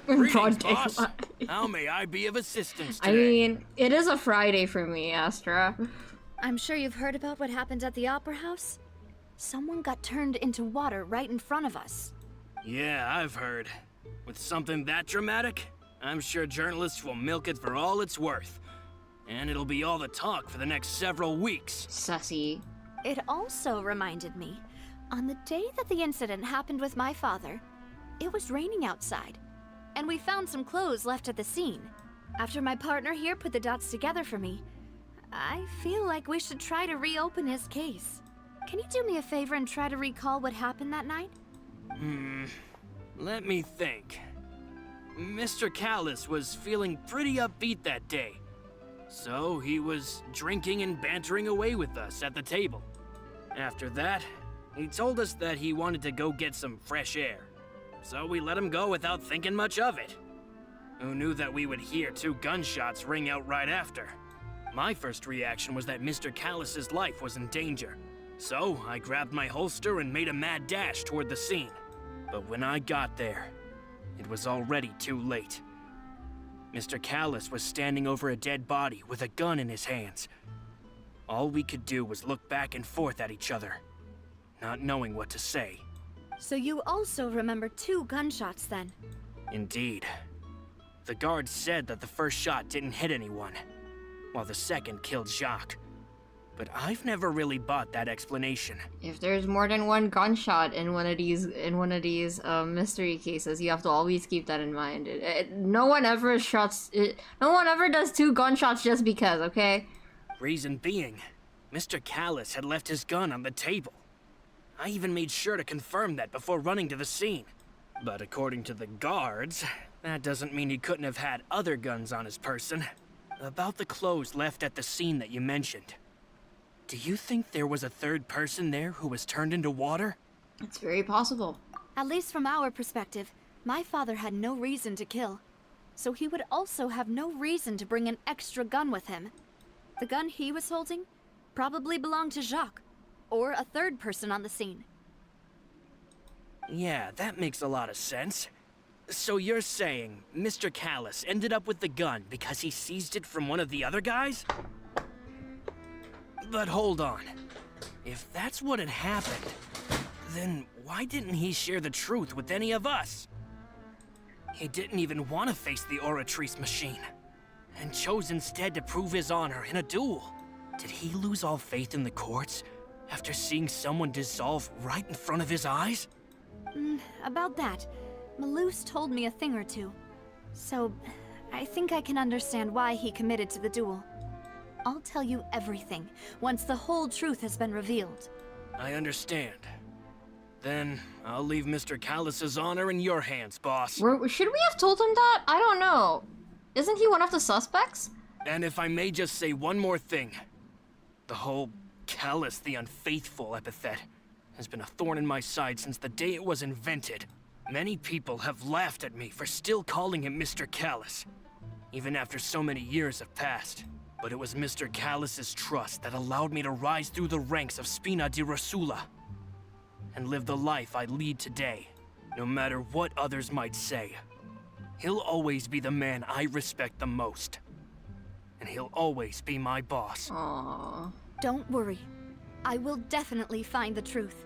Greetings, boss. How may I be of assistance today? I mean, it is a Friday for me, Astra. I'm sure you've heard about what happened at the Opera House. Someone got turned into water right in front of us. Yeah, I've heard. With something that dramatic, I'm sure journalists will milk it for all it's worth. And it'll be all the talk for the next several weeks. Sussy. It also reminded me, on the day that the incident happened with my father, it was raining outside, and we found some clothes left at the scene. After my partner here put the dots together for me, I feel like we should try to reopen his case. Can you do me a favor and try to recall what happened that night? Let me think. Mr. Callus was feeling pretty upbeat that day. So he was drinking and bantering away with us at the table. After that, he told us that he wanted to go get some fresh air. So we let him go without thinking much of it. Who knew that we would hear 2 gunshots ring out right after? My first reaction was that Mr. Callus's life was in danger. So I grabbed my holster and made a mad dash toward the scene. But when I got there, it was already too late. Mr. Callus was standing over a dead body with a gun in his hands. All we could do was look back and forth at each other, not knowing what to say. So you also remember 2 gunshots then? Indeed. The guard said that the first shot didn't hit anyone, while the second killed Jacques. But I've never really bought that explanation. If there's more than 1 gunshot in one of these mystery cases, you have to always keep that in mind. No one ever does 2 gunshots just because, okay? Reason being, Mr. Callus had left his gun on the table. I even made sure to confirm that before running to the scene. But according to the guards, that doesn't mean he couldn't have had other guns on his person. About the clothes left at the scene that you mentioned. Do you think there was a third person there who was turned into water? It's very possible. At least from our perspective, my father had no reason to kill. So he would also have no reason to bring an extra gun with him. The gun he was holding probably belonged to Jacques, or a third person on the scene. Yeah, that makes a lot of sense. So you're saying Mr. Callus ended up with the gun because he seized it from one of the other guys? But hold on. If that's what had happened, then why didn't he share the truth with any of us? He didn't even want to face the Oratrice machine, and chose instead to prove his honor in a duel. Did he lose all faith in the courts after seeing someone dissolve right in front of his eyes? About that, Malus told me a thing or two. So, I think I can understand why he committed to the duel. I'll tell you everything once the whole truth has been revealed. I understand. Then I'll leave Mr. Callus's honor in your hands, boss. Should we have told him that? I don't know. Isn't he one of the suspects? And if I may just say one more thing. The whole Callus the Unfaithful epithet has been a thorn in my side since the day it was invented. Many people have laughed at me for still calling him Mr. Callus, even after so many years have passed. But it was Mr. Callus's trust that allowed me to rise through the ranks of Spina di Rosula and live the life I lead today, no matter what others might say. He'll always be the man I respect the most, and he'll always be my boss. Aww. Don't worry. I will definitely find the truth.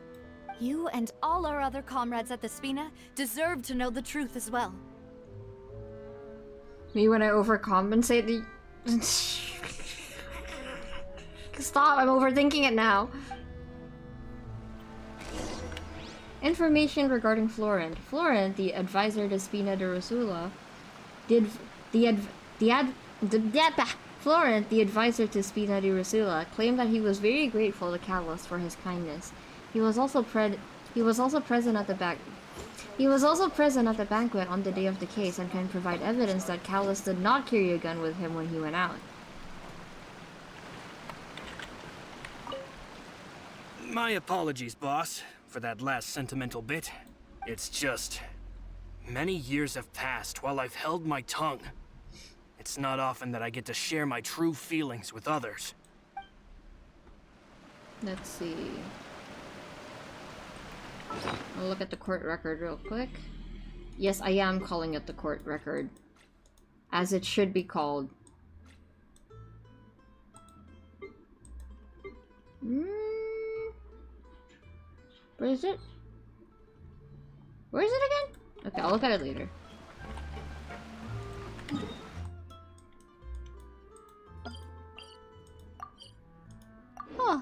You and all our other comrades at the Spina deserve to know the truth as well. Me when I overcompensate the... Stop, I'm overthinking it now. Information regarding Florent. Florent, the advisor to Spina de Rosula, Florent, the advisor to Spina di Rosula, claimed that he was very grateful to Callus for his kindness. He was also present at the banquet on the day of the case and can provide evidence that Callus did not carry a gun with him when he went out. My apologies, boss, for that last sentimental bit. It's just... many years have passed while I've held my tongue. It's not often that I get to share my true feelings with others. Let's see. I'll look at the court record real quick. Yes, I am calling it the court record. As it should be called. Where is it? Where is it again? Okay, I'll look at it later. Huh.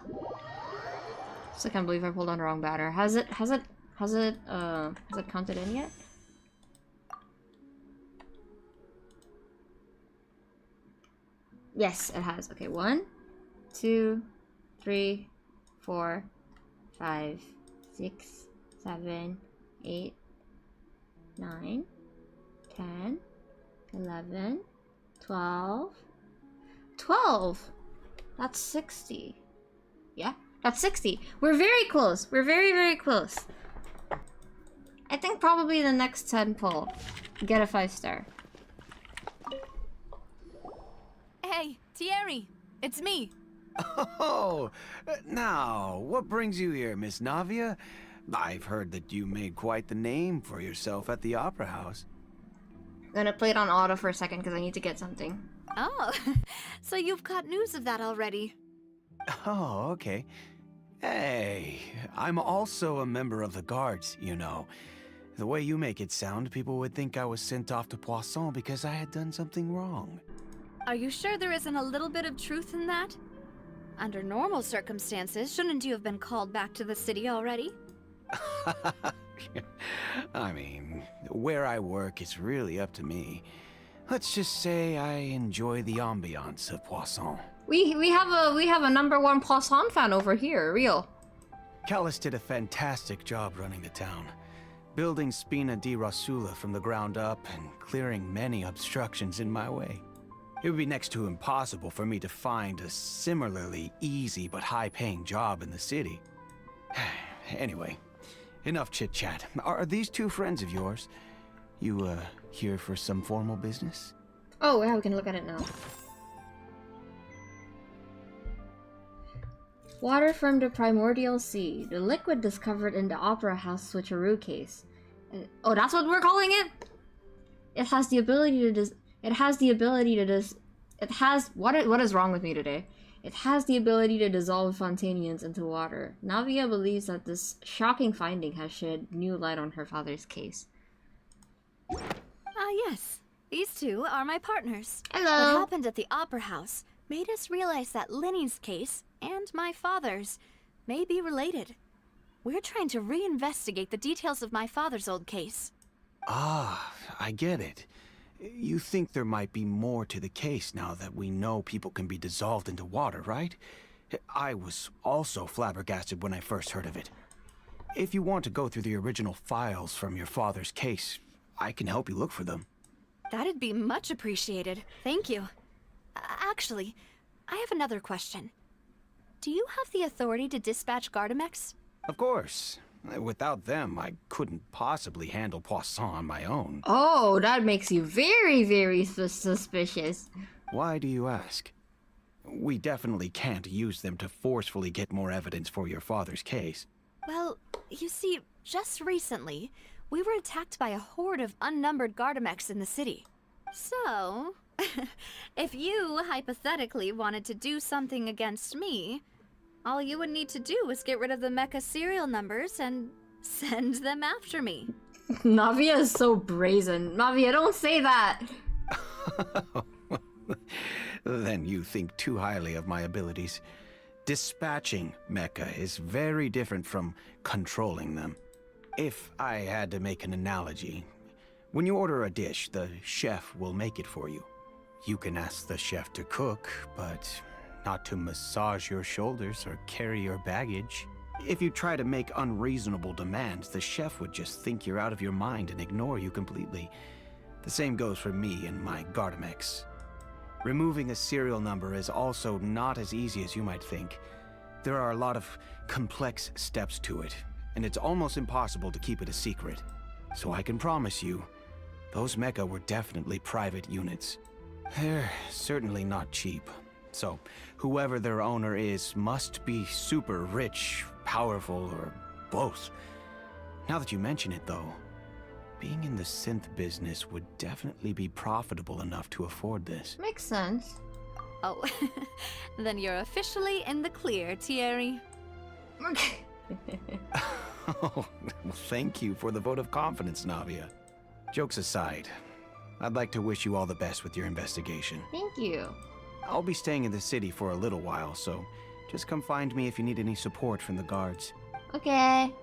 Still can't believe I pulled on the wrong batter. Has it counted in yet? Yes, it has. Okay, 1, 2, 3, 4, 5, 6, 7, 8, 9, 10, 11, 12. 12! That's 60. Yeah, that's 60. We're very close. We're very, very close. I think probably the next 10 pull. Get a 5-star. Hey, Thierry! It's me! Oh, now, what brings you here, Miss Navia? I've heard that you made quite the name for yourself at the Opera House. gonna play it on auto for a second because I need to get something. Oh, so you've got news of that already. Oh, okay. Hey, I'm also a member of the guards, you know. The way you make it sound, people would think I was sent off to Poisson because I had done something wrong. Are you sure there isn't a little bit of truth in that? Under normal circumstances, shouldn't you have been called back to the city already? I mean, where I work is really up to me. Let's just say I enjoy the ambiance of Poisson. We have a #1 Poisson fan over here, real. Callis did a fantastic job running the town, building Spina di Rosula from the ground up and clearing many obstructions in my way. It would be next to impossible for me to find a similarly easy but high-paying job in the city. Anyway, enough chit-chat. Are these two friends of yours? You, here for some formal business? Oh, yeah, we can look at it now. Water from the primordial sea. The liquid discovered in the Opera House switcheroo case. Oh, that's what we're calling it? It has the ability to what is wrong with me today? It has the ability to dissolve Fontainians into water. Navia believes that this shocking finding has shed new light on her father's case. Ah, yes. These two are my partners. Hello. What happened at the Opera House made us realize that Linny's case and my father's may be related. We're trying to reinvestigate the details of my father's old case. Ah, I get it. You think there might be more to the case now that we know people can be dissolved into water, right? I was also flabbergasted when I first heard of it. If you want to go through the original files from your father's case, I can help you look for them. That'd be much appreciated. Thank you. Actually, I have another question. Do you have the authority to dispatch Gardamex? Of course. Without them, I couldn't possibly handle Poisson on my own. Oh, that makes you very, very suspicious. Why do you ask? We definitely can't use them to forcefully get more evidence for your father's case. Well, you see, just recently, we were attacked by a horde of unnumbered Gardamex in the city. So, if you hypothetically wanted to do something against me, all you would need to do is get rid of the mecha serial numbers and send them after me. Navia is so brazen. Navia, don't say that! Then you think too highly of my abilities. Dispatching mecha is very different from controlling them. If I had to make an analogy, when you order a dish, the chef will make it for you. You can ask the chef to cook, but not to massage your shoulders or carry your baggage. If you try to make unreasonable demands, the chef would just think you're out of your mind and ignore you completely. The same goes for me and my Gardamex. Removing a serial number is also not as easy as you might think. There are a lot of complex steps to it, and it's almost impossible to keep it a secret. So I can promise you, those mecha were definitely private units. They're certainly not cheap. So, whoever their owner is must be super rich, powerful, or both. Now that you mention it, though, being in the synth business would definitely be profitable enough to afford this. Makes sense. Oh, then you're officially in the clear, Thierry. Oh, well, thank you for the vote of confidence, Navia. Jokes aside, I'd like to wish you all the best with your investigation. Thank you. I'll be staying in the city for a little while, so just come find me if you need any support from the guards. Okay.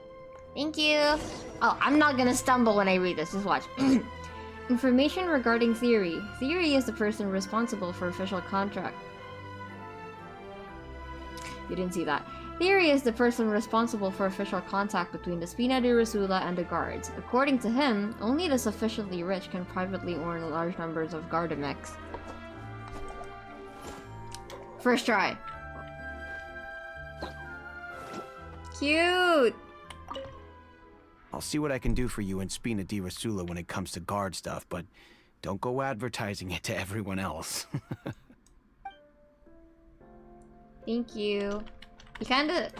Thank you. Oh, I'm not gonna stumble when I read this. Just watch. Information regarding Theory. Theory is the person responsible for official contract. You didn't see that. Theory is the person responsible for official contact between the Spina di Rosula and the guards. According to him, only the sufficiently rich can privately earn large numbers of Gardamex. First try. Cute! I'll see what I can do for you in Spina di Rosula when it comes to guard stuff, but don't go advertising it to everyone else. Thank you. He kinda...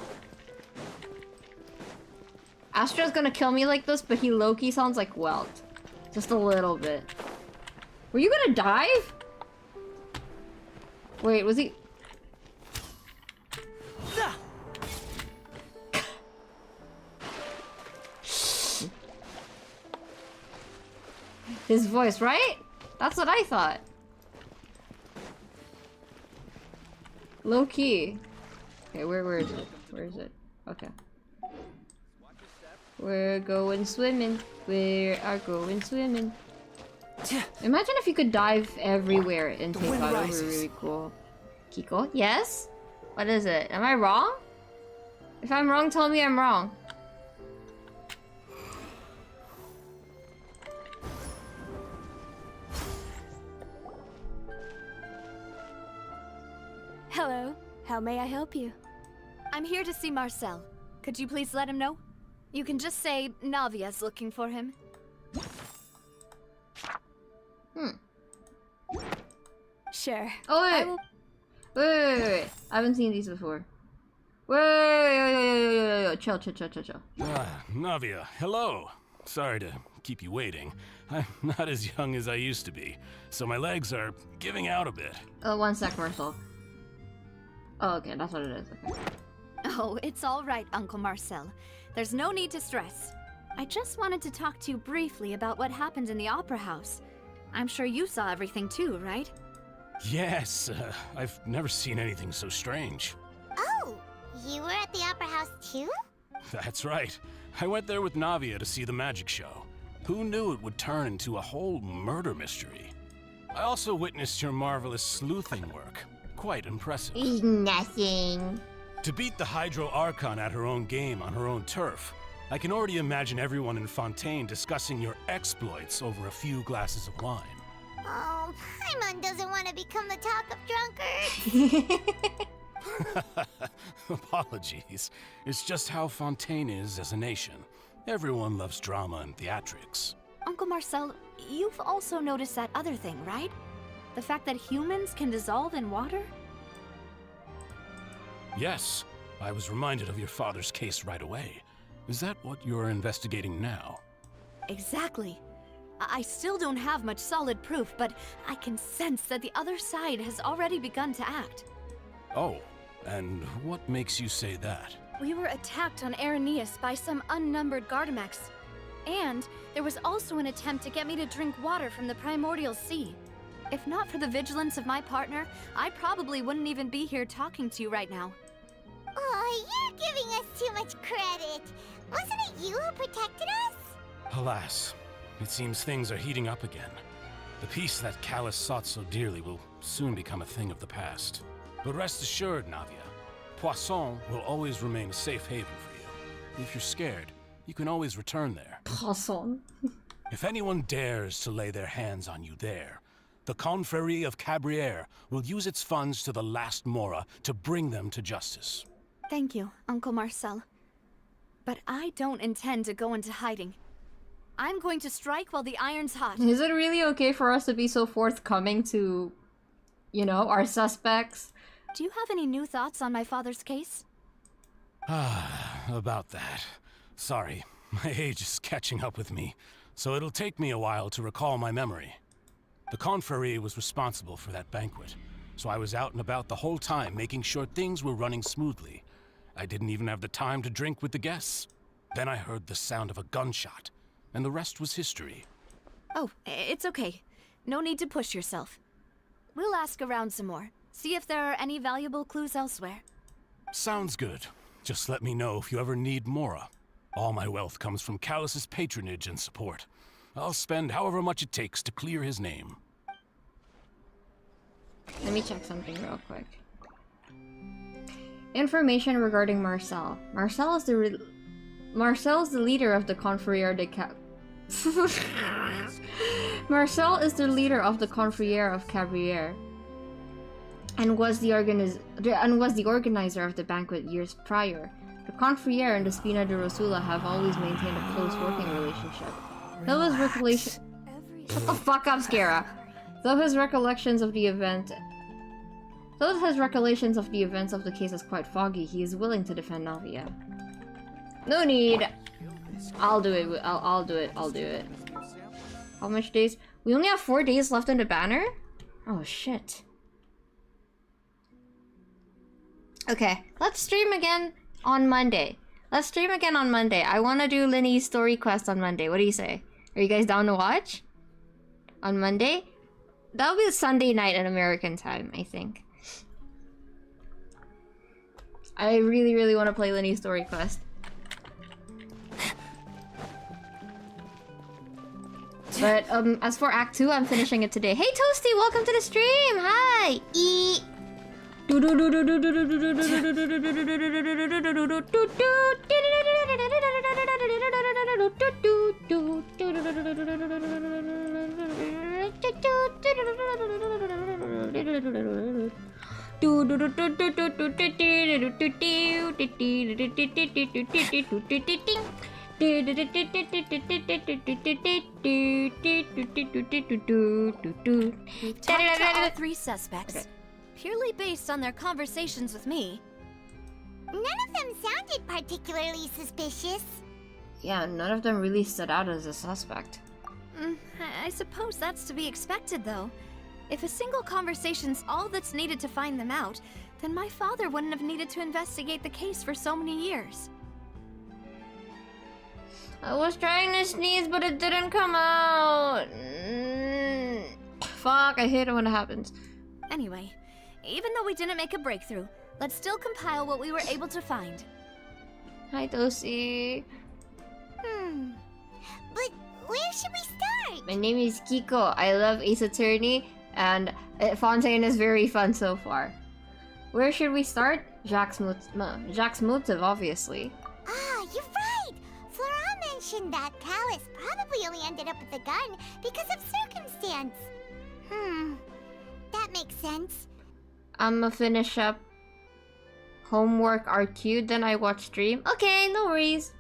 Astra's gonna kill me like this, but he low-key sounds like Welt. Just a little bit. Were you gonna dive? Wait, was he? His voice, right? That's what I thought. Low key. Okay, where is it? Where is it? Okay. We're going swimming. We are going swimming. Imagine if you could dive everywhere in Tepa. That would be really cool. Kiko? Yes? What is it? Am I wrong? If I'm wrong, tell me I'm wrong. Hello. How may I help you? I'm here to see Marcel. Could you please let him know? You can just say Navia's looking for him. Sure. Oh, wait. Wait. I haven't seen these before. Wait. Chill. Navia, hello. Sorry to keep you waiting. I'm not as young as I used to be, so my legs are giving out a bit. 1 sec, Marcel. Oh, okay, that's what it is. Okay. Oh, it's all right, Uncle Marcel. There's no need to stress. I just wanted to talk to you briefly about what happened in the Opera House. I'm sure you saw everything too, right? Yes, I've never seen anything so strange. Oh, you were at the Opera House too? That's right. I went there with Navia to see the magic show. Who knew it would turn into a whole murder mystery? I also witnessed your marvelous sleuthing work. Quite impressive. Nothing. To beat the Hydro Archon at her own game on her own turf, I can already imagine everyone in Fontaine discussing your exploits over a few glasses of wine. Oh, Paimon doesn't want to become the talk of drunkards. Apologies. It's just how Fontaine is as a nation. Everyone loves drama and theatrics. Uncle Marcel, you've also noticed that other thing, right? The fact that humans can dissolve in water? Yes, I was reminded of your father's case right away. Is that what you're investigating now? Exactly. I still don't have much solid proof, but I can sense that the other side has already begun to act. Oh, and what makes you say that? We were attacked on Araneus by some unnumbered Gardamex. And there was also an attempt to get me to drink water from the primordial sea. If not for the vigilance of my partner, I probably wouldn't even be here talking to you right now. Oh, you're giving us too much credit. Wasn't it you who protected us? Alas, it seems things are heating up again. The peace that Callus sought so dearly will soon become a thing of the past. But rest assured, Navia, Poisson will always remain a safe haven for you. If you're scared, you can always return there. Poisson. If anyone dares to lay their hands on you there, the Confrérie of Cabrières will use its funds to the last Mora to bring them to justice. Thank you, Uncle Marcel. But I don't intend to go into hiding. I'm going to strike while the iron's hot. Is it really okay for us to be so forthcoming to, you know, our suspects? Do you have any new thoughts on my father's case? About that. Sorry, my age is catching up with me, so it'll take me a while to recall my memory. The Confrérie was responsible for that banquet, so I was out and about the whole time making sure things were running smoothly. I didn't even have the time to drink with the guests. Then I heard the sound of a gunshot, and the rest was history. Oh, it's okay. No need to push yourself. We'll ask around some more. See if there are any valuable clues elsewhere. Sounds good. Just let me know if you ever need Mora. All my wealth comes from Callus's patronage and support. I'll spend however much it takes to clear his name. Let me check something real quick. Information regarding Marcel. Marcel is the leader of the Confrérie de Marcel is the leader of the Confrérie of Cabrières, and was the organizer of the banquet years prior. The Confrérie and the Spina de Rosula have always maintained a close working relationship. Though his recollection... Shut the fuck up, Skara! Though his recollections of the events of the case is quite foggy, he is willing to defend Navia. No need! I'll do it. I'll do it. How much days? We only have 4 days left on the banner? Oh, shit. Okay, let's stream again on Monday. Let's stream again on Monday. I want to do Linny's story quest on Monday. What do you say? Are you guys down to watch? On Monday? That'll be a Sunday night in American time, I think. I really, really want to play Linny's story quest. But as for Act 2, I'm finishing it today. Hey Toasty, welcome to the stream! Hi! We've talked to all 3 suspects, purely based on their conversations with me. None of them sounded particularly suspicious. Yeah, none of them really stood out as a suspect. I suppose that's to be expected, though. If a single conversation's all that's needed to find them out, then my father wouldn't have needed to investigate the case for so many years. I was trying to sneeze, but it didn't come out. Fuck, I hate it when it happens. Anyway, even though we didn't make a breakthrough, let's still compile what we were able to find. Hi, Tosi. But where should we start? My name is Kiko. I love Ace Attorney, and Fontaine is very fun so far. Where should we start? Jacques' motive, obviously. Ah, you're right! Flora mentioned that Callus probably only ended up with the gun because of circumstance. That makes sense. I'ma finish up homework RQ, then I watch stream. Okay, no worries.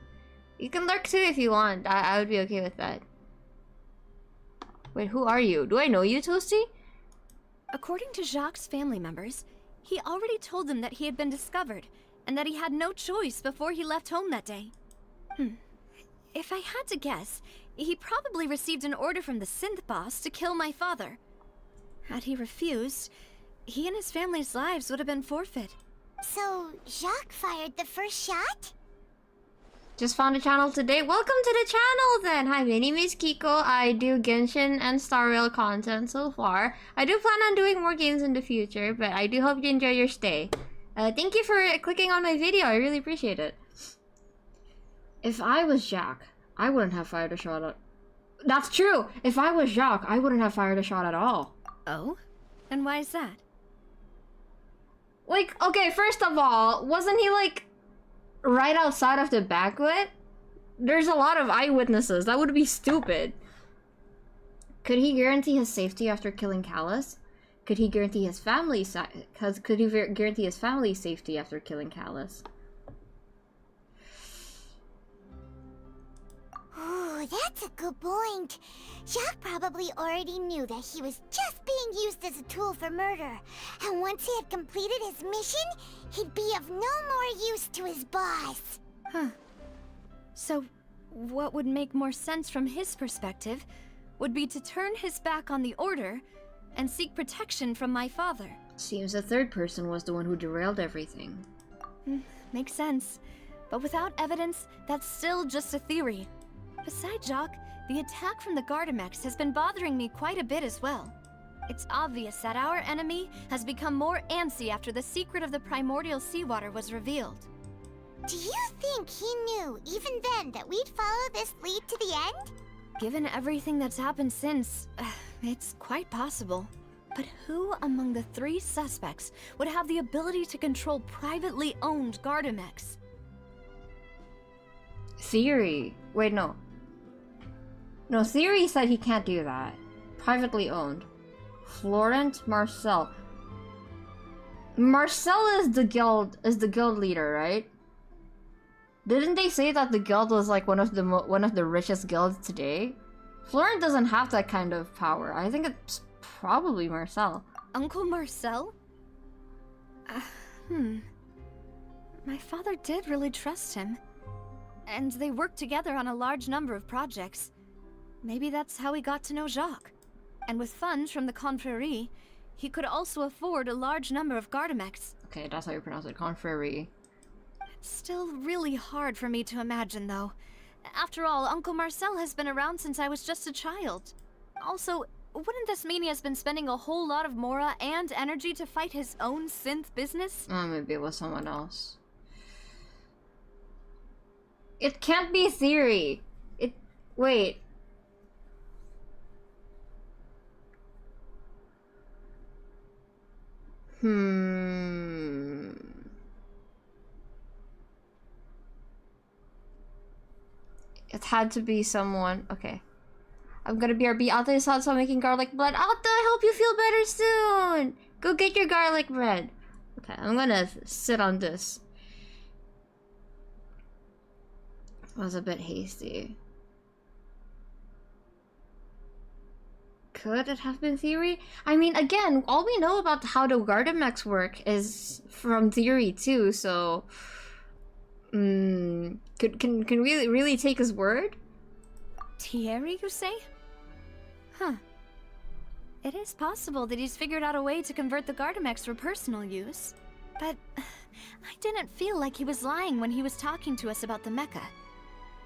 You can lurk too if you want. I would be okay with that. Wait, who are you? Do I know you, Toasty? According to Jacques' family members, he already told them that he had been discovered, and that he had no choice before he left home that day. If I had to guess, he probably received an order from the synth boss to kill my father. Had he refused, he and his family's lives would have been forfeit. So, Jacques fired the first shot? Just found a channel today. Welcome to the channel then! Hi, my name is Kiko. I do Genshin and Star Rail content so far. I do plan on doing more games in the future, but I do hope you enjoy your stay. Thank you for clicking on my video. I really appreciate it. If I was Jacques, I wouldn't have fired a shot at... That's true! If I was Jacques, I wouldn't have fired a shot at all. Oh? And why is that? Like, okay, first of all, wasn't he, like, right outside of the banquet? There's a lot of eyewitnesses. That would be stupid. Could he guarantee his safety after killing Callus? Could he guarantee his family guarantee his family's safety after killing Callus? Ooh, that's a good point. Jacques probably already knew that he was just being used as a tool for murder. And once he had completed his mission, he'd be of no more use to his boss. So, what would make more sense from his perspective would be to turn his back on the Order and seek protection from my father. Seems the third person was the one who derailed everything. Makes sense. But without evidence, that's still just a theory. Besides Jacques, the attack from the Gardamex has been bothering me quite a bit as well. It's obvious that our enemy has become more antsy after the secret of the primordial seawater was revealed. Do you think he knew, even then, that we'd follow this lead to the end? Given everything that's happened since, it's quite possible. But who among the 3 suspects would have the ability to control privately owned Gardamex? Theory. Wait, no. No, Theory said he can't do that. Privately owned. Florent Marcel. Marcel is the guild leader, right? Didn't they say that the guild was like one of the richest guilds today? Florent doesn't have that kind of power. I think it's probably Marcel. Uncle Marcel? My father did really trust him. And they worked together on a large number of projects. Maybe that's how he got to know Jacques. And with funds from the Confrérie, he could also afford a large number of Gardamex. Okay, that's how you pronounce it, Confrérie. Still really hard for me to imagine, though. After all, Uncle Marcel has been around since I was just a child. Also, wouldn't this mean he has been spending a whole lot of mora and energy to fight his own synth business? Maybe it was someone else. It can't be Theory. Wait. It had to be someone. Okay. I'm gonna BRB. Alta is also making garlic bread. Alta, I hope you feel better soon! Go get your garlic bread. Okay, I'm gonna sit on this. It was a bit hasty. Could it have been Theory? I mean, again, all we know about how the Gardamex work is from Theory too, so... can we really take his word? Thierry, you say? Huh. It is possible that he's figured out a way to convert the Gardamex for personal use. But I didn't feel like he was lying when he was talking to us about the mecha.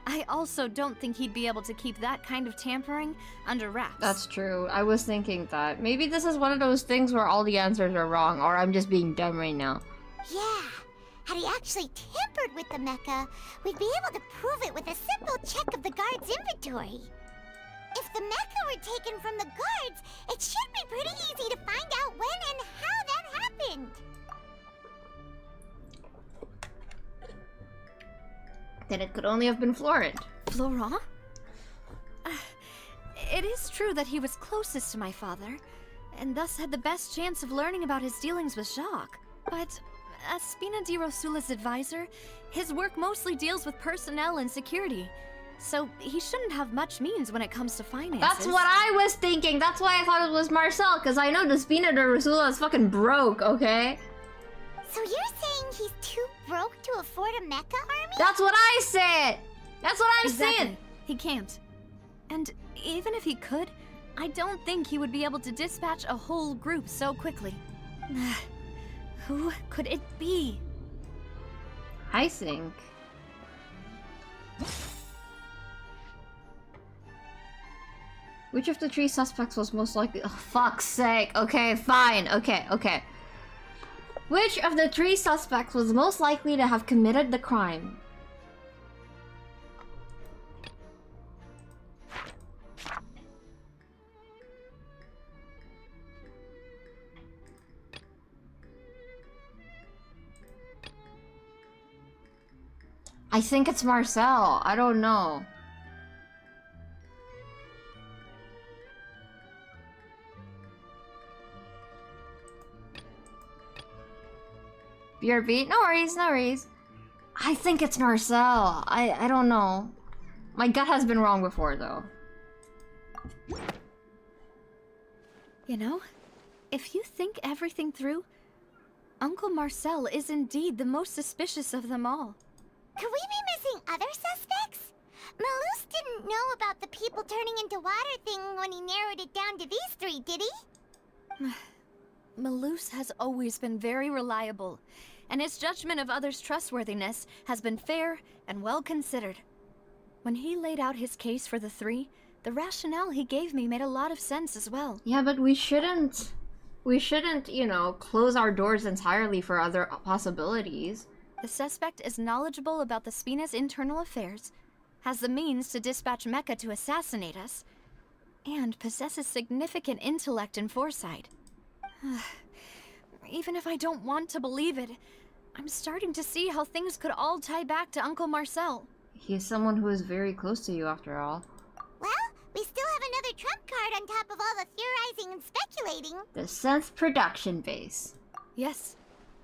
I also don't think he'd be able to keep that kind of tampering under wraps. That's true. I was thinking that. Maybe this is one of those things where all the answers are wrong, or I'm just being dumb right now. Yeah. Had he actually tampered with the mecha, we'd be able to prove it with a simple check of the guard's inventory. If the mecha were taken from the guards, it should be pretty easy to find out when and how that happened. Then it could only have been Florent. Florent? It is true that he was closest to my father, and thus had the best chance of learning about his dealings with Jacques. But as Spina di Rosula's advisor, his work mostly deals with personnel and security, so he shouldn't have much means when it comes to finances. That's what I was thinking. That's why I thought it was Marcel, because I know the Spina di Rosula is fucking broke, okay? So you're saying he's too broke to afford a mecha army? That's what I said! That's what I'm saying! He can't. And even if he could, I don't think he would be able to dispatch a whole group so quickly. Who could it be? I think... Which of the three suspects was most likely— oh, fuck's sake. Okay, fine. Okay. Which of the three suspects was most likely to have committed the crime? I think it's Marcel. I don't know. BRB? No worries. I think it's Marcel. I don't know. My gut has been wrong before, though. You know, if you think everything through, Uncle Marcel is indeed the most suspicious of them all. Could we be missing other suspects? Malus didn't know about the people turning into water thing when he narrowed it down to these three, did he? Malus has always been very reliable, and his judgment of others' trustworthiness has been fair and well considered. When he laid out his case for the three, the rationale he gave me made a lot of sense as well. Yeah, but we shouldn't, you know, close our doors entirely for other possibilities. The suspect is knowledgeable about the Spina's internal affairs, has the means to dispatch Mecha to assassinate us, and possesses significant intellect and foresight. Even if I don't want to believe it, I'm starting to see how things could all tie back to Uncle Marcel. He's someone who is very close to you, after all. Well, we still have another trump card on top of all the theorizing and speculating. The synth production base. Yes,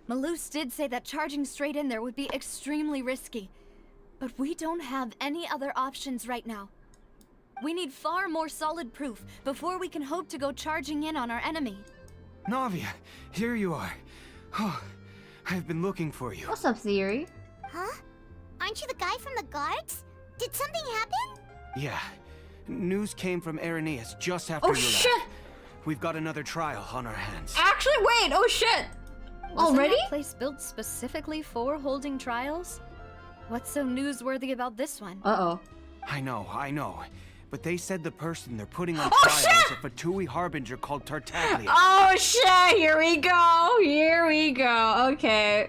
Malus did say that charging straight in there would be extremely risky. But we don't have any other options right now. We need far more solid proof before we can hope to go charging in on our enemy. Navia, here you are. Oh, I've been looking for you. What's up, Theory? Huh? Aren't you the guy from the guards? Did something happen? Yeah. News came from Irenaeus just after you left. Oh shit! we've got another trial on our hands. Actually, wait! Oh shit! Wasn't Already? that place built specifically for holding trials? What's so newsworthy about this one? Uh-oh. I know. But they said the person they're putting on Oh, trial is shit! a Fatui harbinger called Tartaglia. Oh shit! Here we go. Okay.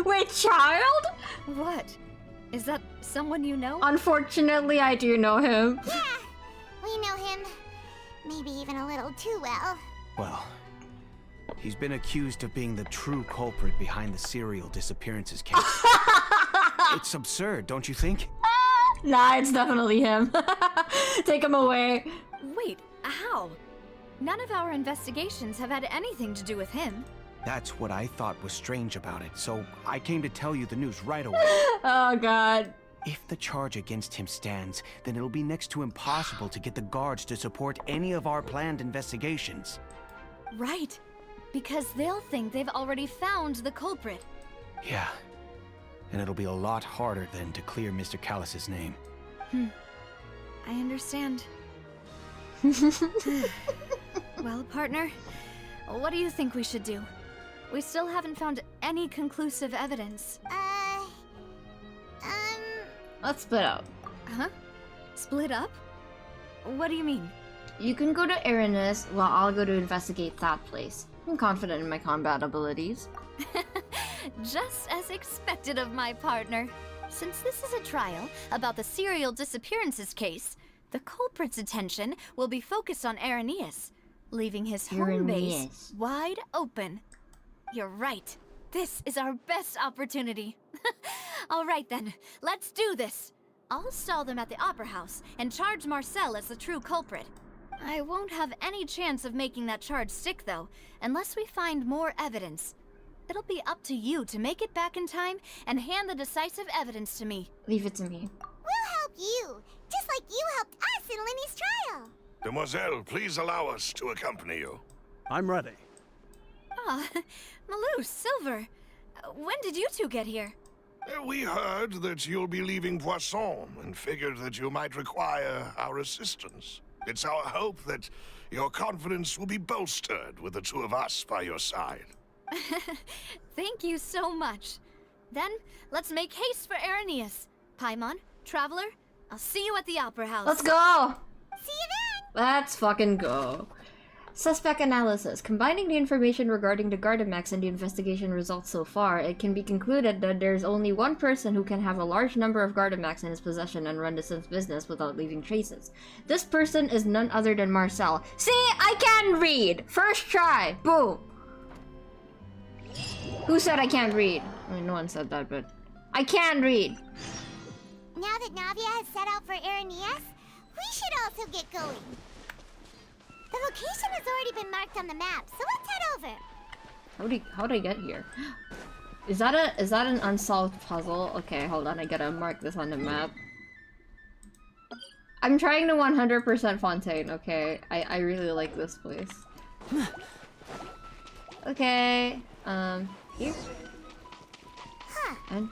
Wait, child? What? Is that someone you know? Unfortunately, I do know him. Yeah, we know him. Maybe even a little too well. Well, he's been accused of being the true culprit behind the serial disappearances case. It's absurd, don't you think? Nah, it's definitely him. Take him away. Wait, how? None of our investigations have had anything to do with him. That's what I thought was strange about it, so I came to tell you the news right away. Oh god. If the charge against him stands, then it'll be next to impossible to get the guards to support any of our planned investigations. Right. Because they'll think they've already found the culprit. Yeah. And it'll be a lot harder then to clear Mr. Callus's name. I understand. Well, partner, what do you think we should do? We still haven't found any conclusive evidence. Let's split up. Huh? Split up? What do you mean? You can go to Aranis while I'll go to investigate that place. I'm confident in my combat abilities. Just as expected of my partner. Since this is a trial about the serial disappearances case, the culprit's attention will be focused on Araneus, leaving his home base wide open. You're right. This is our best opportunity. All right then, let's do this. I'll stall them at the Opera House and charge Marcel as the true culprit. I won't have any chance of making that charge stick though, unless we find more evidence. It'll be up to you to make it back in time and hand the decisive evidence to me. Leave it to me. We'll help you, just like you helped us in Linny's trial. Demoiselle, please allow us to accompany you. I'm ready. Ah, Malou, Silver. When did you two get here? We heard that you'll be leaving Poisson and figured that you might require our assistance. It's our hope that your confidence will be bolstered with the two of us by your side. Thank you so much. Then, let's make haste for Araneus. Paimon, Traveler, I'll see you at the Opera House. Let's go! See you then! Let's fucking go. Suspect analysis. Combining the information regarding the Gardamex and the investigation results so far, it can be concluded that there's only one person who can have a large number of Gardamex in his possession and run the synth business without leaving traces. This person is none other than Marcel. See, I can read! First try! Boom! Who said I can't read? I mean, no one said that, but... I can read! Now that Navia has set out for Araneus, we should also get going. The location has already been marked on the map, so let's head over. How'd I get here? Is that an unsolved puzzle? Okay, hold on, I gotta mark this on the map. I'm trying to 100% Fontaine, okay? I really like this place. Okay, here? Huh. And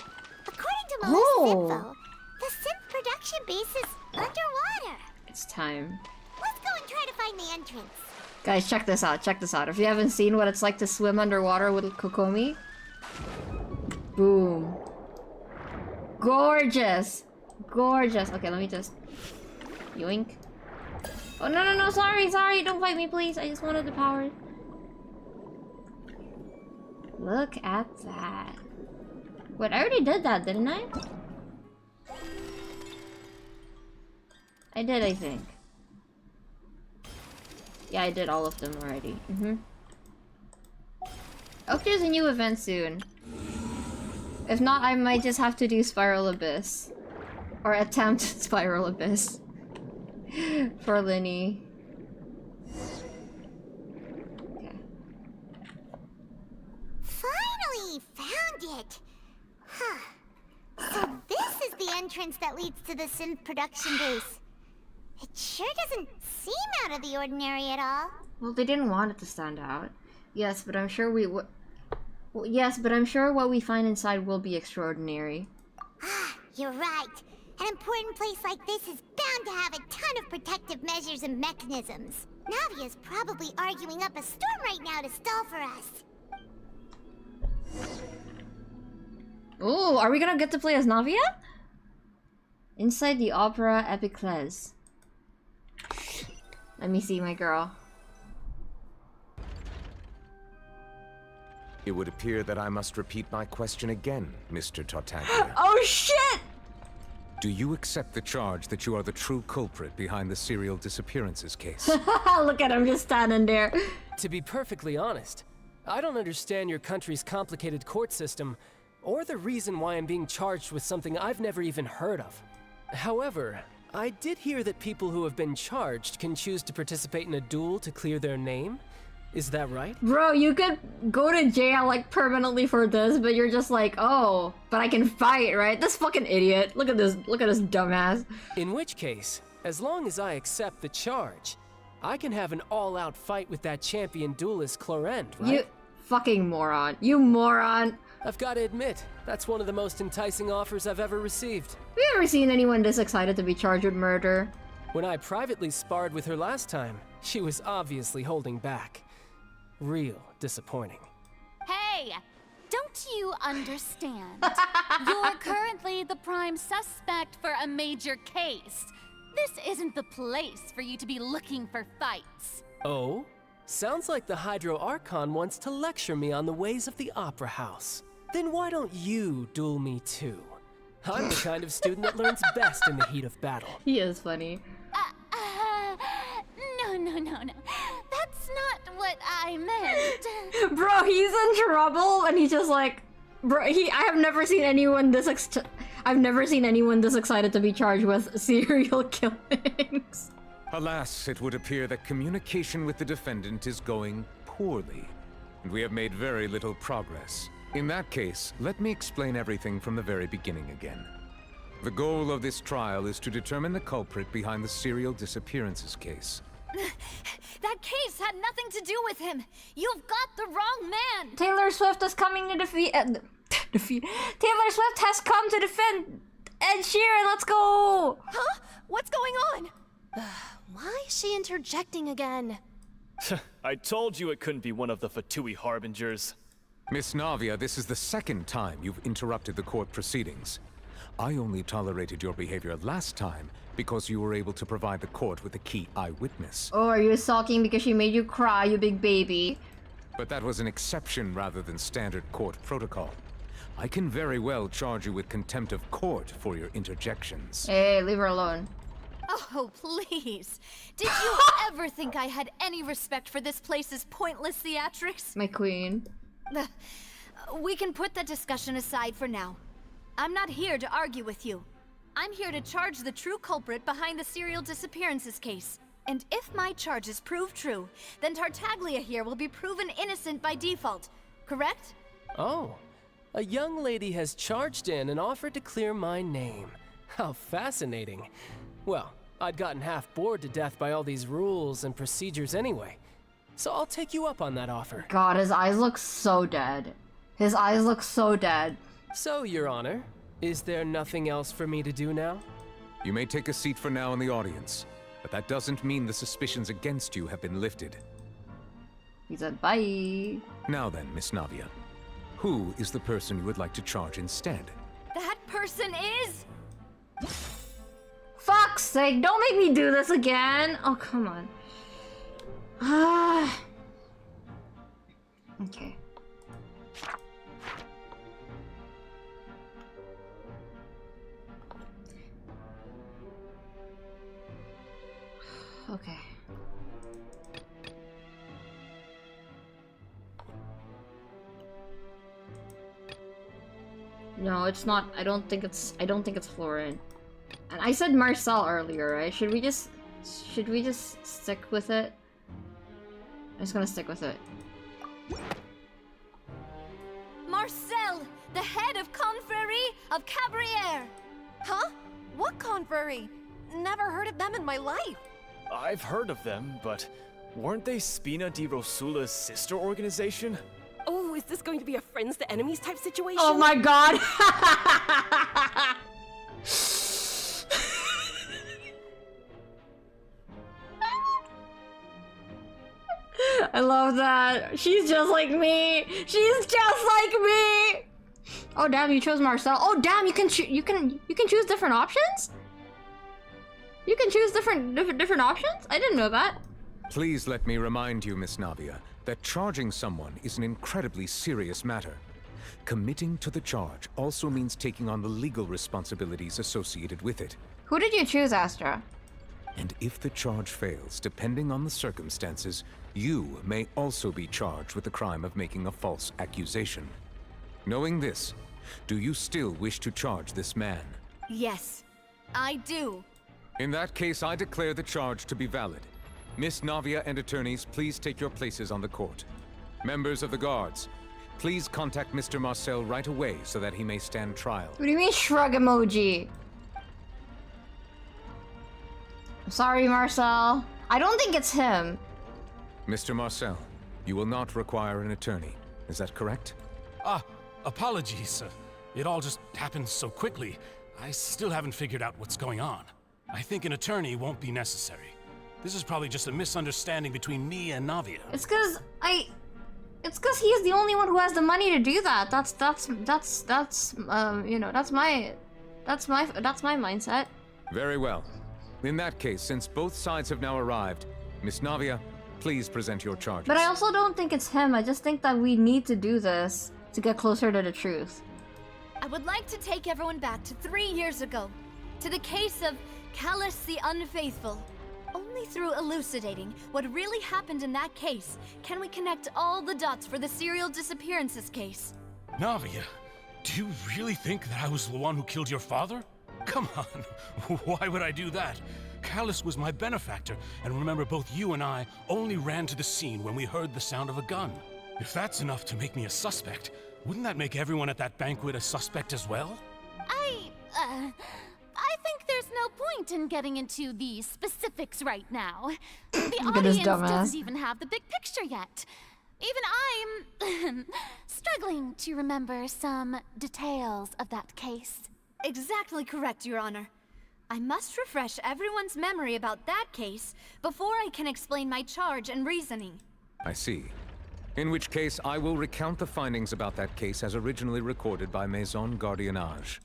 According to Melissa's info, the synth production base is underwater. it's time. Let's go and try to find the entrance. Guys, check this out, check this out. If you haven't seen what it's like to swim underwater with Kokomi, boom. Gorgeous! Gorgeous! Okay, let me just... yoink. Oh, no, sorry, don't fight me, please. I just wanted the power. Look at that. Wait, I already did that, didn't I? I did, I think. Yeah, I did all of them already. Hope there's a new event soon. If not, I might just have to do Spiral Abyss. Or attempt Spiral Abyss. For Linny. Okay. Finally found it! Huh. So this is the entrance that leads to the synth production base. It sure doesn't seem out of the ordinary at all. Well, they didn't want it to stand out. Yes, but I'm sure I'm sure what we find inside will be extraordinary. Ah, you're right. An important place like this is bound to have a ton of protective measures and mechanisms. Navia's probably arguing up a storm right now to stall for us. Ooh, are we gonna get to play as Navia? Inside the Opera Epiclese. Let me see, my girl. It would appear that I must repeat my question again, Mr. Tartaglia. Oh shit! Do you accept the charge that you are the true culprit behind the serial disappearances case? Look at him just standing there. To be perfectly honest, I don't understand your country's complicated court system, or the reason why I'm being charged with something I've never even heard of. However, I did hear that people who have been charged can choose to participate in a duel to clear their name. Is that right? Bro, you could go to jail like permanently for this, but you're just like, oh, but I can fight, right? This fucking idiot. Look at this dumbass. In which case, as long as I accept the charge, I can have an all-out fight with that champion duelist Clorend, right? You fucking moron. You moron. I've got to admit, that's one of the most enticing offers I've ever received. Have you ever seen anyone this excited to be charged with murder? When I privately sparred with her last time, she was obviously holding back. Real disappointing. Hey! Don't you understand? You're currently the prime suspect for a major case. This isn't the place for you to be looking for fights. Oh? Sounds like the Hydro Archon wants to lecture me on the ways of the Opera House. Then why don't you duel me too? I'm the kind of student that learns best in the heat of battle. He is funny. No. That's not what I meant. Bro, he's in trouble and he's just like, bro, I have never seen anyone this excited to be charged with serial killings. Alas, it would appear that communication with the defendant is going poorly, and we have made very little progress. In that case, let me explain everything from the very beginning again. The goal of this trial is to determine the culprit behind the serial disappearances case. That case had nothing to do with him. You've got the wrong man. Taylor Swift is coming to defeat. Taylor Swift has come to defend Ed Sheeran. Let's go. Huh? What's going on? Why is she interjecting again? I told you it couldn't be one of the Fatui harbingers. Miss Navia, this is the second time you've interrupted the court proceedings. I only tolerated your behavior last time because you were able to provide the court with a key eyewitness. Oh, are you sulking because she made you cry, you big baby? But that was an exception rather than standard court protocol. I can very well charge you with contempt of court for your interjections. Hey, leave her alone. Oh, please. Did you ever think I had any respect for this place's pointless theatrics? My queen. We can put that discussion aside for now. I'm not here to argue with you. I'm here to charge the true culprit behind the serial disappearances case. And if my charges prove true, then Tartaglia here will be proven innocent by default, correct? Oh, a young lady has charged in and offered to clear my name. How fascinating. Well, I'd gotten half bored to death by all these rules and procedures anyway. So I'll take you up on that offer. God, his eyes look so dead. His eyes look so dead. So, Your Honor, is there nothing else for me to do now? You may take a seat for now in the audience, but that doesn't mean the suspicions against you have been lifted. He said bye. Now then, Miss Navia, who is the person you would like to charge instead? That person is... Fuck's sake, don't make me do this again. Oh, come on. Okay. Okay. No, it's not. I don't think it's Florin. And I said Marcel earlier, right? Should we just stick with it? I'm just gonna stick with it. Marcel, the head of Confrérie of Cabrières. Huh? What confrérie? Never heard of them in my life. I've heard of them, but weren't they Spina di Rosula's sister organization? Oh, is this going to be a friends to enemies type situation? Oh my god! I love that. She's just like me. She's just like me. Oh damn, you chose Marcel. Oh damn, you can choose different options? You can choose different options? I didn't know that. Please let me remind you, Miss Navia, that charging someone is an incredibly serious matter. Committing to the charge also means taking on the legal responsibilities associated with it. Who did you choose, Astra? And if the charge fails, depending on the circumstances, you may also be charged with the crime of making a false accusation. Knowing this, do you still wish to charge this man? Yes, I do. In that case, I declare the charge to be valid. Miss Navia and attorneys, please take your places on the court. Members of the guards, please contact Mr. Marcel right away so that he may stand trial. What do you mean shrug emoji? I'm sorry, Marcel. I don't think it's him. Mr. Marcel, you will not require an attorney. Is that correct? Apologies. It all just happened so quickly. I still haven't figured out what's going on. I think an attorney won't be necessary. This is probably just a misunderstanding between me and Navia. It's cause he's the only one who has the money to do that. That's you know, that's my mindset. Very well. In that case, since both sides have now arrived, Miss Navia, please present your charges. But I also don't think it's him. I just think that we need to do this to get closer to the truth. I would like to take everyone back to 3 years ago, to the case of Callus the Unfaithful. Only through elucidating what really happened in that case can we connect all the dots for the serial disappearances case. Navia, do you really think that I was the one who killed your father? Come on, why would I do that? Callus was my benefactor, and remember, both you and I only ran to the scene when we heard the sound of a gun. If that's enough to make me a suspect, wouldn't that make everyone at that banquet a suspect as well? I think there's no point in getting into the specifics right now. The Look at this audience dumbass. doesn't even have the big picture yet. Even I'm struggling to remember some details of that case. Exactly correct, Your Honor. I must refresh everyone's memory about that case before I can explain my charge and reasoning. I see. In which case, I will recount the findings about that case as originally recorded by Maison Gardiennage.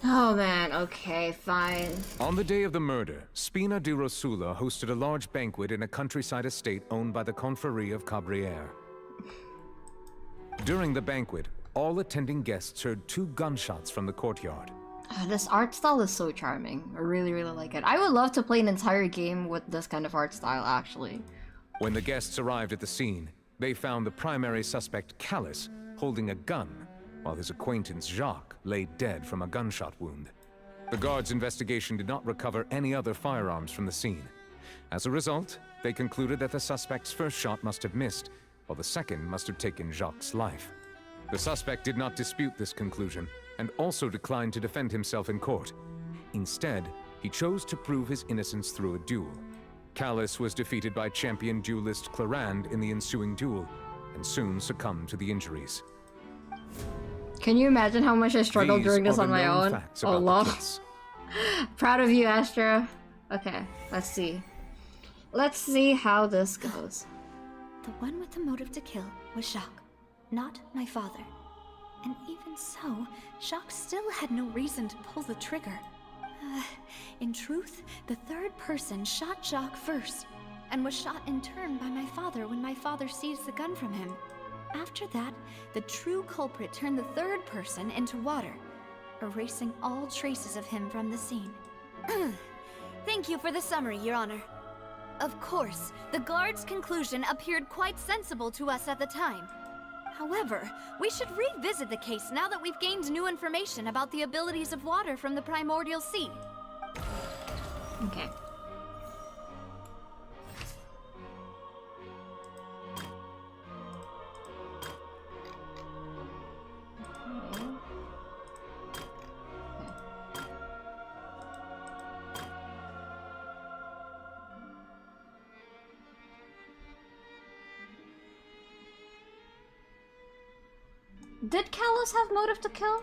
Oh man, okay, fine. On the day of the murder, Spina di Rosula hosted a large banquet in a countryside estate owned by the Confrérie of Cabrières. During the banquet, all attending guests heard 2 gunshots from the courtyard. This art style is so charming. I really, really like it. I would love to play an entire game with this kind of art style, actually. When the guests arrived at the scene, they found the primary suspect, Callus, holding a gun, while his acquaintance, Jacques, lay dead from a gunshot wound. The guards' investigation did not recover any other firearms from the scene. As a result, they concluded that the suspect's first shot must have missed, while the second must have taken Jacques' life. The suspect did not dispute this conclusion, and also declined to defend himself in court. Instead, he chose to prove his innocence through a duel. Callus was defeated by champion duelist Clarand in the ensuing duel, and soon succumbed to the injuries. Can you imagine how much I struggled during this on my own? Oh, lol. Proud of you, Astra. Okay, let's see. Let's see how this goes. The one with the motive to kill was Jacques, not my father. And even so, Jacques still had no reason to pull the trigger. In truth, the third person shot Jacques first, and was shot in turn by my father when my father seized the gun from him. After that, the true culprit turned the third person into water, erasing all traces of him from the scene. Thank you for the summary, Your Honor. Of course, the guard's conclusion appeared quite sensible to us at the time. However, we should revisit the case now that we've gained new information about the abilities of water from the primordial sea. Okay. Did Callus have motive to kill?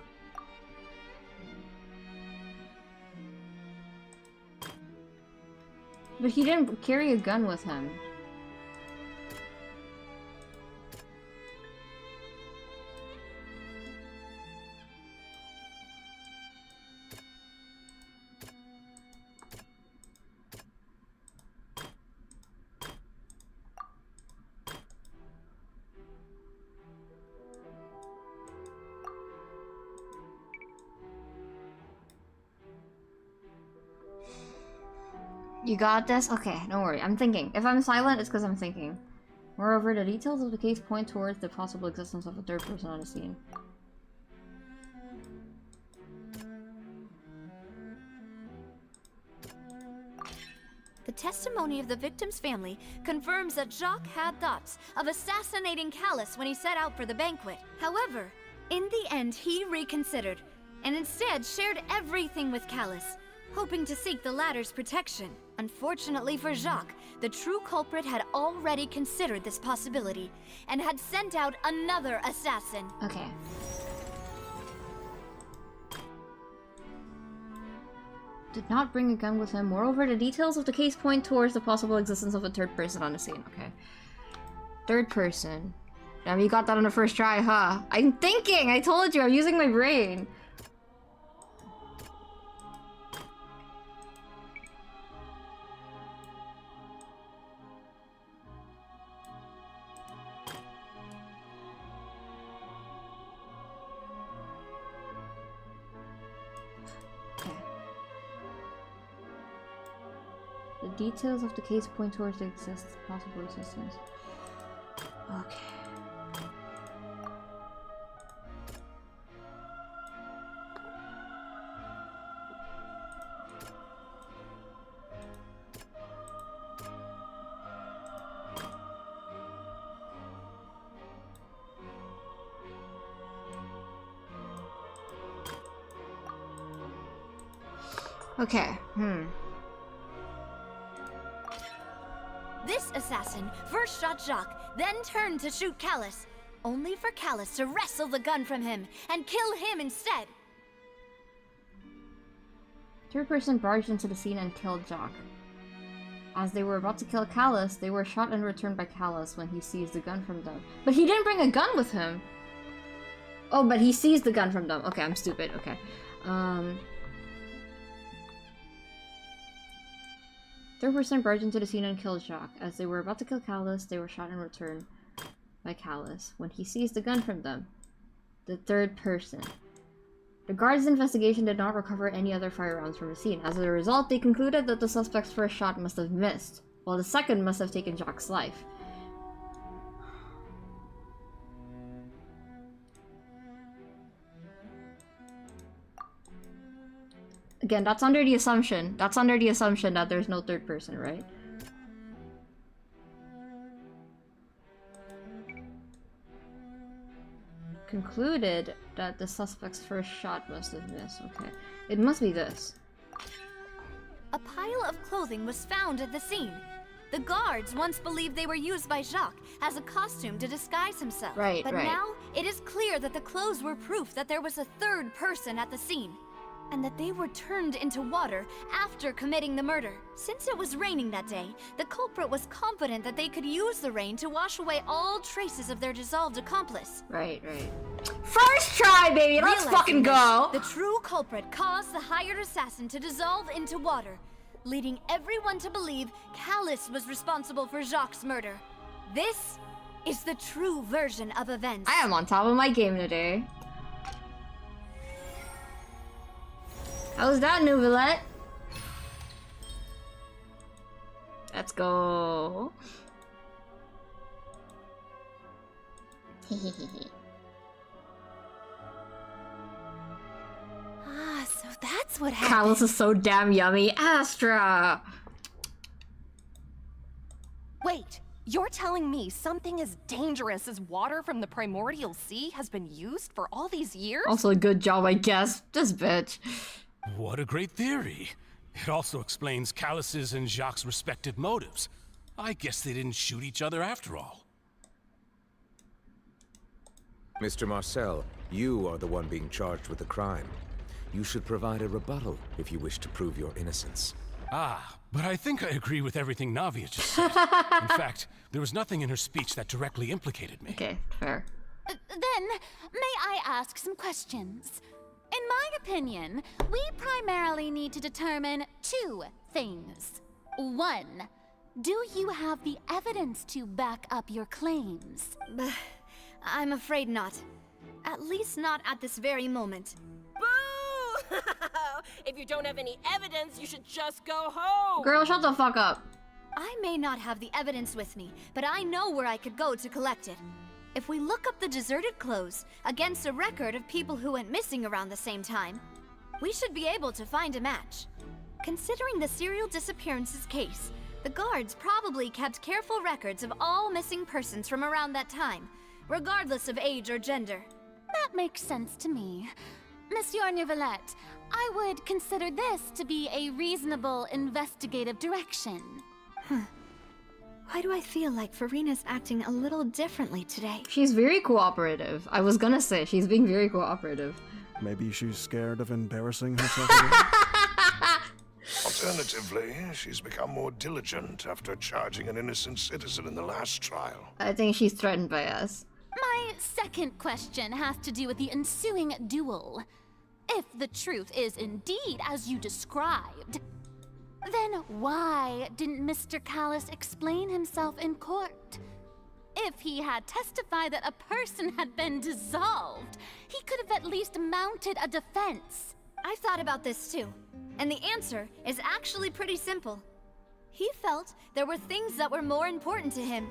But he didn't carry a gun with him. You got this? Okay, don't worry. I'm thinking. If I'm silent, it's because I'm thinking. Moreover, the details of the case point towards the possible existence of a third person on the scene. The testimony of the victim's family confirms that Jacques had thoughts of assassinating Callus when he set out for the banquet. However, in the end, he reconsidered, and instead shared everything with Callus, hoping to seek the latter's protection. Unfortunately for Jacques, the true culprit had already considered this possibility, and had sent out another assassin. Okay. Did not bring a gun with him. Moreover, the details of the case point towards the possible existence of a third person on the scene. Okay. Third person. Damn, you got that on the first try, huh? I'm thinking! I told you, I'm using my brain. The details of the case point towards the possible existence. Okay. Okay, This assassin first shot Jacques, then turned to shoot Callus, only for Callus to wrestle the gun from him and kill him instead. Third person barged into the scene and killed Jacques. As they were about to kill Callus, they were shot and returned by Callus when he seized the gun from them. But he didn't bring a gun with him! Oh, but he seized the gun from them. Okay, I'm stupid. Okay. Third person barged into the scene and killed Jacques. As they were about to kill Callus, they were shot and returned by Callus when he seized the gun from them. The third person. The guards' investigation did not recover any other firearms from the scene. As a result, they concluded that the suspect's first shot must have missed, while the second must have taken Jacques' life. Again, that's under the assumption. That's under the assumption that there's no third person, right? Concluded that the suspect's first shot must have missed. Okay. It must be this. A pile of clothing was found at the scene. The guards once believed they were used by Jacques as a costume to disguise himself. Right, but right. now, it is clear that the clothes were proof that there was a third person at the scene, and that they were turned into water after committing the murder. Since it was raining that day, the culprit was confident that they could use the rain to wash away all traces of their dissolved accomplice. Right, right. First try, baby! Let's Realizing fucking go! this, the true culprit caused the hired assassin to dissolve into water, leading everyone to believe Callus was responsible for Jacques' murder. This is the true version of events. I am on top of my game today. How's that, Nouvellette? Let's go. Ah, so that's what happened. Callus is so damn yummy. Astra! Wait, you're telling me something as dangerous as water from the primordial sea has been used for all these years? Also a good job, I guess. This bitch. What a great theory. It also explains Callus's and Jacques' respective motives. I guess they didn't shoot each other after all. Mr. Marcel, you are the one being charged with the crime. You should provide a rebuttal if you wish to prove your innocence. But I think I agree with everything Navia just said. In fact, there was nothing in her speech that directly implicated me. Okay, fair. Then, may I ask some questions? In my opinion, we primarily need to determine two things. One, do you have the evidence to back up your claims? I'm afraid not. At least not at this very moment. Boo! If you don't have any evidence, you should just go home! Girl, shut the fuck up. I may not have the evidence with me, but I know where I could go to collect it. If we look up the deserted clothes against a record of people who went missing around the same time, we should be able to find a match. Considering the serial disappearances case, the guards probably kept careful records of all missing persons from around that time, regardless of age or gender. That makes sense to me. Monsieur Neuvillette, I would consider this to be a reasonable investigative direction. Why do I feel like Farina's acting a little differently today? She's very cooperative. I was gonna say, she's being very cooperative. Maybe she's scared of embarrassing herself again? Alternatively, she's become more diligent after charging an innocent citizen in the last trial. I think she's threatened by us. My second question has to do with the ensuing duel. If the truth is indeed as you described, then why didn't Mr. Callis explain himself in court? If he had testified that a person had been dissolved, he could have at least mounted a defense. I've thought about this too, and the answer is actually pretty simple. He felt there were things that were more important to him.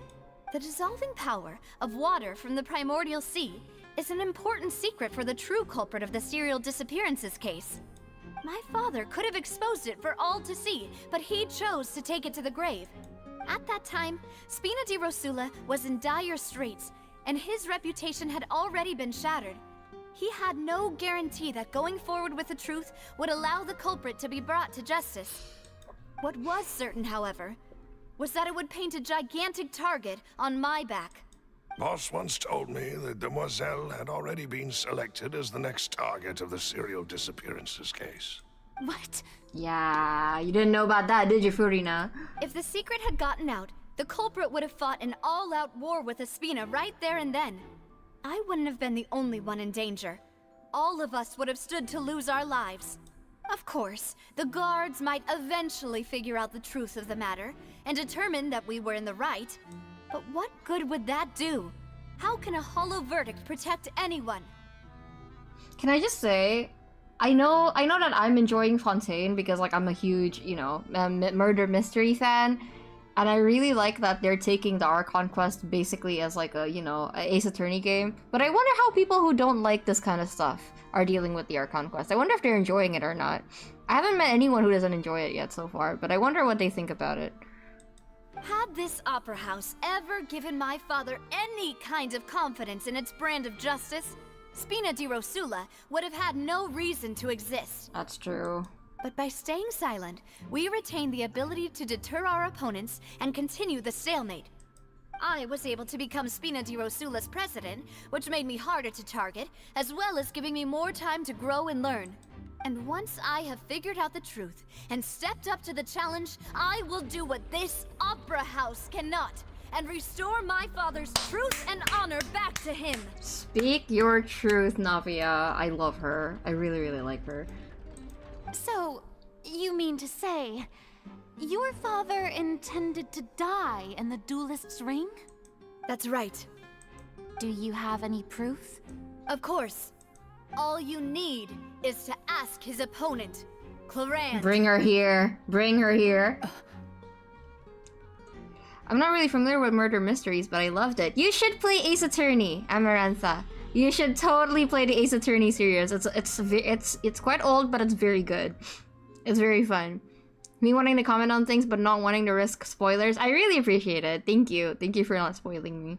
The dissolving power of water from the primordial sea is an important secret for the true culprit of the serial disappearances case. My father could have exposed it for all to see, but he chose to take it to the grave. At that time, Spina di Rosula was in dire straits, and his reputation had already been shattered. He had no guarantee that going forward with the truth would allow the culprit to be brought to justice. What was certain, however, was that it would paint a gigantic target on my back. Boss once told me that Demoiselle had already been selected as the next target of the serial disappearances case. What? Yeah, you didn't know about that, did you, Furina? If the secret had gotten out, the culprit would have fought an all-out war with Espina right there and then. I wouldn't have been the only one in danger. All of us would have stood to lose our lives. Of course, the guards might eventually figure out the truth of the matter and determine that we were in the right. But what good would that do? How can a hollow verdict protect anyone? Can I just say, I know that I'm enjoying Fontaine because like I'm a huge, murder mystery fan, and I really like that they're taking the Archon quest basically as like a, a Ace Attorney game. But I wonder how people who don't like this kind of stuff are dealing with the Archon quest. I wonder if they're enjoying it or not. I haven't met anyone who doesn't enjoy it yet so far, but I wonder what they think about it. Had this opera house ever given my father any kind of confidence in its brand of justice, Spina di Rosula would have had no reason to exist. That's true. But by staying silent, we retain the ability to deter our opponents and continue the stalemate. I was able to become Spina di Rosula's president, which made me harder to target, as well as giving me more time to grow and learn. And once I have figured out the truth and stepped up to the challenge, I will do what this opera house cannot, and restore my father's truth and honor back to him. Speak your truth, Navia. I love her. I really, really like her. So, you mean to say, your father intended to die in the duelist's ring? That's right. Do you have any proof? Of course. All you need is to ask his opponent, Clorand. Bring her here. Bring her here. I'm not really familiar with murder mysteries, but I loved it. You should play Ace Attorney, Amarantha. You should totally play the Ace Attorney series. It's quite old, but it's very good. It's very fun. Me wanting to comment on things, but not wanting to risk spoilers. I really appreciate it. Thank you. Thank you for not spoiling me.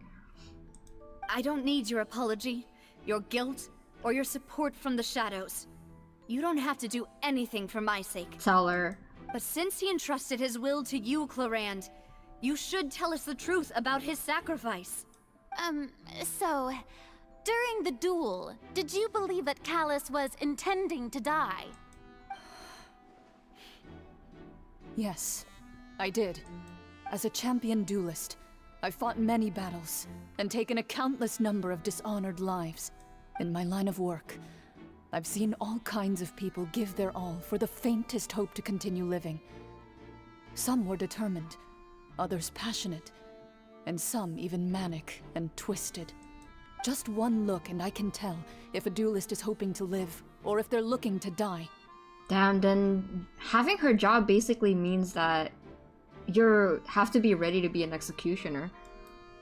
I don't need your apology, your guilt, or your support from the shadows. You don't have to do anything for my sake. Tell her. But since he entrusted his will to you, Clorand, you should tell us the truth about his sacrifice. So, during the duel, did you believe that Callis was intending to die? Yes, I did. As a champion duelist, I fought many battles and taken a countless number of dishonored lives. In my line of work, I've seen all kinds of people give their all for the faintest hope to continue living. Some were determined, others passionate, and some even manic and twisted. Just one look and I can tell if a duelist is hoping to live or if they're looking to die. Damn, then having her job basically means that you have to be ready to be an executioner.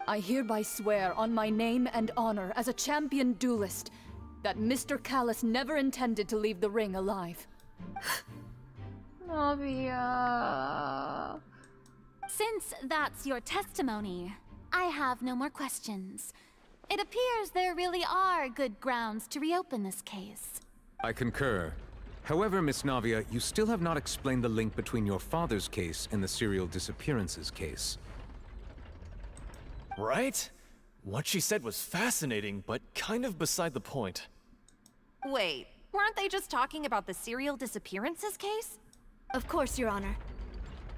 I hereby swear on my name and honor as a champion duelist that Mr. Callus never intended to leave the ring alive. Navia. Since that's your testimony, I have no more questions. It appears there really are good grounds to reopen this case. I concur. However, Miss Navia, you still have not explained the link between your father's case and the serial disappearances case. Right? What she said was fascinating, but kind of beside the point. Wait, weren't they just talking about the serial disappearances case? Of course, Your Honor.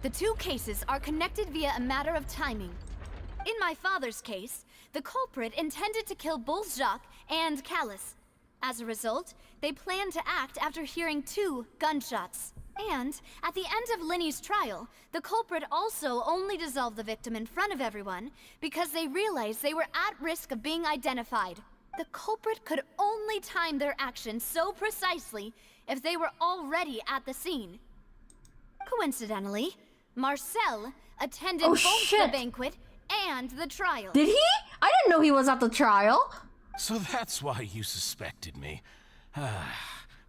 The two cases are connected via a matter of timing. In my father's case, the culprit intended to kill both Jacques and Callus. As a result, they planned to act after hearing 2 gunshots. And, at the end of Linny's trial, the culprit also only dissolved the victim in front of everyone because they realized they were at risk of being identified. The culprit could only time their actions so precisely if they were already at the scene. Coincidentally, Marcel attended both the banquet and the trial. Did he? I didn't know he was at the trial. So that's why you suspected me.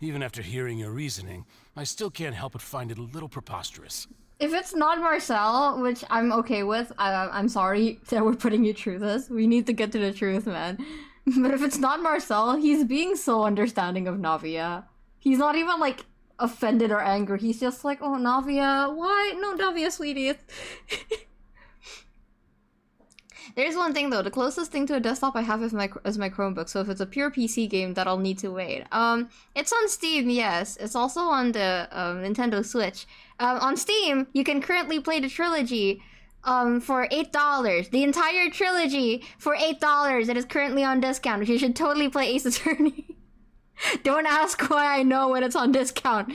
Even after hearing your reasoning, I still can't help but find it a little preposterous. If it's not Marcel, which I'm okay with, I'm sorry that we're putting you through this. We need to get to the truth, man. But if it's not Marcel, he's being so understanding of Navia. He's not even, like, offended or angry. He's just like, oh, Navia, why? No, Navia, sweetie. There's one thing though, the closest thing to a desktop I have is my Chromebook, so if it's a pure PC game, that'll need to wait. It's on Steam, yes. It's also on the Nintendo Switch. On Steam, you can currently play the trilogy for $8. The entire trilogy for $8. It is currently on discount. You should totally play Ace Attorney. Don't ask why I know when it's on discount.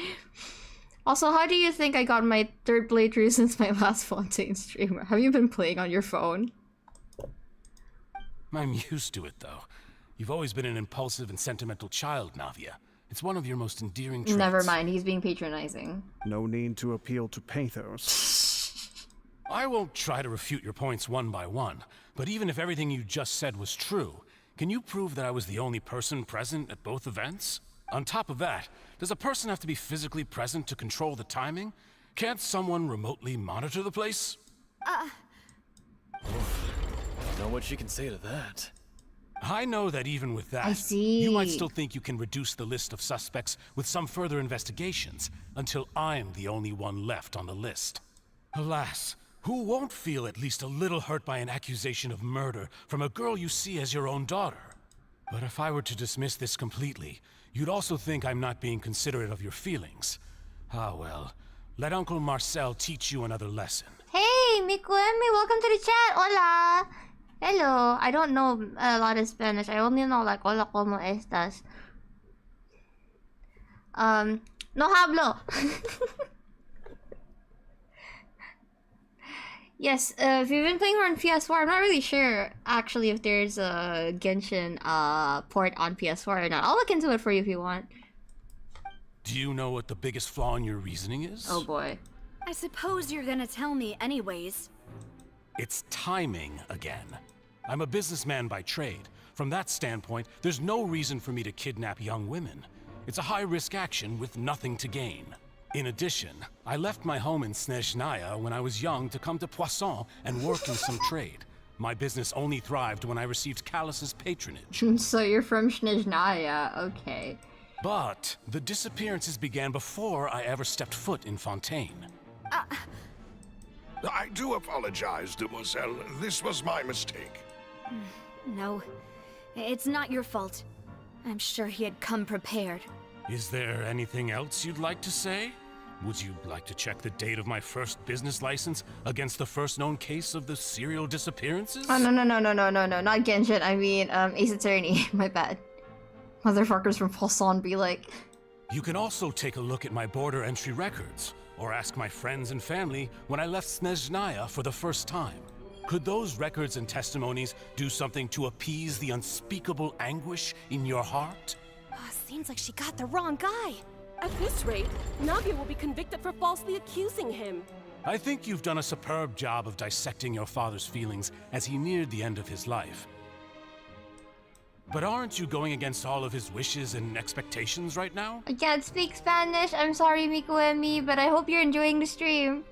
Also, how do you think I got my 3rd playthrough since my last Fontaine stream? Have you been playing on your phone? I'm used to it, though. You've always been an impulsive and sentimental child, Navia. It's one of your most endearing traits. Never mind, he's being patronizing. No need to appeal to pathos. I won't try to refute your points one by one, but even if everything you just said was true, can you prove that I was the only person present at both events? On top of that, does a person have to be physically present to control the timing? Can't someone remotely monitor the place? Know what she can say to that. I know that even with that, you might still think you can reduce the list of suspects with some further investigations, until I'm the only one left on the list. Alas, who won't feel at least a little hurt by an accusation of murder from a girl you see as your own daughter? But if I were to dismiss this completely, you'd also think I'm not being considerate of your feelings. Ah well, let Uncle Marcel teach you another lesson. Hey, Mikuemi, welcome to the chat. Hola. Hello. I don't know a lot of Spanish. I only know like hola, como estas. No hablo. Yes, if you've been playing her on PS4, I'm not really sure actually if there's a Genshin port on PS4 or not. I'll look into it for you if you want. Do you know what the biggest flaw in your reasoning is? Oh boy. I suppose you're gonna tell me anyways. It's timing again. I'm a businessman by trade. From that standpoint, there's no reason for me to kidnap young women. It's a high-risk action with nothing to gain. In addition, I left my home in Snezhnaya when I was young to come to Poisson and work in some trade. My business only thrived when I received Callus's patronage. So you're from Snezhnaya, okay. But the disappearances began before I ever stepped foot in Fontaine. I do apologize, Demoiselle. This was my mistake. No, it's not your fault. I'm sure he had come prepared. Is there anything else you'd like to say? Would you like to check the date of my first business license against the first known case of the serial disappearances? Oh, no, not Genshin. I mean, Ace Attorney. My bad. Motherfuckers from Poisson be like... You can also take a look at my border entry records, or ask my friends and family when I left Snezhnaya for the first time. Could those records and testimonies do something to appease the unspeakable anguish in your heart? Seems like she got the wrong guy. At this rate, Navia will be convicted for falsely accusing him. I think you've done a superb job of dissecting your father's feelings as he neared the end of his life. But aren't you going against all of his wishes and expectations right now? I can't speak Spanish. I'm sorry, Mikuemi, but I hope you're enjoying the stream.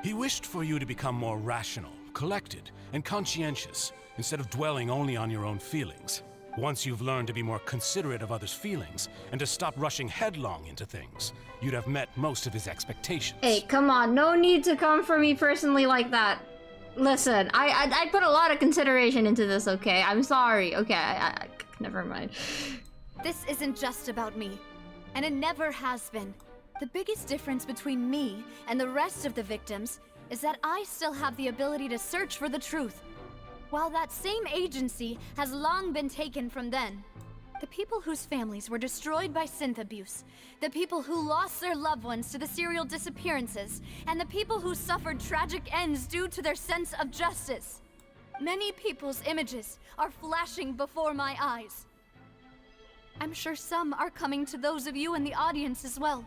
He wished for you to become more rational, collected, and conscientious, instead of dwelling only on your own feelings. Once you've learned to be more considerate of others' feelings, and to stop rushing headlong into things, you'd have met most of his expectations. Hey, come on, no need to come for me personally like that. Listen, I put a lot of consideration into this, okay? I'm sorry, okay, never mind. This isn't just about me, and it never has been. The biggest difference between me and the rest of the victims is that I still have the ability to search for the truth, while that same agency has long been taken from them. The people whose families were destroyed by synth abuse, the people who lost their loved ones to the serial disappearances, and the people who suffered tragic ends due to their sense of justice. Many people's images are flashing before my eyes. I'm sure some are coming to those of you in the audience as well.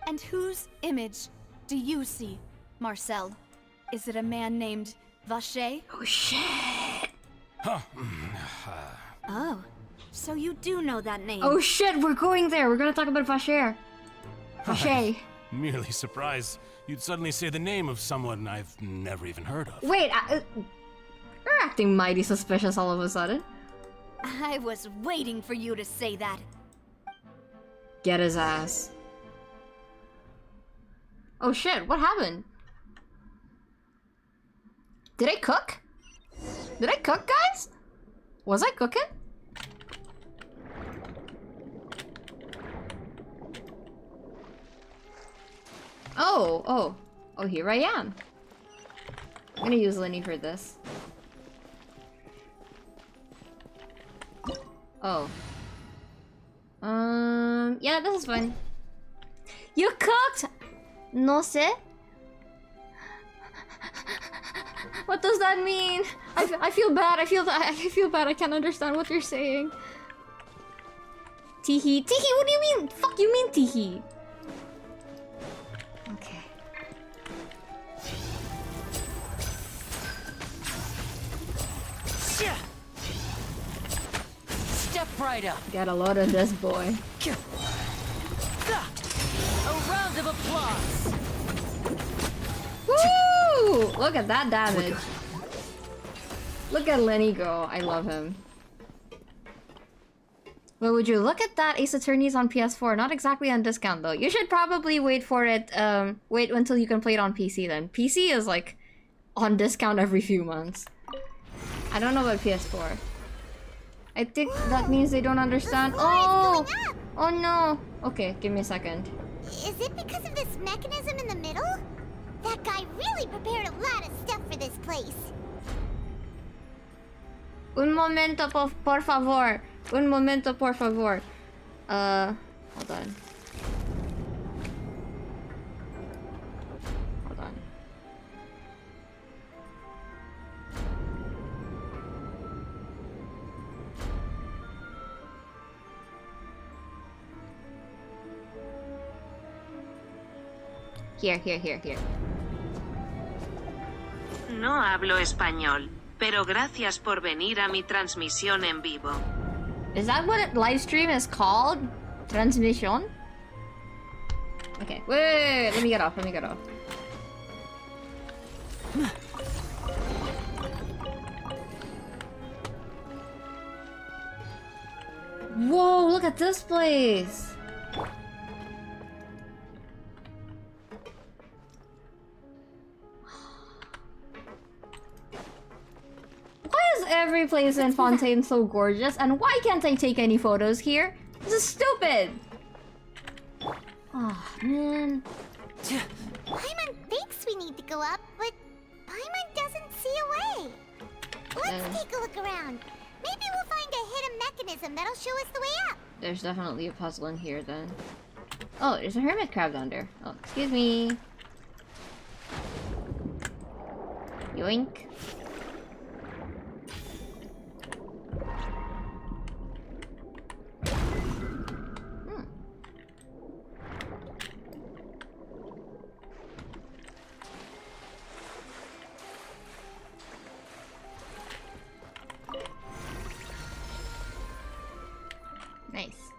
And whose image do you see, Marcel? Is it a man named Vacher? Oh shit! Huh. Oh, so you do know that name. Oh shit, we're going there. We're gonna talk about Vacher. Vacher. Merely surprised you'd suddenly say the name of someone I've never even heard of. Wait, you're acting mighty suspicious all of a sudden. I was waiting for you to say that. Get his ass. Oh shit, what happened? Did I cook? Did I cook, guys? Was I cooking? Oh, here I am. I'm gonna use Lenny for this. Oh. Yeah, this is fine. You cooked? No sé. What does that mean? I feel bad. I feel bad. I can't understand what you're saying. Teehee. Teehee, what do you mean? Fuck you mean teehee? Okay. Step right up. Got a lot of this boy. A round of applause. Woo! Look at that damage. Look at Lenny go. I love him. Well, would you look at that? Ace Attorney's on PS4. Not exactly on discount though. You should probably wait for it. Wait until you can play it on PC then. PC is like on discount every few months. I don't know about PS4. I think that means they don't understand. Oh! Oh no! Okay, give me a second. Is it because of this mechanism in the middle? That guy really prepared a lot of stuff for this place. Un momento, por favor. Un momento, por favor. Hold on. Hold on. Here. No hablo español, pero gracias por venir a mi transmisión en vivo. Is that what a live stream is called? Transmission? Okay, wait, let me get off. Whoa, look at this place! Why is every place in Fontaine so gorgeous? And why can't I take any photos here? This is stupid! Ah, Man. Paimon thinks we need to go up, but Paimon doesn't see a way. Let's take a look around. Maybe we'll find a hidden mechanism that'll show us the way up. There's definitely a puzzle in here then. Oh, there's a hermit crab down there. Oh, excuse me. Yoink. Nice.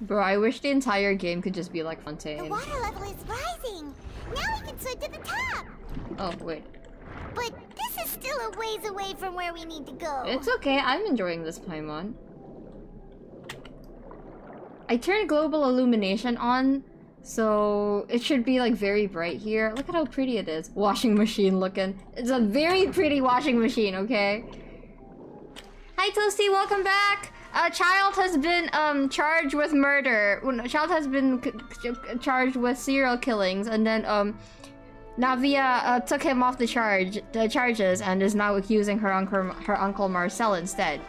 Bro, I wish the entire game could just be like Fontaine. The water level is rising. Now we can swim to the top. Oh, wait. But this is still a ways away from where we need to go. It's okay, I'm enjoying this Paimon. I turned global illumination on, so it should be like very bright here. Look at how pretty it is. Washing machine looking. It's a very pretty washing machine, okay? Hi Toasty, welcome back! A child has been charged with murder. A child has been charged with serial killings, and then Navia took him off the charges and is now accusing her uncle Marcel instead.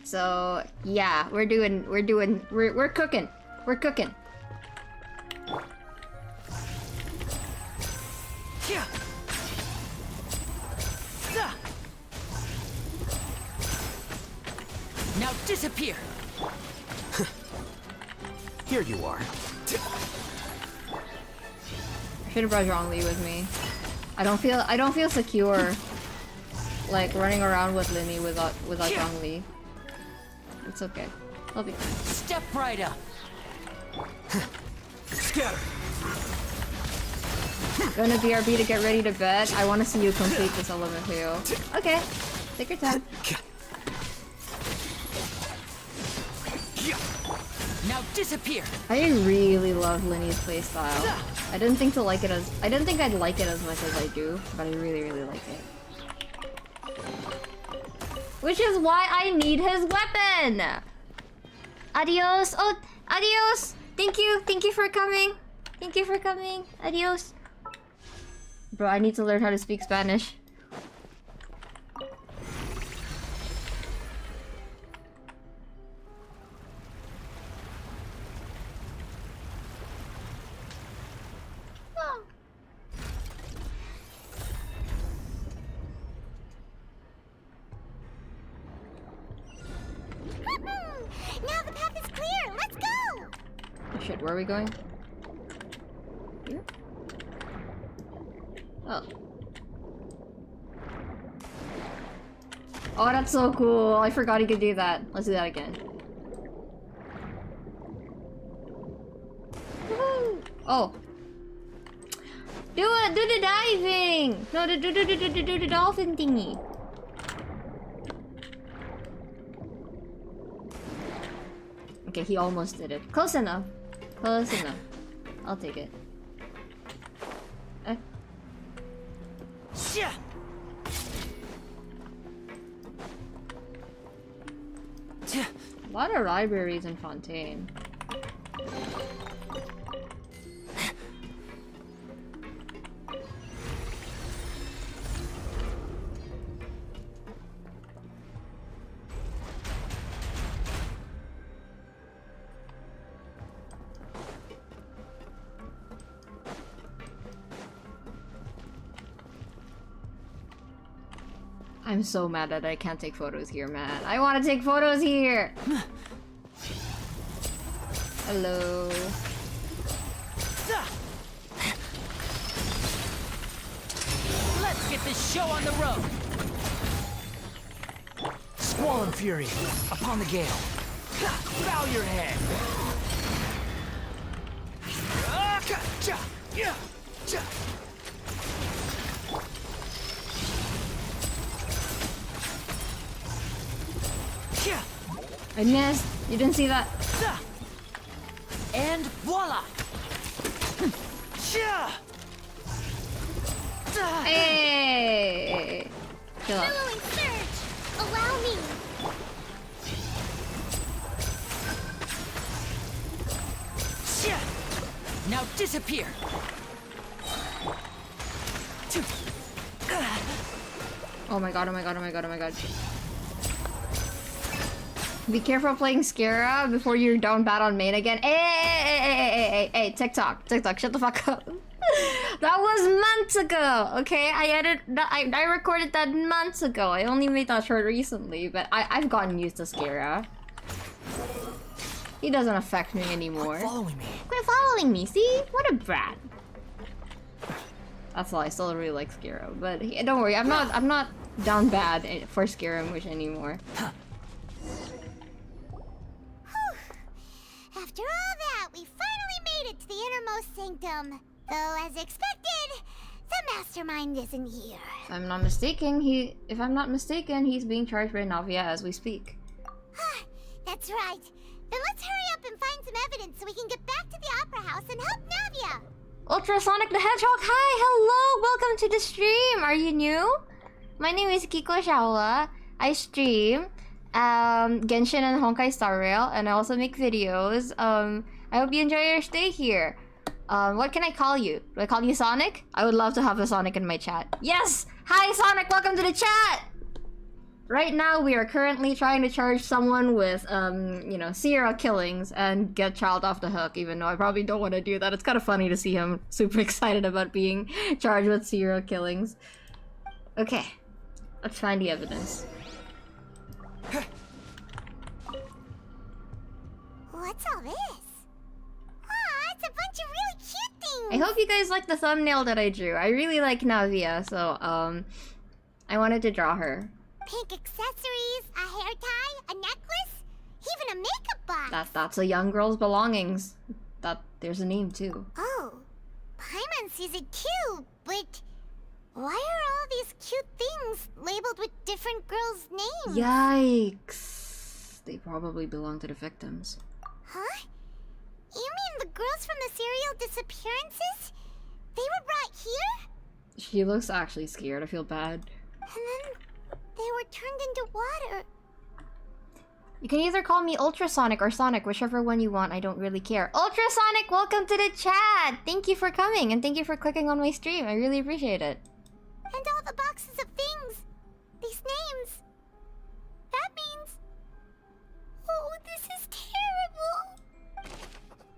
So yeah, we're cooking. We're cooking. Now disappear. Here you are. I should have brought Zhongli with me. I don't feel secure, like running around with Linny without Zhongli. It's okay. I'll be fine. Step right up. Scatter. Gonna BRB to get ready to bed. I want to see you complete this element too. Okay, take your time. Now disappear. I really love Linny's playstyle. I didn't think I'd like it as much as I do, but I really like it. Which is why I need his weapon! Adios! Oh, adios! Thank you for coming! Thank you for coming! Adios! Bro, I need to learn how to speak Spanish. Now the path is clear. Let's go. Oh shit, where are we going? Here? Oh. Oh, that's so cool. I forgot he could do that. Let's do that again. Woohoo! Oh. Do it! Do the diving! No, do the dolphin thingy. Okay, he almost did it. Close enough. Close enough. I'll take it. A lot of libraries in Fontaine. I'm so mad that I can't take photos here, man. I want to take photos here! Hello. Let's get this show on the road. Squall and fury, upon the gale. Bow your head. I missed. You didn't see that. And voila! Hey! Chill out. Billowing surge! Allow me! Now disappear! Oh my god, oh my god, oh my god, oh my god. Be careful playing Skira before you're down bad on main again. Hey, TikTok, shut the fuck up. That was months ago, okay? I recorded that months ago. I only made that short recently, but I've gotten used to Skira. He doesn't affect me anymore. Quit following me. Quit following me, see? What a brat. That's all, I still really like Skira, but don't worry, I'm not down bad for Skiramish anymore. After all that, we finally made it to the innermost sanctum. Though, as expected, the mastermind isn't here. If I'm not mistaken, he's being charged by Navia as we speak. That's right. Then let's hurry up and find some evidence so we can get back to the Opera House and help Navia. Ultrasonic the Hedgehog, hi, hello, welcome to the stream. Are you new? My name is Kiko Shaola. I stream Genshin and Honkai Star Rail, and I also make videos. I hope you enjoy your stay here. What can I call you? Do I call you Sonic? I would love to have a Sonic in my chat. Yes! Hi Sonic, welcome to the chat! Right now, we are currently trying to charge someone with, you know, serial killings and get Child off the hook, even though I probably don't want to do that. It's kind of funny to see him super excited about being charged with serial killings. Okay, let's find the evidence. What's all this? It's a bunch of really cute things! I hope you guys like the thumbnail that I drew. I really like Navia, so, I wanted to draw her. Pink accessories, a hair tie, a necklace, even a makeup box. That's a young girl's belongings. There's a name too. Oh, Paimon sees it too, but why are all these cute things labeled with different girls' names? Yikes. They probably belong to the victims. Huh? You mean the girls from the serial disappearances? They were brought here? She looks actually scared. I feel bad. And then they were turned into water. You can either call me Ultrasonic or Sonic, whichever one you want. I don't really care. Ultrasonic, welcome to the chat! Thank you for coming, and thank you for clicking on my stream. I really appreciate it. And all the boxes of things. These names. That means... Oh, this is terrible.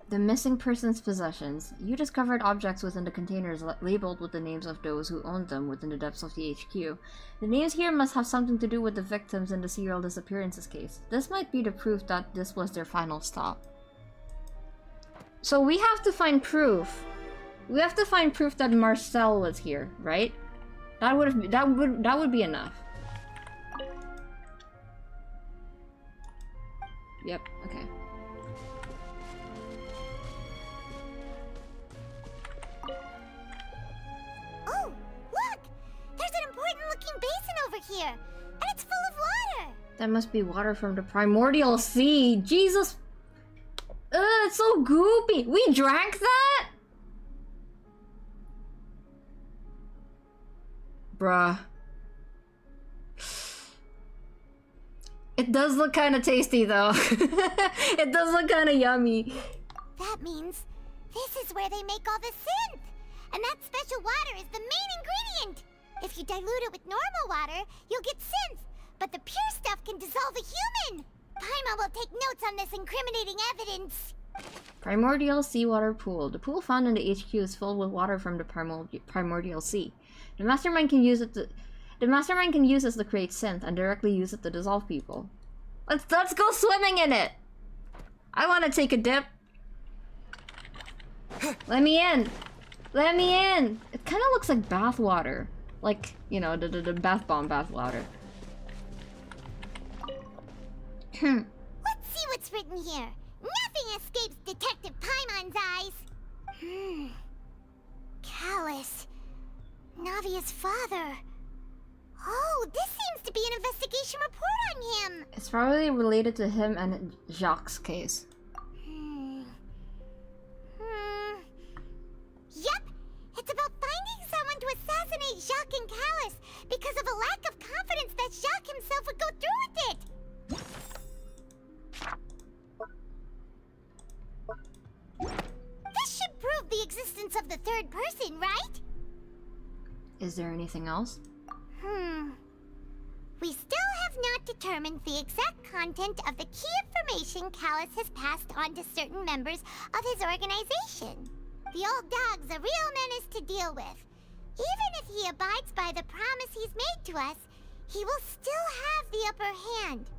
The missing person's possessions. You discovered objects within the containers labeled with the names of those who owned them within the depths of the HQ. The names here must have something to do with the victims in the serial disappearances case. This might be the proof that this was their final stop. So we have to find proof. We have to find proof that Marcel was here, right? That would be enough. Yep, okay. Oh, look! There's an important-looking basin over here, and it's full of water. That must be water from the primordial sea. Jesus! It's so goopy. We drank that? Bruh. It does look kind of tasty, though. It does look kind of yummy. That means this is where they make all the synth. And that special water is the main ingredient. If you dilute it with normal water, you'll get synth. But the pure stuff can dissolve a human. Paimon will take notes on this incriminating evidence. Primordial seawater pool. The pool found in the HQ is filled with water from the primordial sea. The mastermind can use it to create synth and directly use it to dissolve people. Let's go swimming in it. I want to take a dip. Let me in. Let me in. It kind of looks like bath water, like, you know, the bath bomb bath water. Let's see what's written here. Nothing escapes Detective Paimon's eyes. Callus. Navia's father. Oh, this seems to be an investigation report on him. It's probably related to him and Jacques' case. Yep, existence of the third person, right? Is there anything else? We still have not determined the exact content of the key information Callus has passed on to certain members of his organization. The old dog's a real menace to deal with. Even if he abides by the promise he's made to us, he will still have the upper hand.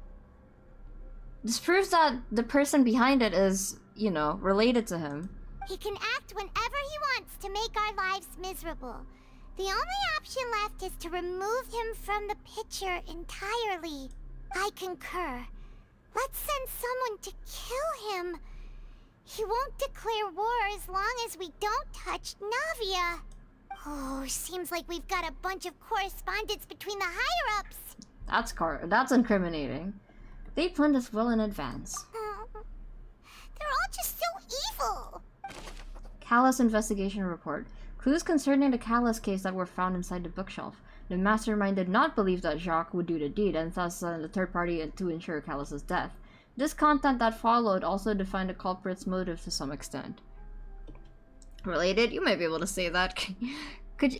This proves that the person behind it is, you know, related to him. He can act whenever he wants to make our lives miserable. The only option left is to remove him from the picture entirely. I concur. Let's send someone to kill him. He won't declare war as long as we don't touch Navia. Oh, seems like we've got a bunch of correspondence between the higher-ups. That's incriminating. They planned this well in advance. They're all just so evil. Callus investigation report. Clues concerning the Callus case that were found inside the bookshelf. The mastermind did not believe that Jacques would do the deed and thus sent a third party to ensure Callus's death. This content that followed also defined the culprit's motive to some extent. Related? You might be able to say that.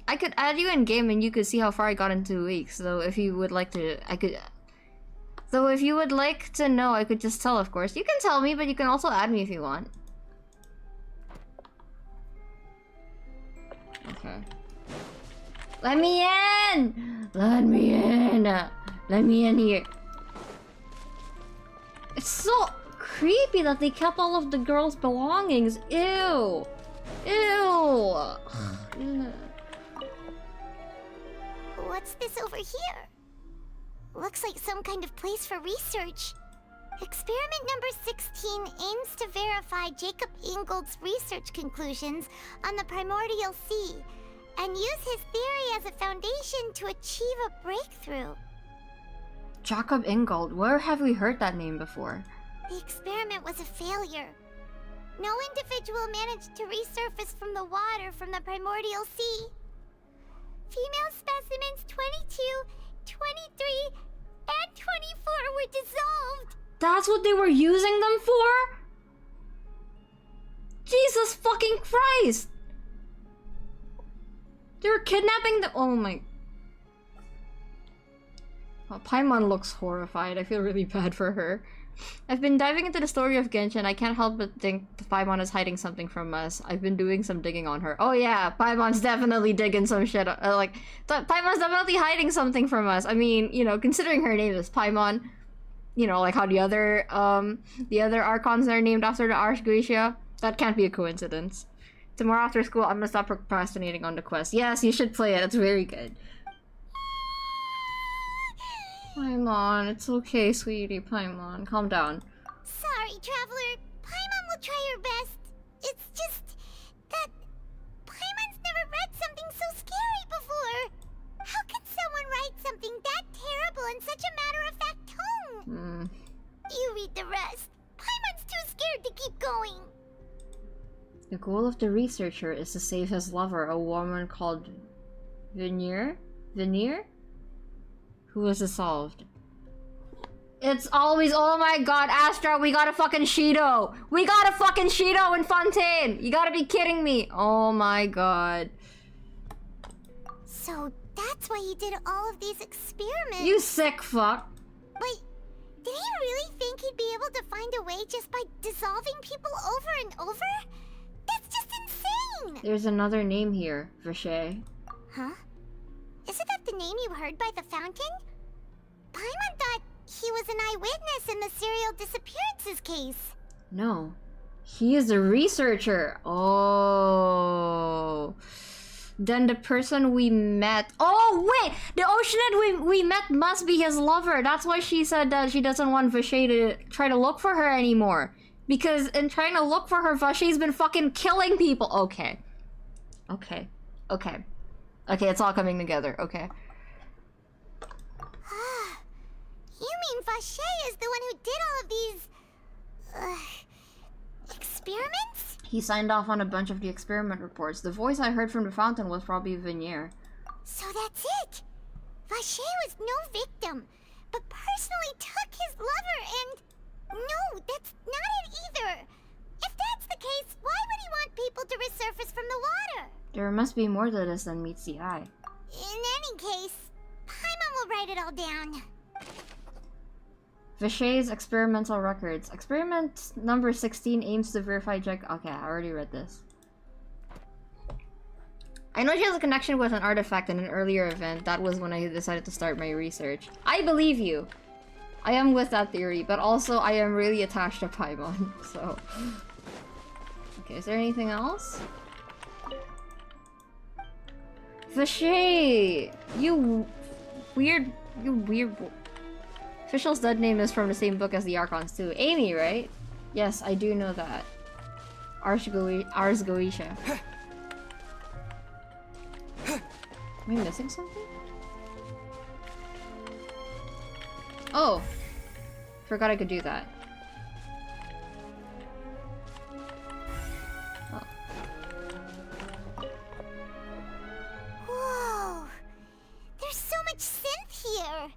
I could add you in game and you could see how far I got in 2 weeks. So if you would like to, So if you would like to know, I could just tell, of course. You can tell me, but you can also add me if you want. Okay. Let me in! Let me in! Let me in here. It's so creepy that they kept all of the girls' belongings. Ew! Ew! What's this over here? Looks like some kind of place for research. Experiment number 16 aims to verify Jacob Ingold's research conclusions on the primordial sea and use his theory as a foundation to achieve a breakthrough. Jacob Ingold, where have we heard that name before? The experiment was a failure. No individual managed to resurface from the water from the primordial sea. Female specimens 22, 23, and 24 were dissolved. That's what they were using them for? Jesus fucking Christ! They were kidnapping the— oh my— Oh, Paimon looks horrified. I feel really bad for her. I've been diving into the story of Genshin. I can't help but think Paimon is hiding something from us. I've been doing some digging on her. Oh yeah, Paimon's definitely digging some shit. Paimon's definitely hiding something from us. I mean, you know, considering her name is Paimon, you know, like how the other Archons are named after the Archgracia. That can't be a coincidence. Tomorrow after school, I'm gonna stop procrastinating on the quest. Yes, you should play it. It's very good. Paimon, it's okay, sweetie. Paimon, calm down. Sorry, Traveler. Paimon will try her best. It's just that Paimon's never read something so scary before. How could someone write something that terrible in such a matter-of-fact tone? You read the rest. Paimon's too scared to keep going. The goal of the researcher is to save his lover, a woman called Veneer? Who was dissolved. It's always— oh my god, Astra, we got a fucking Shido! We got a fucking Shido in Fontaine! You gotta be kidding me! Oh my god. So that's why he did all of these experiments. You sick fuck. Wait, did he really think he'd be able to find a way just by dissolving people over and over? That's just insane! There's another name here, Vache. Huh? Isn't that the name you heard by the fountain? Paimon thought he was an eyewitness in the serial disappearances case. No. He is a researcher. Oh. Then the person we met— oh wait! The Oceanid we met must be his lover. That's why she said that she doesn't want Vache to try to look for her anymore. Because in trying to look for her, Vache's been fucking killing people. Okay. Okay. Okay. Okay, it's all coming together. Okay. You mean Vache is the one who did all of these experiments? He signed off on a bunch of the experiment reports. The voice I heard from the fountain was probably Veneer. So that's it. Vache was no victim, but personally took his lover and— no, that's not it either. If that's the case, why would he want people to resurface from the There must be more to this than meets the eye. In any case, Paimon will write it all down. Vichet's experimental records. Experiment number 16 aims to verify Jack. Okay, I already read this. I know she has a connection with an artifact in an earlier event. That was when I decided to start my research. I believe you. I am with that theory, but also I am really attached to Paimon, so... Okay, is there anything else? Vichet! You weird... Official's dead name is from the same book as the Archons too. Amy, right? Yes, I do know that. Ars Goetia. Am I missing something? Oh! Forgot I could do that. Oh. Whoa! There's so much synth here!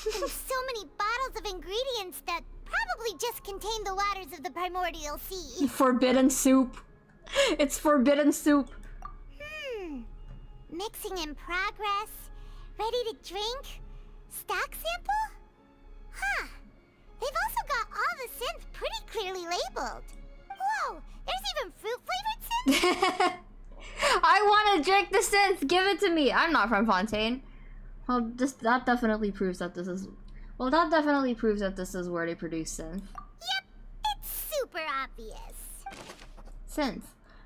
And so many bottles of ingredients that probably just contain the waters of the primordial sea. Forbidden soup! It's forbidden soup! Mixing in progress. Ready to drink? Stock sample? Huh. They've also got all the synth pretty clearly labeled. Whoa, there's even fruit-flavored synth? I want to drink the synth! Give it to me! I'm not from Fontaine. Well, that definitely proves that this is... Well, that definitely proves that this is where they produce synth. Yep, it's super obvious. Synth.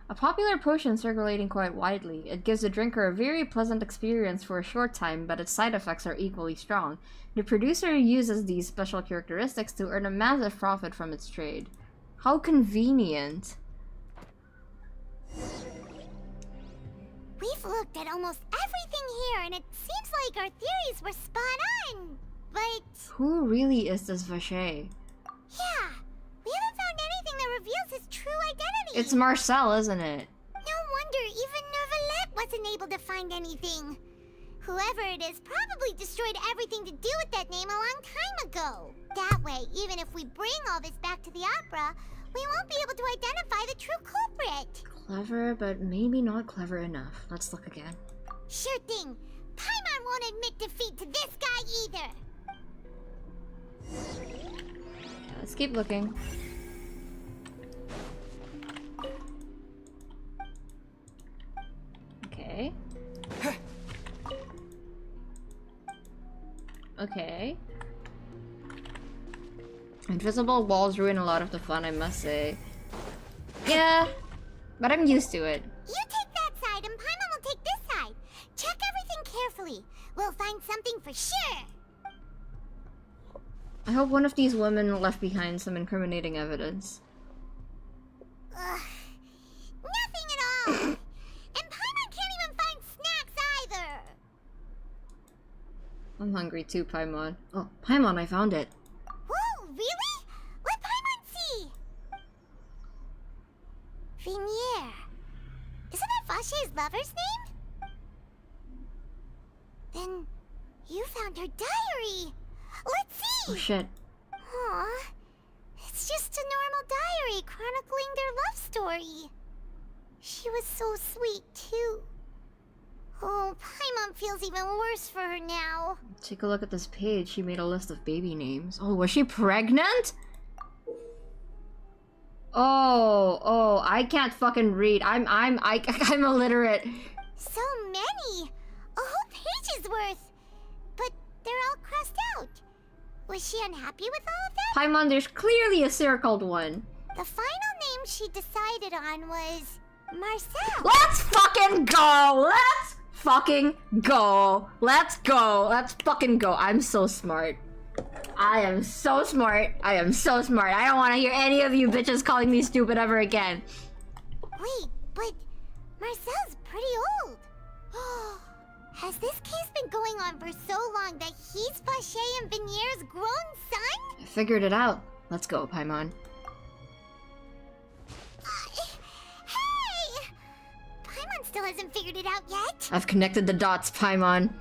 A popular potion circulating quite widely. It gives the drinker a very pleasant experience for a short time, but its side effects are equally strong. The producer uses these special characteristics to earn a massive profit from its trade. How convenient. We've looked at almost everything here, and it seems like our theories were spot on, but... Who really is this Vichet? Yeah, we haven't found anything that reveals his true identity. It's Marcel, isn't it? No wonder even Nervalette wasn't able to find anything. Whoever it is probably destroyed everything to do with that name a long time ago. That way, even if we bring all this back to the opera, we won't be able to identify the true culprit. Clever, but maybe not clever enough. Let's look again. Sure thing. Paimon won't admit defeat to this guy either. Let's keep looking. Okay. Okay. Invisible walls ruin a lot of the fun, I must say. Yeah, but I'm used to it. You take that side and Paimon will take this side. Check everything carefully. We'll find something for sure. I hope one of these women left behind some incriminating evidence. Ugh. Nothing at all. And Paimon can't even find snacks either. I'm hungry too, Paimon. Oh, Paimon, I found it. Whoa, really? Let Paimon see. Venier. Isn't that Vache's lover's name? Then you found her diary. Let's see. Oh shit. Aw. It's just a normal diary chronicling their love story. She was so sweet too. Oh, Paimon feels even worse for her now. Take a look at this page. She made a list of baby names. Oh, was she pregnant? Oh, I can't fucking read. I'm illiterate. So many! A whole page's worth! But they're all crossed out. Was she unhappy with all of them? Paimon, there's clearly a circled one. The final name she decided on was... Marcel. Let's fucking go! Let's fucking go! Let's go! Let's fucking go! I'm so smart. I am so smart. I am so smart. I don't want to hear any of you bitches calling me stupid ever again. Wait, but Marcel's pretty old. Has this case been going on for so long that he's Vache and Venier's grown son? I figured it out. Let's go, Paimon. Hey! Paimon still hasn't figured it out yet. I've connected the dots, Paimon.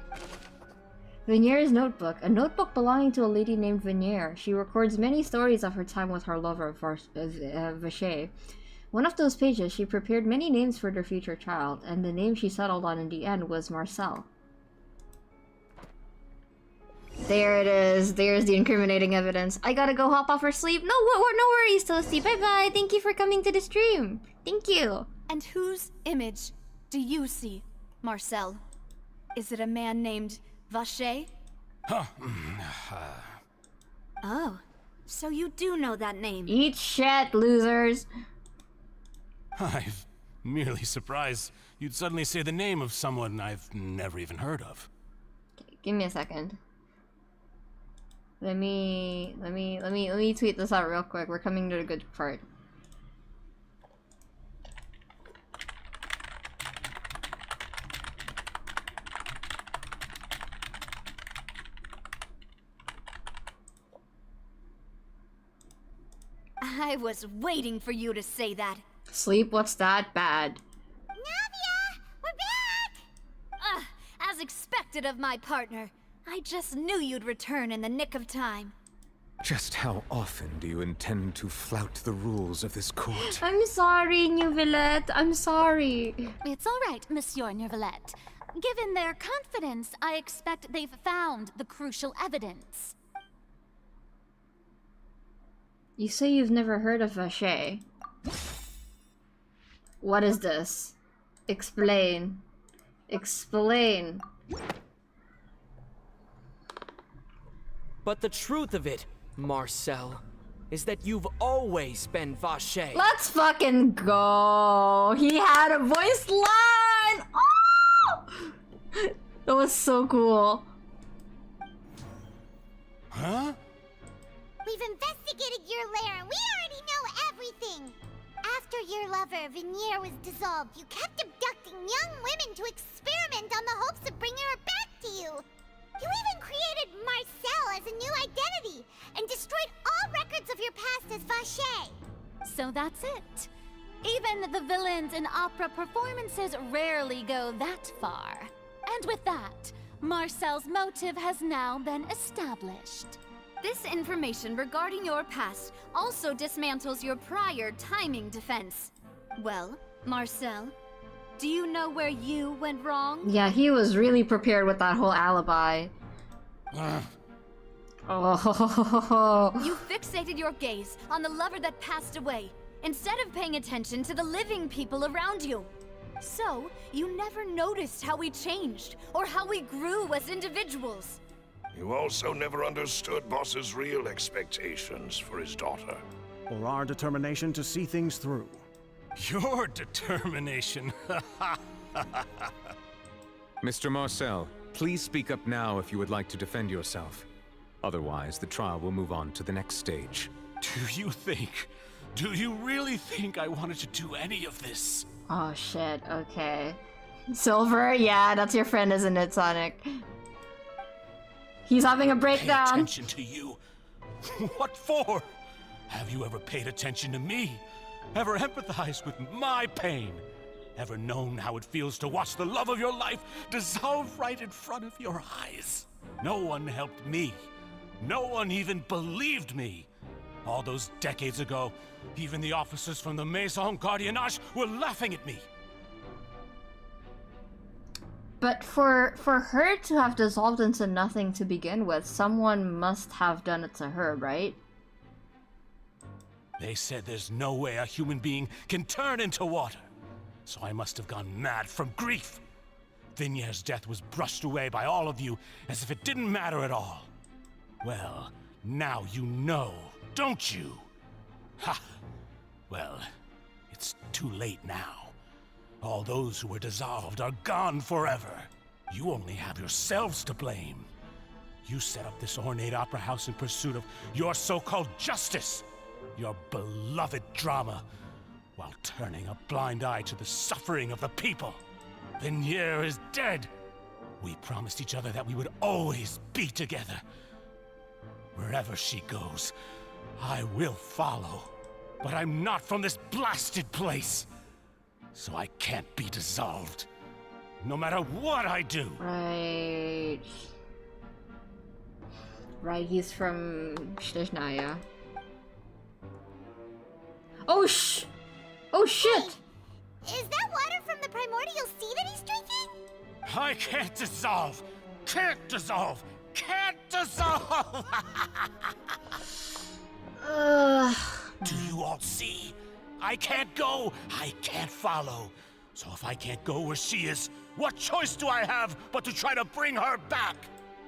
Venier's notebook, a notebook belonging to a lady named Venier. She records many stories of her time with her lover, Vache. One of those pages, she prepared many names for their future child, and the name she settled on in the end was Marcel. There it is. There's the incriminating evidence. I gotta go hop off for sleep. No worries, Toasty. Bye-bye. Thank you for coming to the stream. Thank you. And whose image do you see, Marcel? Is it a man named Vacher? Oh, so you do know that name. Eat shit, losers. I'm merely surprised you'd suddenly say the name of someone I've never even heard of. Okay, give me a second. Let me tweet this out real quick. We're coming to the good part. I was waiting for you to say that. Sleep, what's that bad? Navia! We're back! As expected of my partner. I just knew you'd return in the nick of time. Just how often do you intend to flout the rules of this court? I'm sorry, Neuvillette. I'm sorry. It's all right, Monsieur Neuvillette. Given their confidence, I expect they've found the crucial evidence. You say you've never heard of Vacher. What is this? Explain. Explain. But the truth of it, Marcel, is that you've always been Vacher. Let's fucking go. He had a voice line. Oh! That was so cool. Huh? We've investigated your lair and we already know everything. After your lover, Veneer, was dissolved, you kept abducting young women to experiment on the hopes of bringing her back to you. You even created Marcel as a new identity and destroyed all records of your past as Vacher. So that's it. Even the villains in opera performances rarely go that far. And with that, Marcel's motive has now been established. This information regarding your past also dismantles your prior timing defense. Well, Marcel, do you know where you went wrong? Yeah, he was really prepared with that whole alibi. Oh. You fixated your gaze on the lover that passed away, instead of paying attention to the living people around you. So, you never noticed how we changed, or how we grew as individuals. You also never understood Boss's real expectations for his daughter. Or our determination to see things through. Your determination. Mr. Marcel, please speak up now if you would like to defend yourself. Otherwise, the trial will move on to the next stage. Do you really think I wanted to do any of this? Oh shit, okay. Silver, yeah, that's your friend, isn't it, Sonic? He's having a breakdown. Pay attention to you? What for? Have you ever paid attention to me? Ever empathized with my pain? Ever known how it feels to watch the love of your life dissolve right in front of your eyes? No one helped me. No one even believed me. All those decades ago, even the officers from the Maison Gardiennage were laughing at me. But for her to have dissolved into nothing to begin with, someone must have done it to her, right? They said there's no way a human being can turn into water. So I must have gone mad from grief. Vignere's death was brushed away by all of you as if it didn't matter at all. Well, now you know, don't you? Ha! Well, it's too late now. All those who were dissolved are gone forever. You only have yourselves to blame. You set up this ornate opera house in pursuit of your so-called justice, your beloved drama, while turning a blind eye to the suffering of the people. Vignere is dead. We promised each other that we would always be together. Wherever she goes, I will follow. But I'm not from this blasted place. So I can't be dissolved. No matter what I do. Right. Right, he's from Shteshnaya. Oh, Oh shit! Is that water from the primordial sea that he's drinking? I can't dissolve! Can't dissolve! Can't dissolve! Do you all see? I can't go, I can't follow. So if I can't go where she is, what choice do I have but to try to bring her back?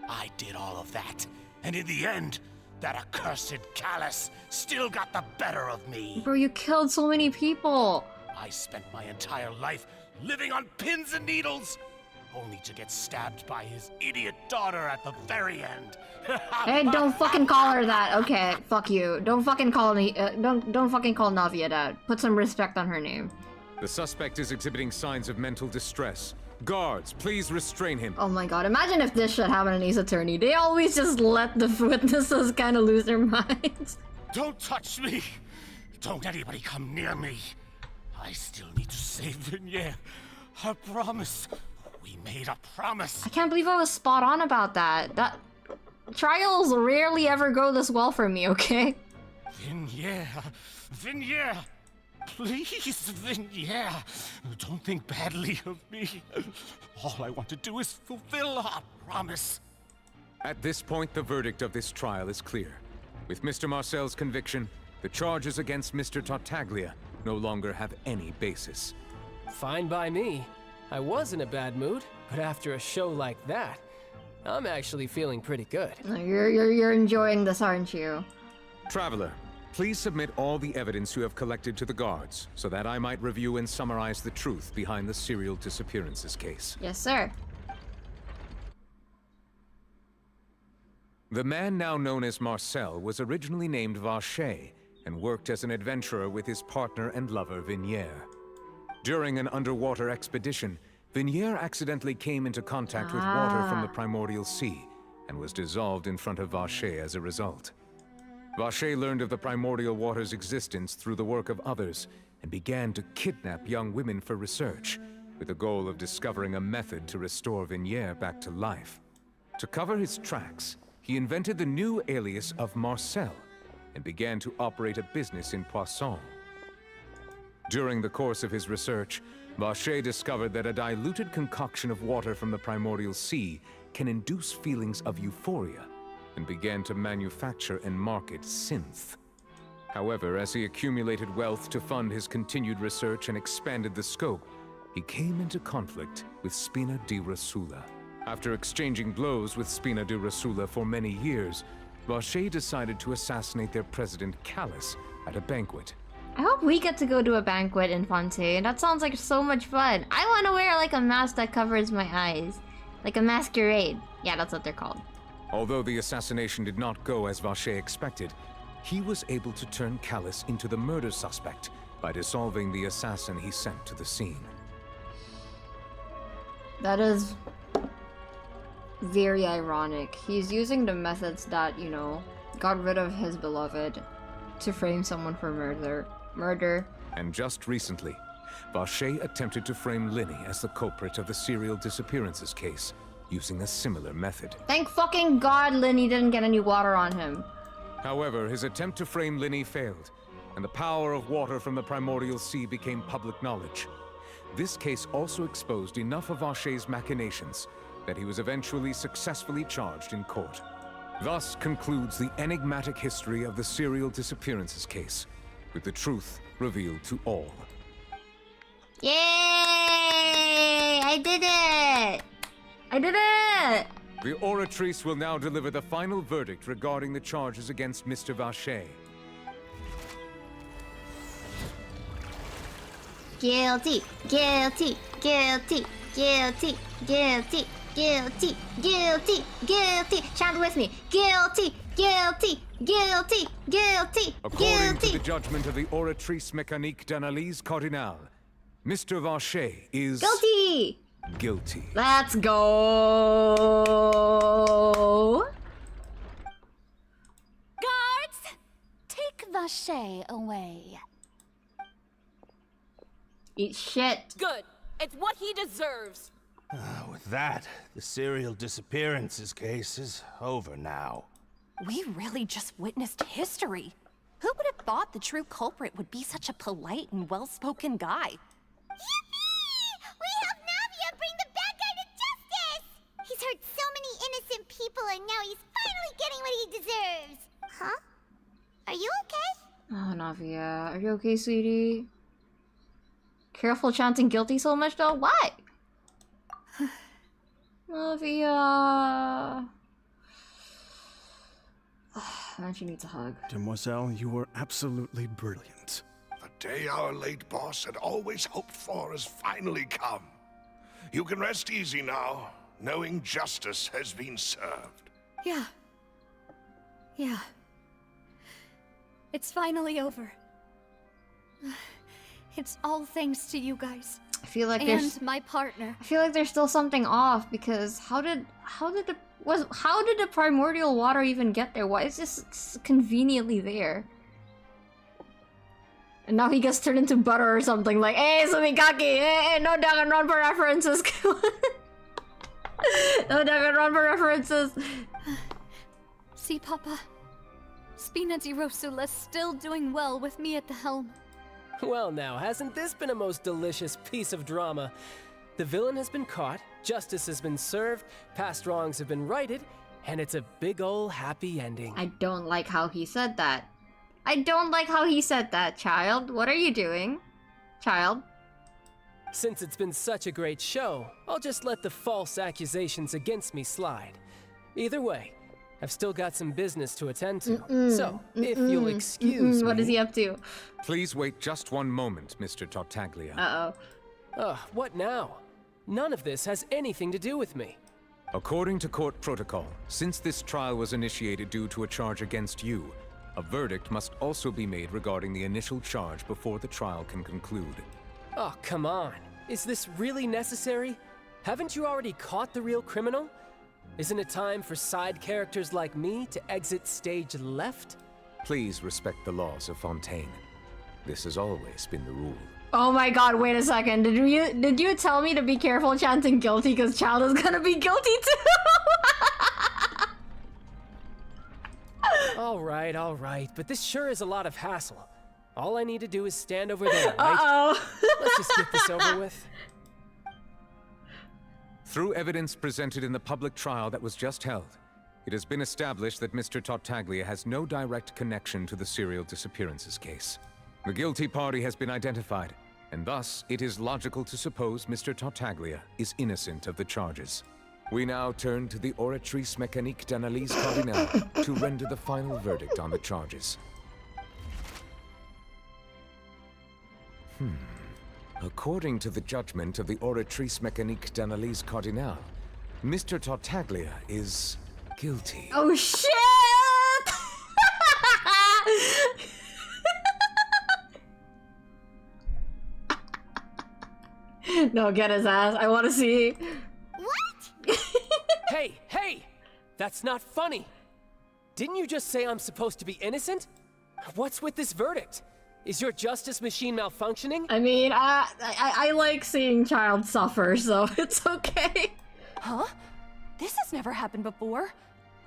I did all of that, and in the end, that accursed Callus still got the better of me. Bro, you killed so many people. I spent my entire life living on pins and needles, only to get stabbed by his idiot daughter at the very end. Hey, don't fucking call her that. Okay, fuck you. Don't fucking call me. Don't fucking call Navia that. Put some respect on her name. The suspect is exhibiting signs of mental distress. Guards, please restrain him. Oh my god, imagine if this shit happened in Ace Attorney. They always just let the witnesses kind of lose their minds. Don't touch me! Don't anybody come near me! I still need to save Vignere. I promise. We made a promise. I can't believe I was spot on about that. Trials rarely ever go this well for me, okay? Vignere! Please, Vignere! Don't think badly of me. All I want to do is fulfill our promise. At this point, the verdict of this trial is clear. With Mr. Marcel's conviction, the charges against Mr. Tartaglia no longer have any basis. Fine by me. I was in a bad mood, but after a show like that, I'm actually feeling pretty good. You're enjoying this, aren't you? Traveler, please submit all the evidence you have collected to the guards, so that I might review and summarize the truth behind the serial disappearances case. Yes, sir. The man now known as Marcel was originally named Vacher and worked as an adventurer with his partner and lover Vignere. During an underwater expedition, Vignere accidentally came into contact with water from the primordial sea and was dissolved in front of Vacher as a result. Vacher learned of the primordial water's existence through the work of others and began to kidnap young women for research, with the goal of discovering a method to restore Vignere back to life. To cover his tracks, he invented the new alias of Marcel and began to operate a business in Poisson. During the course of his research, Vacher discovered that a diluted concoction of water from the primordial sea can induce feelings of euphoria, and began to manufacture and market synth. However, as he accumulated wealth to fund his continued research and expanded the scope, he came into conflict with Spina di Rosula. After exchanging blows with Spina di Rosula for many years, Vacher decided to assassinate their president Callus at a banquet. I hope we get to go to a banquet in Fontaine. That sounds like so much fun. I want to wear like a mask that covers my eyes. Like a masquerade. Yeah, that's what they're called. Although the assassination did not go as Vacher expected, he was able to turn Callus into the murder suspect by dissolving the assassin he sent to the scene. That is very ironic. He's using the methods that, you know, got rid of his beloved to frame someone for murder. And just recently, Vacher attempted to frame Linny as the culprit of the serial disappearances case, using a similar method. Thank fucking God Linny didn't get any water on him. However, his attempt to frame Linny failed, and the power of water from the primordial sea became public knowledge. This case also exposed enough of Vacher's machinations that he was eventually successfully charged in court. Thus concludes the enigmatic history of the serial disappearances case, with the truth revealed to all. Yay! I did it! I did it! The Oratrice will now deliver the final verdict regarding the charges against Mr. Vacher. Guilty, guilty, guilty, guilty, guilty, guilty, guilty, guilty. Chant with me. Guilty, guilty, guilty, guilty, According to the judgment of the Oratrice Mécanique d'Analyse Cardinale, Mr. Vacher is... Guilty! Guilty. Let's go! Guards! Take Vacher away. Eat shit. Good. It's what he deserves. With that, the serial disappearances case is over now. We really just witnessed history. Who would have thought the true culprit would be such a polite and well-spoken guy? Yippee! We helped Navia bring the bad guy to justice! He's hurt so many innocent people and now he's finally getting what he deserves. Huh? Are you okay? Oh, Navia. Are you okay, sweetie? Careful chanting guilty so much though? Why? Navia. Man, she needs a hug. Demoiselle, you were absolutely brilliant. The day our late boss had always hoped for has finally come. You can rest easy now, knowing justice has been served. Yeah. Yeah. It's finally over. It's all thanks to you guys. I feel like and my partner. I feel like there's still something off because how did the primordial water even get there? Why is this conveniently there? And now he gets turned into butter or something like, hey, sumikaki, hey, no Danganronpa references. No Danganronpa references. See, Papa? Spina di Rosula's still doing well with me at the helm. Well now, hasn't this been a most delicious piece of drama? The villain has been caught, justice has been served, past wrongs have been righted, and it's a big ol' happy ending. I don't like how he said that. I don't like how he said that, child. What are you doing? Child? Since it's been such a great show, I'll just let the false accusations against me slide. Either way, I've still got some business to attend to. So, if you'll excuse me... What is he up to? Please wait just one moment, Mr. Tartaglia. Uh-oh. What now? None of this has anything to do with me. According to court protocol, since this trial was initiated due to a charge against you, a verdict must also be made regarding the initial charge before the trial can conclude. Oh, come on. Is this really necessary? Haven't you already caught the real criminal? Isn't it time for side characters like me to exit stage left? Please respect the laws of Fontaine. This has always been the rule. Oh my god, wait a second. Did you tell me to be careful chanting guilty because Child is gonna be guilty too? All right, but this sure is a lot of hassle. All I need to do is stand over there, right? Uh-oh. Let's just get this over with. Through evidence presented in the public trial that was just held, it has been established that Mr. Tartaglia has no direct connection to the serial disappearances case. The guilty party has been identified, and thus it is logical to suppose Mr. Tartaglia is innocent of the charges. We now turn to the Oratrice Mécanique d'Analyse Cardinale to render the final verdict on the charges. According to the judgment of the Oratrice Mécanique d'Analyse Cardinale, Mr. Tartaglia is guilty. Oh shit! No, get his ass. I want to see. What? Hey! That's not funny! Didn't you just say I'm supposed to be innocent? What's with this verdict? Is your justice machine malfunctioning? I mean, I like seeing Child suffer, so it's okay. Huh? This has never happened before.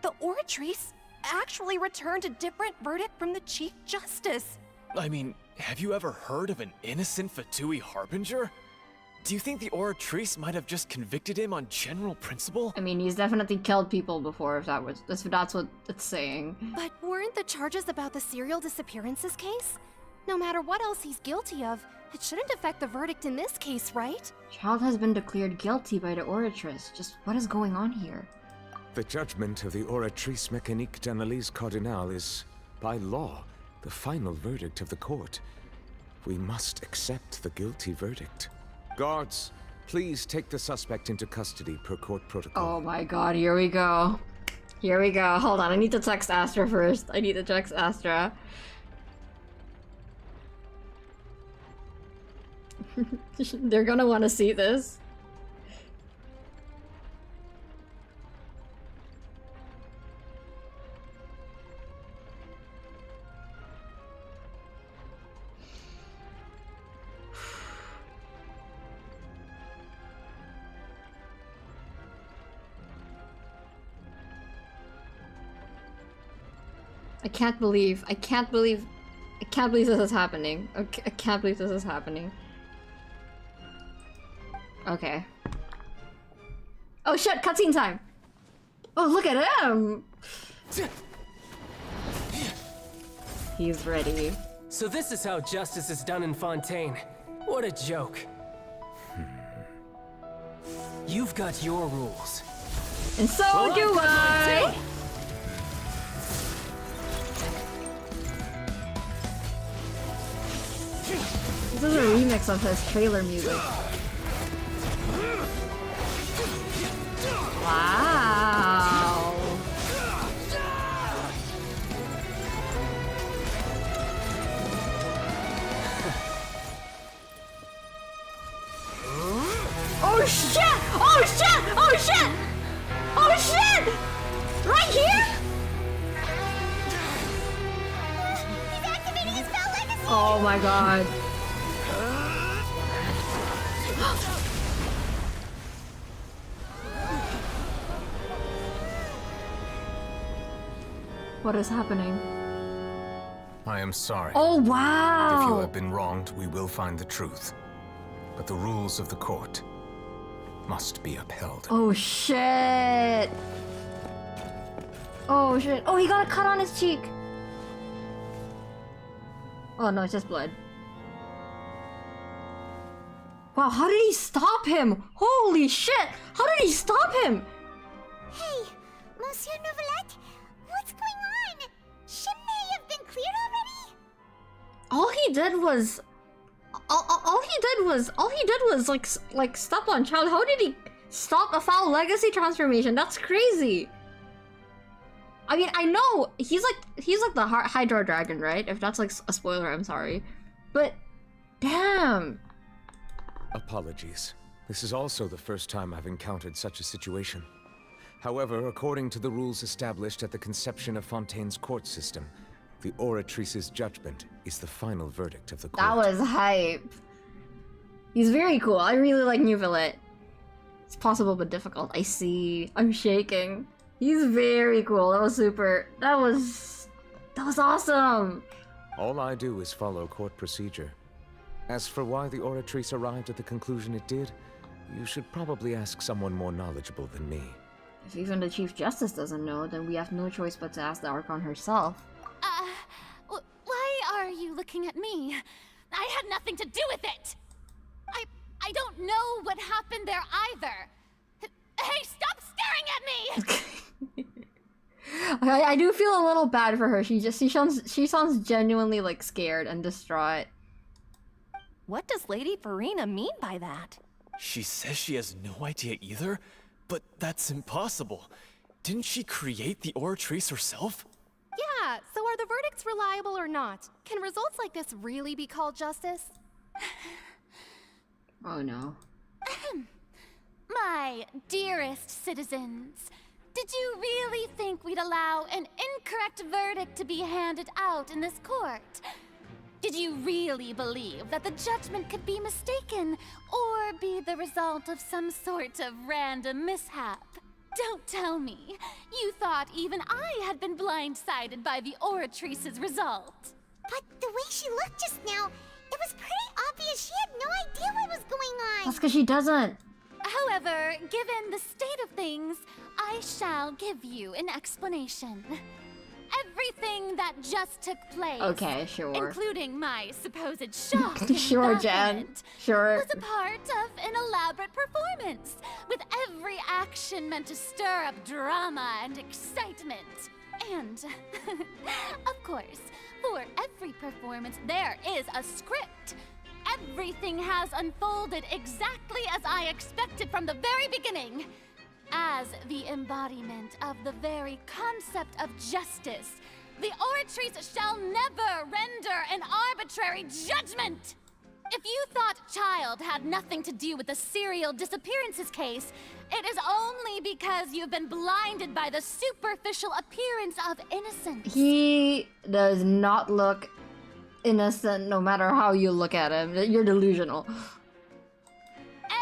The Oratrice actually returned a different verdict from the Chief Justice. I mean, have you ever heard of an innocent Fatui Harbinger? Do you think the Oratrice might have just convicted him on general principle? I mean, he's definitely killed people before, if that's what it's saying. But weren't the charges about the serial disappearances case? No matter what else he's guilty of, it shouldn't affect the verdict in this case, right? Child has been declared guilty by the Oratrice. Just what is going on here? The judgment of the Oratrice Mécanique d'Analyse Cardinale is, by law, the final verdict of the court. We must accept the guilty verdict. Guards, please take the suspect into custody per court protocol. Oh my god, here we go. Here we go. Hold on, I need to text Astra first. I need to text Astra. They're gonna want to see this. I can't believe can't believe this is happening. Okay, I can't believe this is happening. Okay. Oh shit, cutscene time! Oh, look at him! He's ready. So this is how justice is done in Fontaine. What a joke. You've got your rules. And so do I! This is a remix of his trailer music. Wow! Oh shit! Oh shit! Oh shit! Oh shit! Right here? He's activating his spell legacy! Oh my god. What is happening? I am sorry. Oh wow! If you have been wronged, we will find the truth. But the rules of the court must be upheld. Oh shit! Oh shit! Oh, he got a cut on his cheek! Oh no, it's just blood. Wow, how did he stop him? Holy shit! How did he stop him? Hey, Monsieur Novelette, what's going on? Shouldn't they have been cleared already? All he did was like step on child. How did he stop a foul legacy transformation? That's crazy. I mean, I know he's like the Hydra Dragon, right? If that's like a spoiler, I'm sorry. But damn. Apologies. This is also the first time I've encountered such a situation. However, according to the rules established at the conception of Fontaine's court system, the Oratrice's judgment is the final verdict of the court. That was hype. He's very cool. I really like Neuvillette. It's possible but difficult. I see. I'm shaking. He's very cool. That was super. That was awesome. All I do is follow court procedure. As for why the Oratrice arrived at the conclusion it did, you should probably ask someone more knowledgeable than me. If even the Chief Justice doesn't know, then we have no choice but to ask the Archon herself. Why are you looking at me? I had nothing to do with it! I don't know what happened there either! Hey, stop staring at me! I do feel a little bad for her. She sounds genuinely like scared and distraught. What does Lady Farina mean by that? She says she has no idea either, but that's impossible. Didn't she create the Oratrice herself? Yeah, so are the verdicts reliable or not? Can results like this really be called justice? Oh no. My dearest citizens, did you really think we'd allow an incorrect verdict to be handed out in this court? Did you really believe that the judgment could be mistaken or be the result of some sort of random mishap? Don't tell me. You thought even I had been blindsided by the Oratrice's result. But the way she looked just now, it was pretty obvious she had no idea what was going on. That's because she doesn't. However, given the state of things, I shall give you an explanation. Everything that just took place, Okay, sure. including my supposed shock Sure, Jen. Sure. was a part of an elaborate performance, with every action meant to stir up drama and excitement. And, of course, for every performance there is a script. Everything has unfolded exactly as I expected from the very beginning. As the embodiment of the very concept of justice, the Oratrice shall never render an arbitrary judgment! If you thought Child had nothing to do with the serial disappearances case, it is only because you've been blinded by the superficial appearance of innocence. He does not look innocent no matter how you look at him. You're delusional.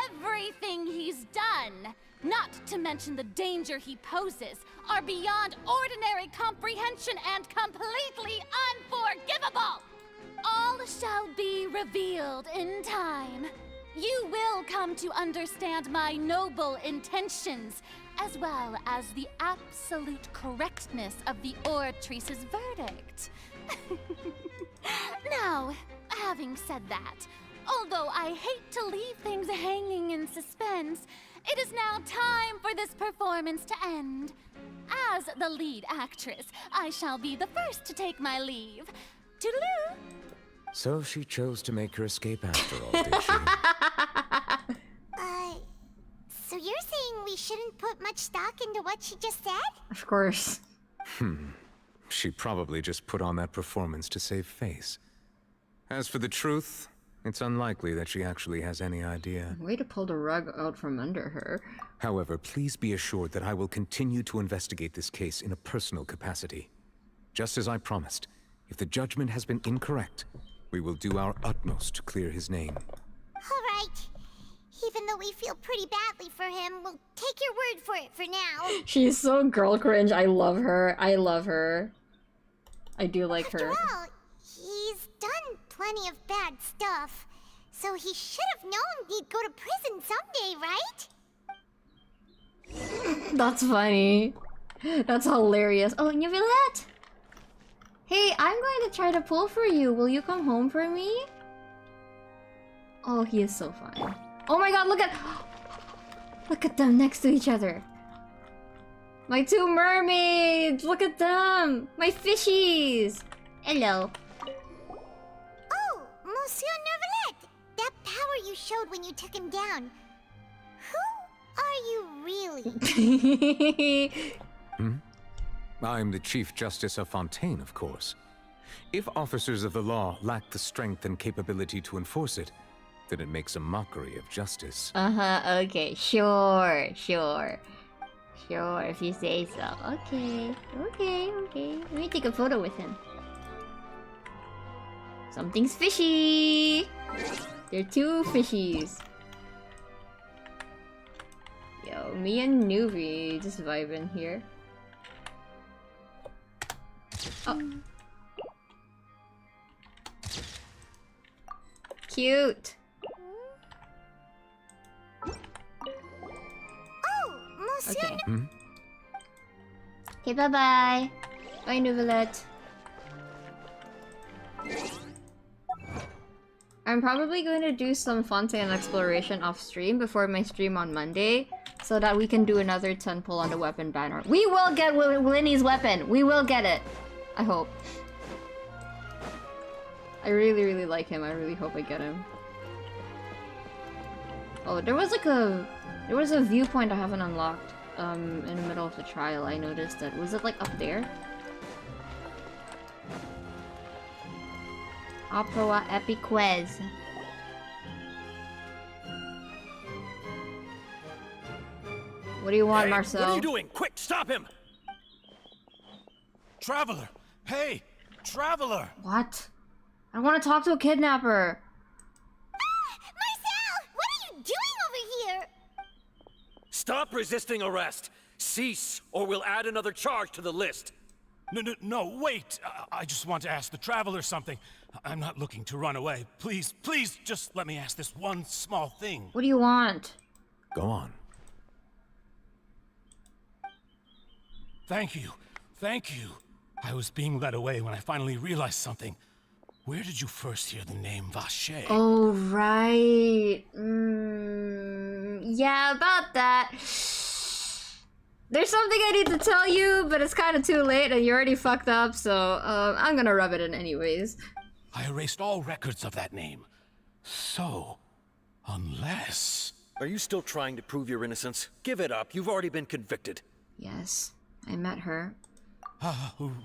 Everything he's done, not to mention the danger he poses, are beyond ordinary comprehension and completely unforgivable! all shall be revealed in time. You will come to understand my noble intentions, as well as the absolute correctness of the oratrice's verdict. Now, having said that, although I hate to leave things hanging in suspense, it is now time for this performance to end. As the lead actress, I shall be the first to take my leave. Toodaloo! So she chose to make her escape after all, did she? So you're saying we shouldn't put much stock into what she just said? Of course. She probably just put on that performance to save face. As for the truth, it's unlikely that she actually has any idea. Way to pull the rug out from under her. However, please be assured that I will continue to investigate this case in a personal capacity. Just as I promised, if the judgment has been incorrect, we will do our utmost to clear his name. All right. Even though we feel pretty badly for him, we'll take your word for it for now. She's so girl cringe. I love her. I love her. I do like her. After all, he's done plenty of bad stuff, so he should have known he'd go to prison someday, right? That's funny. That's hilarious. Oh, Neuvillette! Hey, I'm going to try to pull for you. Will you come home for me? Oh, he is so fine. Oh my god, look at them next to each other. My two mermaids! Look at them! My fishies! Hello. Oh, Monsieur Neuvillette! That power you showed when you took him down. Who are you really? I'm the Chief Justice of Fontaine, of course. If officers of the law lack the strength and capability to enforce it, then it makes a mockery of justice. Okay, sure, if you say so. Okay. Let me take a photo with him. Something's fishy! They're two fishies. Yo, me and Nuvi just vibing here. Oh. Cute! Okay. Okay, bye-bye. Bye, Neuvillette. I'm probably going to do some Fontaine exploration off stream before my stream on Monday, so that we can do another 10 pull on the weapon banner. We will get Linny's weapon! We will get it! I hope. I really like him. I really hope I get him. Oh, there was a viewpoint I haven't unlocked in the middle of the trial. I noticed that. Was it like up there? Opera Epiquez. What do you want, Marcel? What are you doing? Quick, stop him! Traveler! Hey! Traveler! What? I want to talk to a kidnapper. Marcel! What are you doing over here? Stop resisting arrest! Cease, or we'll add another charge to the list. No, wait! I just want to ask the Traveler something. I'm not looking to run away. Please, just let me ask this one small thing. What do you want? Go on. Thank you. I was being led away when I finally realized something. Where did you first hear the name Vacher? Oh, right. Yeah, about that. There's something I need to tell you, but it's kind of too late and you already fucked up, so I'm gonna rub it in anyways. I erased all records of that name. So, unless... Are you still trying to prove your innocence? Give it up. You've already been convicted. Yes, I met her.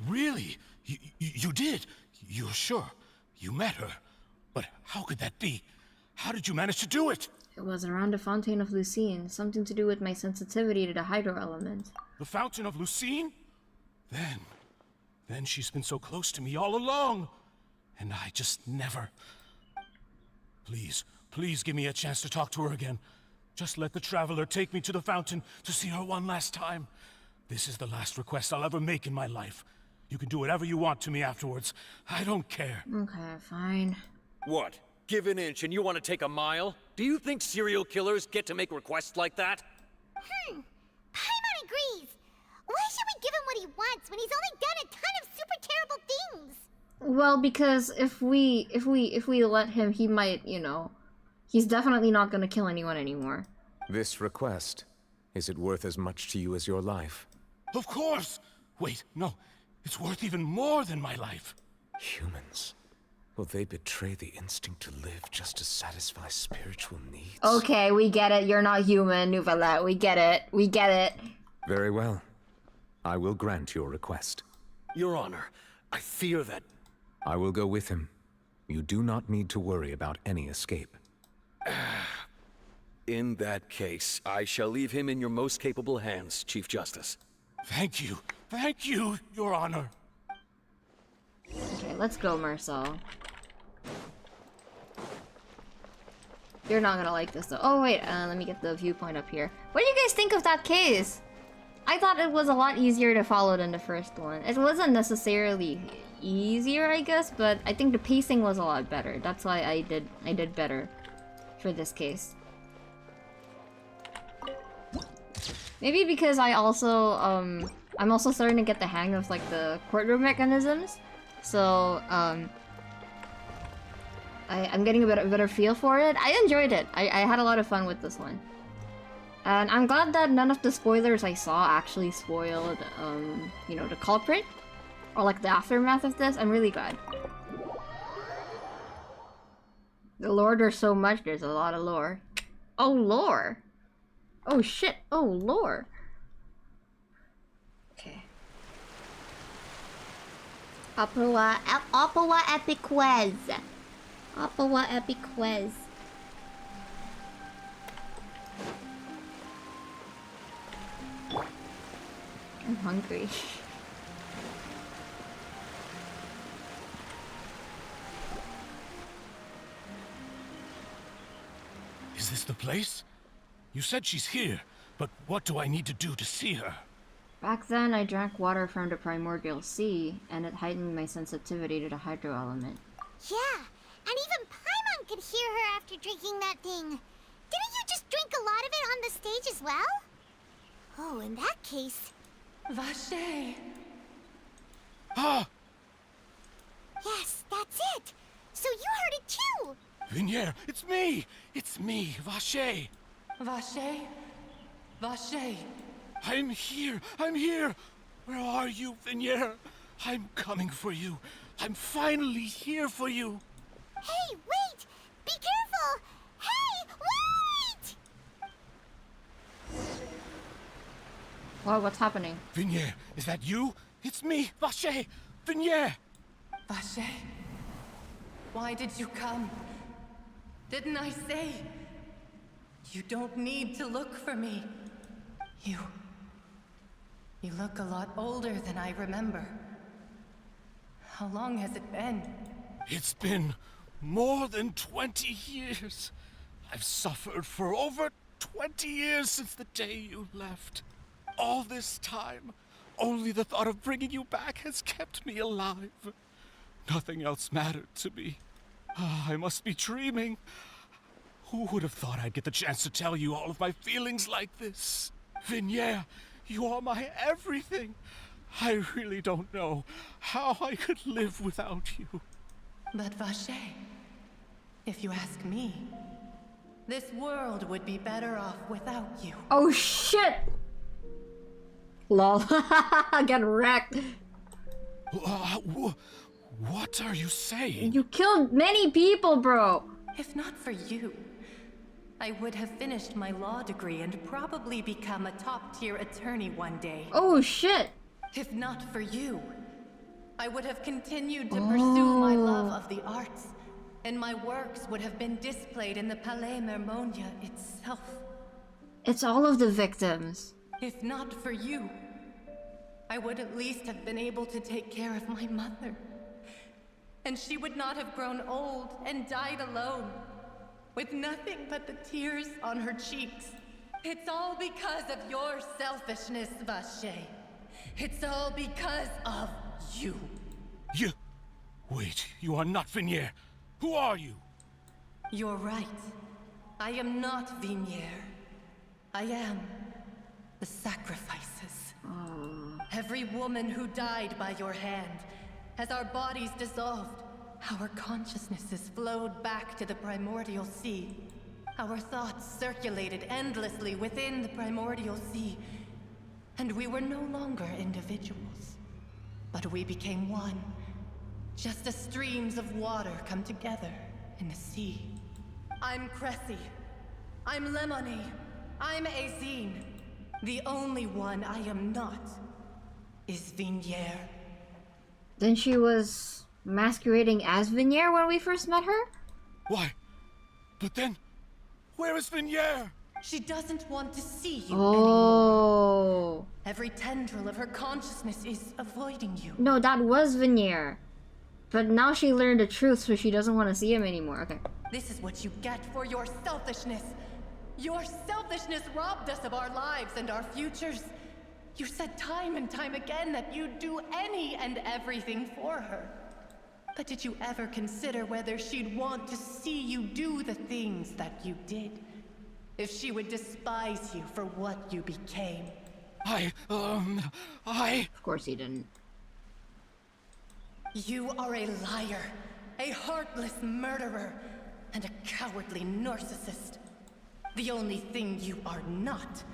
Really? You did? You're sure? You met her? But how could that be? How did you manage to do it? It was around the Fontaine of Lucine, something to do with my sensitivity to the hydro element. The Fountain of Lucine? Then she's been so close to me all along. And I just never... Please give me a chance to talk to her again. Just let the Traveler take me to the fountain to see her one last time. This is the last request I'll ever make in my life. You can do whatever you want to me afterwards. I don't care. Okay, fine. What? Give an inch and you want to take a mile? Do you think serial killers get to make requests like that? Paimon agrees. Why should we give him what he wants when he's only done a ton of super terrible things? Well, because if we let him, he might, you know, he's definitely not gonna kill anyone anymore. This request, is it worth as much to you as your life? Of course! Wait, no. It's worth even more than my life. Humans. Will they betray the instinct to live just to satisfy spiritual needs? Okay, we get it. You're not human, Nouvellette. We get it. We get it. Very well. I will grant your request. Your Honor, I fear that... I will go with him. You do not need to worry about any escape. In that case, I shall leave him in your most capable hands, Chief Justice. Thank you. Thank you, Your Honor. Okay, let's go, Marcel. You're not gonna like this though. Oh wait, let me get the viewpoint up here. What do you guys think of that case? I thought it was a lot easier to follow than the first one. It wasn't necessarily easier, I guess, but I think the pacing was a lot better. That's why I did better for this case. Maybe because I also I'm also starting to get the hang of like the courtroom mechanisms. So I'm getting a better feel for it. I enjoyed it. I had a lot of fun with this one. And I'm glad that none of the spoilers I saw actually spoiled, you know, the culprit. Or like the aftermath of this. I'm really glad. The lore, there's so much. There's a lot of lore. Oh, lore. Oh shit. Oh, lore. Okay. Opera Epic Quiz. Opera Epic Quiz. I'm hungry. Is this the place? You said she's here, but what do I need to do to see her? Back then, I drank water from the primordial sea, and it heightened my sensitivity to the hydro element. Yeah, and even Paimon could hear her after drinking that thing. Didn't you just drink a lot of it on the stage as well? Oh, in that case... Vache! Ah! Yes, that's it! So you heard it too! Vignier, it's me! It's me, Vache! Vache? Vache! I'm here! I'm here! Where are you, Vignier? I'm coming for you. I'm finally here for you. Hey, wait! Be careful! Hey, wait! What? What's happening? Vignier, is that you? It's me, Vache! Vignier! Vache? Why did you come? Didn't I say? You don't need to look for me. You look a lot older than I remember. How long has it been? It's been more than 20 years. I've suffered for over 20 years since the day you left. All this time, only the thought of bringing you back has kept me alive. Nothing else mattered to me. I must be dreaming. Who would have thought I'd get the chance to tell you all of my feelings like this? Vignier, you are my everything. I really don't know how I could live without you. But Vache, if you ask me, this world would be better off without you. Oh shit! Lol. Get wrecked. What are you saying? You killed many people, bro. If not for you, I would have finished my law degree and probably become a top-tier attorney one day. Oh shit! If not for you, I would have continued to pursue my love of the arts, and my works would have been displayed in the Palais Mermonia itself. It's all of the victims. If not for you, I would at least have been able to take care of my mother. And she would not have grown old and died alone, with nothing but the tears on her cheeks. It's all because of your selfishness, Vache. It's all because of you. You... Wait, you are not Vignier. Who are you? You're right. I am not Vignier. I am the sacrifices. Every woman who died by your hand, as our bodies dissolved, our consciousnesses flowed back to the primordial sea. Our thoughts circulated endlessly within the primordial sea, and we were no longer individuals, but we became one, just as streams of water come together in the sea. I'm Cressy. I'm Lemony. I'm Azine. The only one I am not is Vignier. Then she was masquerading as Vignier when we first met her? Why? But then, where is Vignier? She doesn't want to see you Oh. anymore. Every tendril of her consciousness is avoiding you. No, that was Vignier. But now she learned the truth, so she doesn't want to see him anymore. Okay. This is what you get for your selfishness. Your selfishness robbed us of our lives and our futures. You said time and time again that you'd do any and everything for her. But did you ever consider whether she'd want to see you do the things that you did? If she would despise you for what you became? Of course he didn't. You are a liar, a heartless murderer, and a cowardly narcissist. The only thing you are not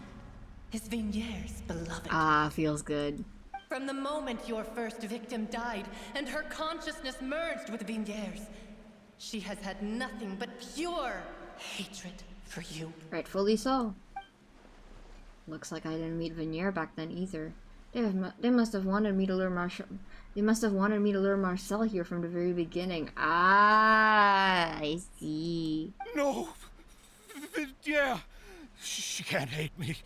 is Vignier's beloved. Ah, feels good. From the moment your first victim died and her consciousness merged with Vignier's, she has had nothing but pure hatred for you. Rightfully so. Looks like I didn't meet Vignier back then either. They must have wanted me to lure Marshall. They must have wanted me to lure Marcel here from the very beginning. Ah, I see. No, Vignier. She can't hate me.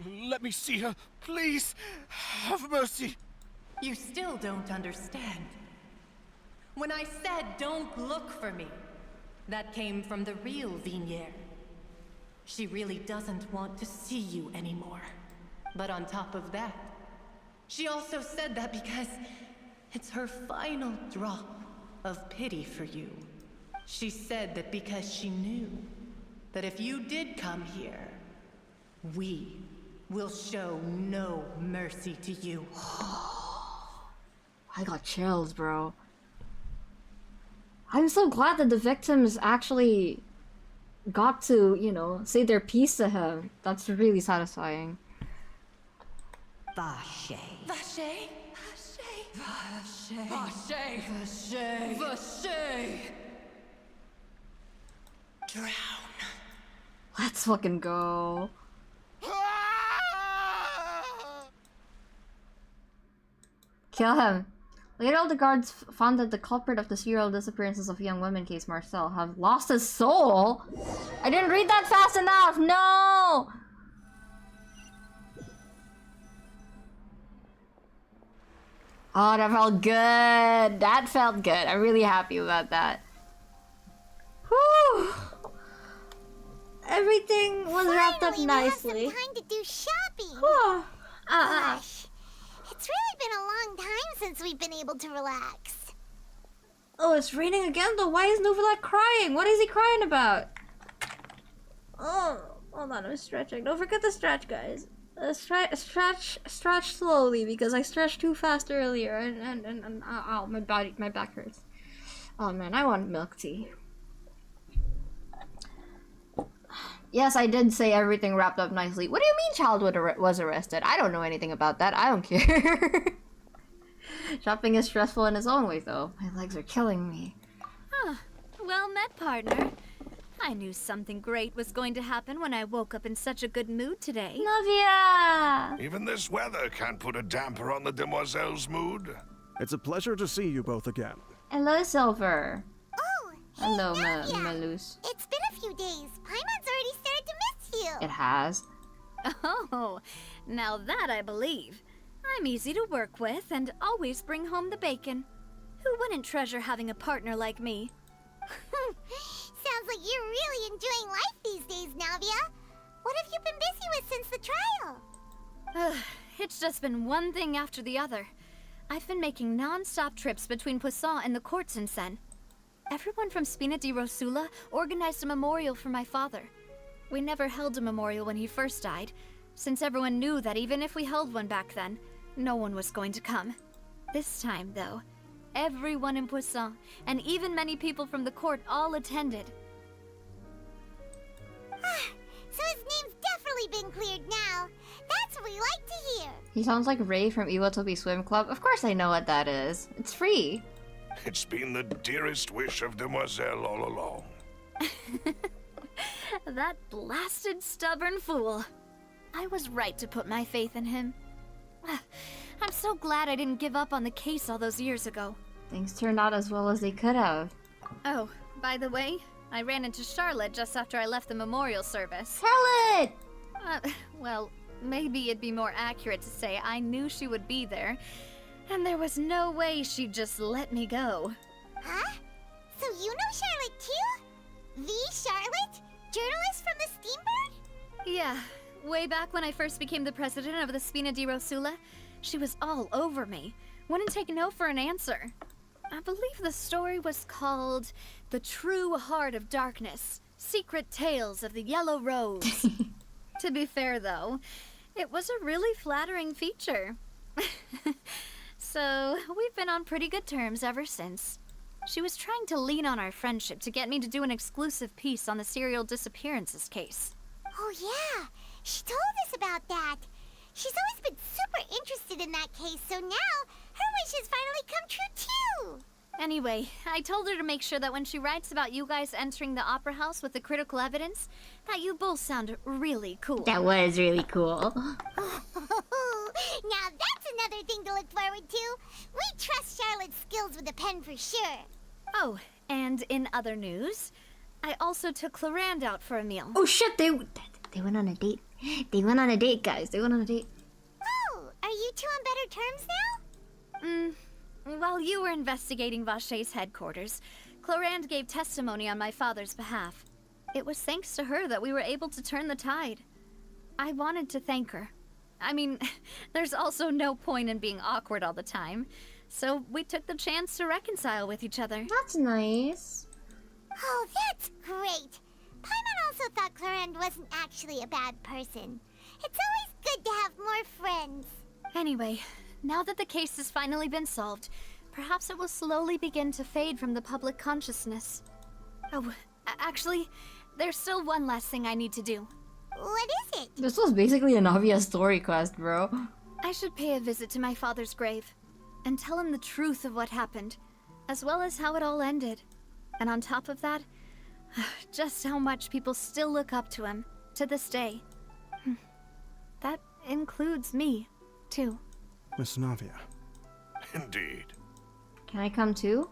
Let me see her, please. Have mercy. You still don't understand. When I said don't look for me, that came from the real Vignier. She really doesn't want to see you anymore. But on top of that, she also said that because it's her final drop of pity for you. She said that because she knew that if you did come here, we will show no mercy to you. I got chills, bro. I'm so glad that the victims actually got to, you know, say their piece to him. That's really satisfying. Vache. Vache? Vache. Vache. Vache. Vache. Drown. Let's fucking go. Kill him. Later, all the guards found that the culprit of the serial disappearances of young women case, Marcel, have lost his soul. I didn't read that fast enough. No. Oh, that felt good. That felt good. I'm really happy about that. Whew. Everything was wrapped up nicely. We have some time to do shopping. Gosh. It's really been a long time since we've been able to relax. Oh, it's raining again though. Why is Novelat crying? What is he crying about? Oh, hold on, I'm stretching. Don't forget to stretch, guys. Stretch slowly because I stretched too fast earlier, and ow, my back hurts. Oh man, I want milk tea. Yes, I did say everything wrapped up nicely. What do you mean Childwood was arrested? I don't know anything about that. I don't care. Shopping is stressful in its own way, though. My legs are killing me. Ah, well met, partner. I knew something great was going to happen when I woke up in such a good mood today. Navia! Even this weather can't put a damper on the demoiselle's mood. It's a pleasure to see you both again. Hello, Silver. Oh, hey, hello, Navia. Malus. It's been a few days. Paimon's already started to miss you. It has. Oh, now that I believe. I'm easy to work with and always bring home the bacon. Who wouldn't treasure having a partner like me? Sounds like you're really enjoying life these days, Navia. What have you been busy with since the trial? It's just been one thing after the other. I've been making non-stop trips between Poisson and the courts in Seine. Everyone from Spina di Rosula organized a memorial for my father. We never held a memorial when he first died, since everyone knew that even if we held one back then, no one was going to come. This time, though, everyone in Poisson, and even many people from the court, all attended. So his name's definitely been cleared now. That's what we like to hear. He sounds like Ray from Iwatobi Swim Club. Of course I know what that is. It's free. It's been the dearest wish of Demoiselle all along. That blasted stubborn fool. I was right to put my faith in him. I'm so glad I didn't give up on the case all those years ago. Things turned out as well as they could have. Oh, by the way, I ran into Charlotte just after I left the memorial service. Charlotte! Well, maybe it'd be more accurate to say I knew she would be there, and there was no way she'd just let me go. Huh? So you know Charlotte too? The Charlotte? Journalist from the Steambird? Yeah, way back when I first became the president of the Spina di Rosula, she was all over me. Wouldn't take no for an answer. I believe the story was called The True Heart of Darkness, Secret Tales of the Yellow Rose. To be fair, though, it was a really flattering feature. So, we've been on pretty good terms ever since. She was trying to lean on our friendship to get me to do an exclusive piece on the serial disappearances case. Oh yeah, she told us about that. She's always been super interested in that case, so now her wishes finally come true too. Anyway, I told her to make sure that when she writes about you guys entering the opera house with the critical evidence, that you both sound really cool. That was really cool. Now that's another thing to look forward to. We trust Charlotte's skills with a pen for sure. Oh, and in other news, I also took Clarand out for a meal. Oh shit, they went on a date. They went on a date, guys. They went on a date. Oh, are you two on better terms now? While you were investigating Vaché's headquarters, Clarand gave testimony on my father's behalf. It was thanks to her that we were able to turn the tide. I wanted to thank her. I mean, there's also no point in being awkward all the time, so we took the chance to reconcile with each other. That's nice. Oh, that's great. Paimon also thought Clarand wasn't actually a bad person. It's always good to have more friends. Anyway, now that the case has finally been solved, perhaps it will slowly begin to fade from the public consciousness. Oh, actually, there's still one last thing I need to do. What is it? This was basically an obvious story quest, bro. I should pay a visit to my father's grave and tell him the truth of what happened, as well as how it all ended. And on top of that, just how much people still look up to him to this day. That includes me, too. Miss Navia. Indeed. Can I come too?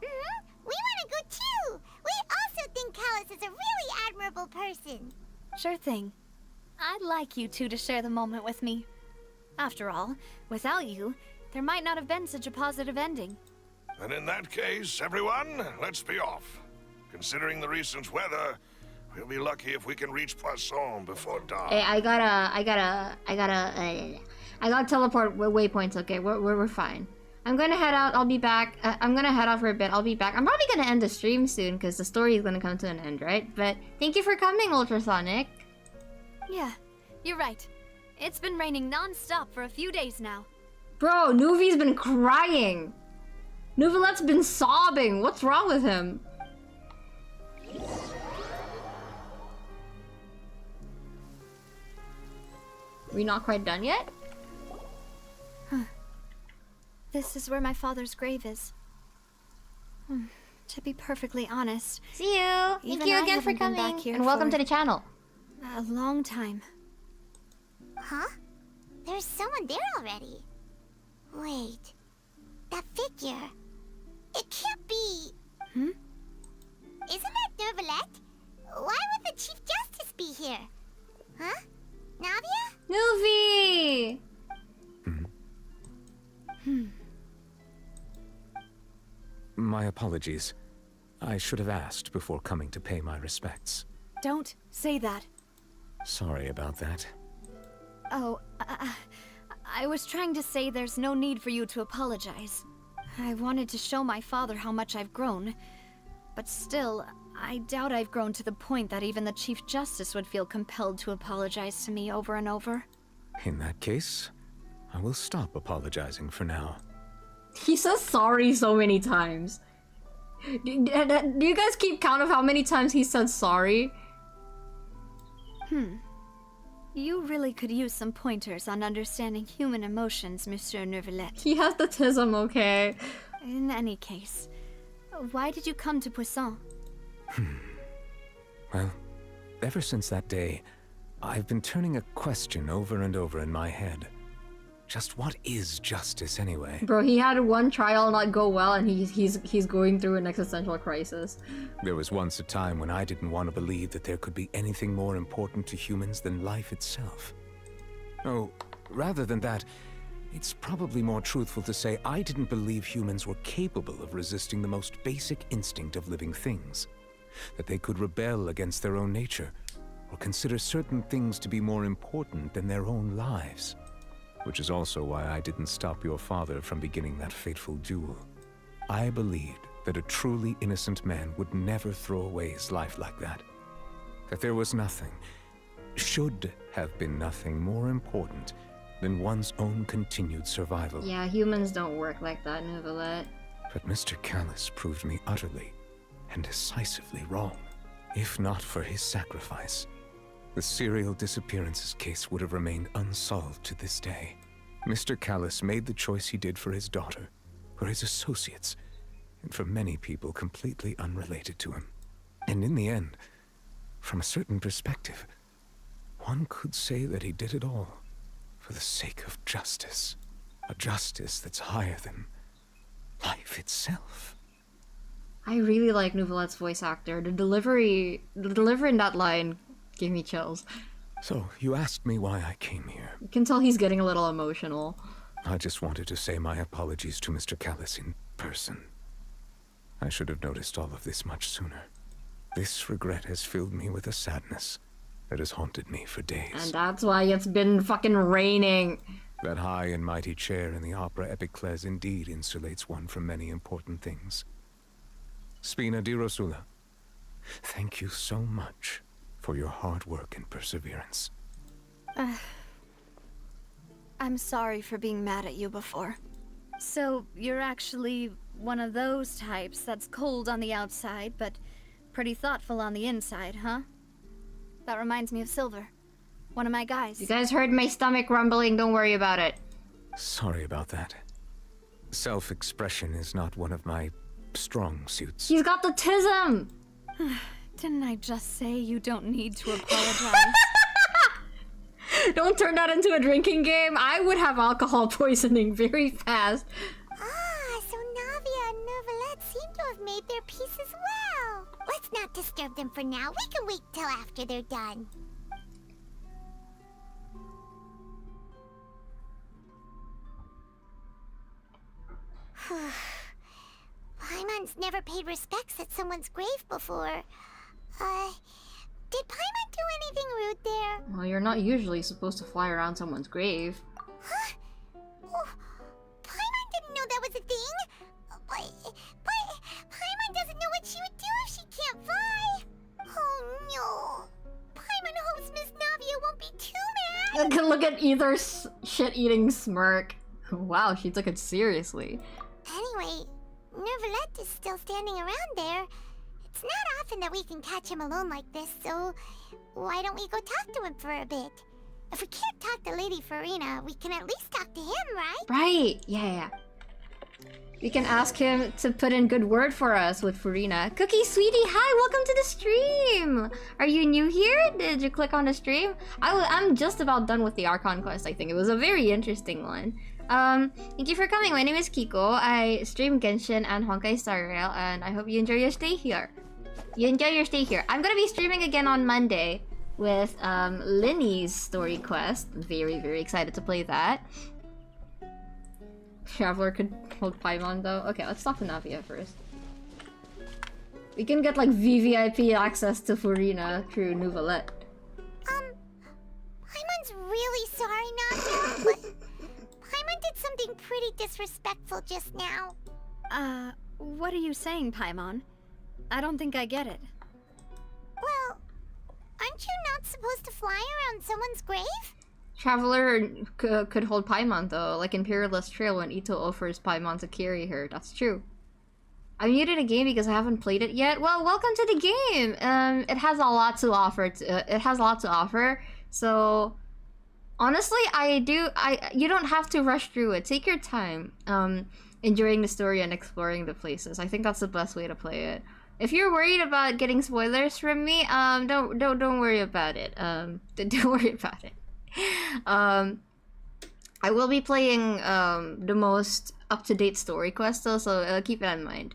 We want to go too. We also think Callus is a really admirable person. Sure thing. I'd like you two to share the moment with me. After all, without you, there might not have been such a positive ending. And in that case, everyone, let's be off. Considering the recent weather, we'll be lucky if we can reach Poisson before dark. Hey, I gotta teleport waypoints, okay? We're fine. I'm gonna head out, I'll be back. I'm gonna head out for a bit, I'll be back. I'm probably gonna end the stream soon, because the story is gonna come to an end, right? But thank you for coming, Ultrasonic. Yeah, you're right. It's been raining non-stop for a few days now. Bro, Nuvi's been crying. Nuvilette's been sobbing. What's wrong with him? We not quite done yet? Huh. This is where my father's grave is. To be perfectly honest, see you. Thank you again for coming. Back here and welcome to the channel. A long time. Huh? There's someone there already. Wait. That figure. It can't be. Hmm? Isn't that Nervalette? Why would the Chief Justice be here? Huh? Navia? Nuvi! My apologies. I should have asked before coming to pay my respects. Don't say that. Sorry about that. Oh, I was trying to say there's no need for you to apologize. I wanted to show my father how much I've grown. But still, I doubt I've grown to the point that even the Chief Justice would feel compelled to apologize to me over and over. In that case, I will stop apologizing for now. He says sorry so many times. Do you guys keep count of how many times he said sorry? You really could use some pointers on understanding human emotions, Monsieur Neuvillette. He has the tism, okay? In any case, why did you come to Poisson? Well, ever since that day, I've been turning a question over and over in my head. Just what is justice anyway? Bro, he had one trial not go well and he's going through an existential crisis. There was once a time when I didn't want to believe that there could be anything more important to humans than life itself. Oh, rather than that, it's probably more truthful to say I didn't believe humans were capable of resisting the most basic instinct of living things. That they could rebel against their own nature, or consider certain things to be more important than their own lives. Which is also why I didn't stop your father from beginning that fateful duel. I believed that a truly innocent man would never throw away his life like that. That there was nothing, should have been nothing more important than one's own continued survival. Yeah, humans don't work like that, Neuvillette. But Mr. Callis proved me utterly and decisively wrong. If not for his sacrifice, the serial disappearances case would have remained unsolved to this day. Mr. Callis made the choice he did for his daughter, for his associates, and for many people completely unrelated to him. And in the end, from a certain perspective, one could say that he did it all for the sake of justice. A justice that's higher than life itself. I really like Neuvillette's voice actor. The delivery in that line gave me chills. So, you asked me why I came here. You can tell he's getting a little emotional. I just wanted to say my apologies to Mr. Callis in person. I should have noticed all of this much sooner. This regret has filled me with a sadness that has haunted me for days. And that's why it's been fucking raining. That high and mighty chair in the Opera Epiclese indeed insulates one from many important things. Spina di Rosula, thank you so much for your hard work and perseverance. I'm sorry for being mad at you before. So, you're actually one of those types that's cold on the outside, but pretty thoughtful on the inside, huh? That reminds me of Silver, one of my guys. You guys heard my stomach rumbling, don't worry about it. Sorry about that. Self-expression is not one of my strong suits. He's got the tism! Didn't I just say you don't need to apologize? Don't turn that into a drinking game. I would have alcohol poisoning very fast. Ah, so Navia and Neuvillette seem to have made their peace as well. Let's not disturb them for now. We can wait till after they're done. Paimon's never paid respects at someone's grave before. Did Paimon do anything rude there? Well, you're not usually supposed to fly around someone's grave. Huh? Oh, Paimon didn't know that was a thing. But Paimon doesn't know what she would do if she can't fly. Oh no. Paimon hopes Miss Navia won't be too mad. Look at Ether's shit-eating smirk. Wow, she took it seriously. Anyway, Neuvillette is still standing around there. It's not often that we can catch him alone like this, so why don't we go talk to him for a bit? If we can't talk to Lady Farina, we can at least talk to him, right? Right, yeah. We can ask him to put in good word for us with Farina. Cookie Sweetie, hi, welcome to the stream! Are you new here? Did you click on the stream? I'm just about done with the Archon quest, I think. It was a very interesting one. Thank you for coming. My name is Kiko. I stream Genshin and Honkai Star Rail, and I hope you enjoy your stay here. I'm gonna be streaming again on Monday with Linny's story quest. I'm very, very excited to play that. Traveler could hold Paimon though. Okay, let's talk to Navia first. We can get like VVIP access to Farina through Neuvillette. Paimon's really sorry, Navia, did something pretty disrespectful just now. What are you saying, Paimon? I don't think I get it. Well, aren't you not supposed to fly around someone's grave? Traveler could hold Paimon though, like in Perilous Trail when Ito offers Paimon to carry her. That's true. I muted a game because I haven't played it yet. Well, welcome to the game. It has a lot to offer. It has a lot to offer. So, honestly, you don't have to rush through it. Take your time, enjoying the story and exploring the places. I think that's the best way to play it. If you're worried about getting spoilers from me, don't worry about it. Don't worry about it. I will be playing the most up-to-date story quest though, so keep that in mind.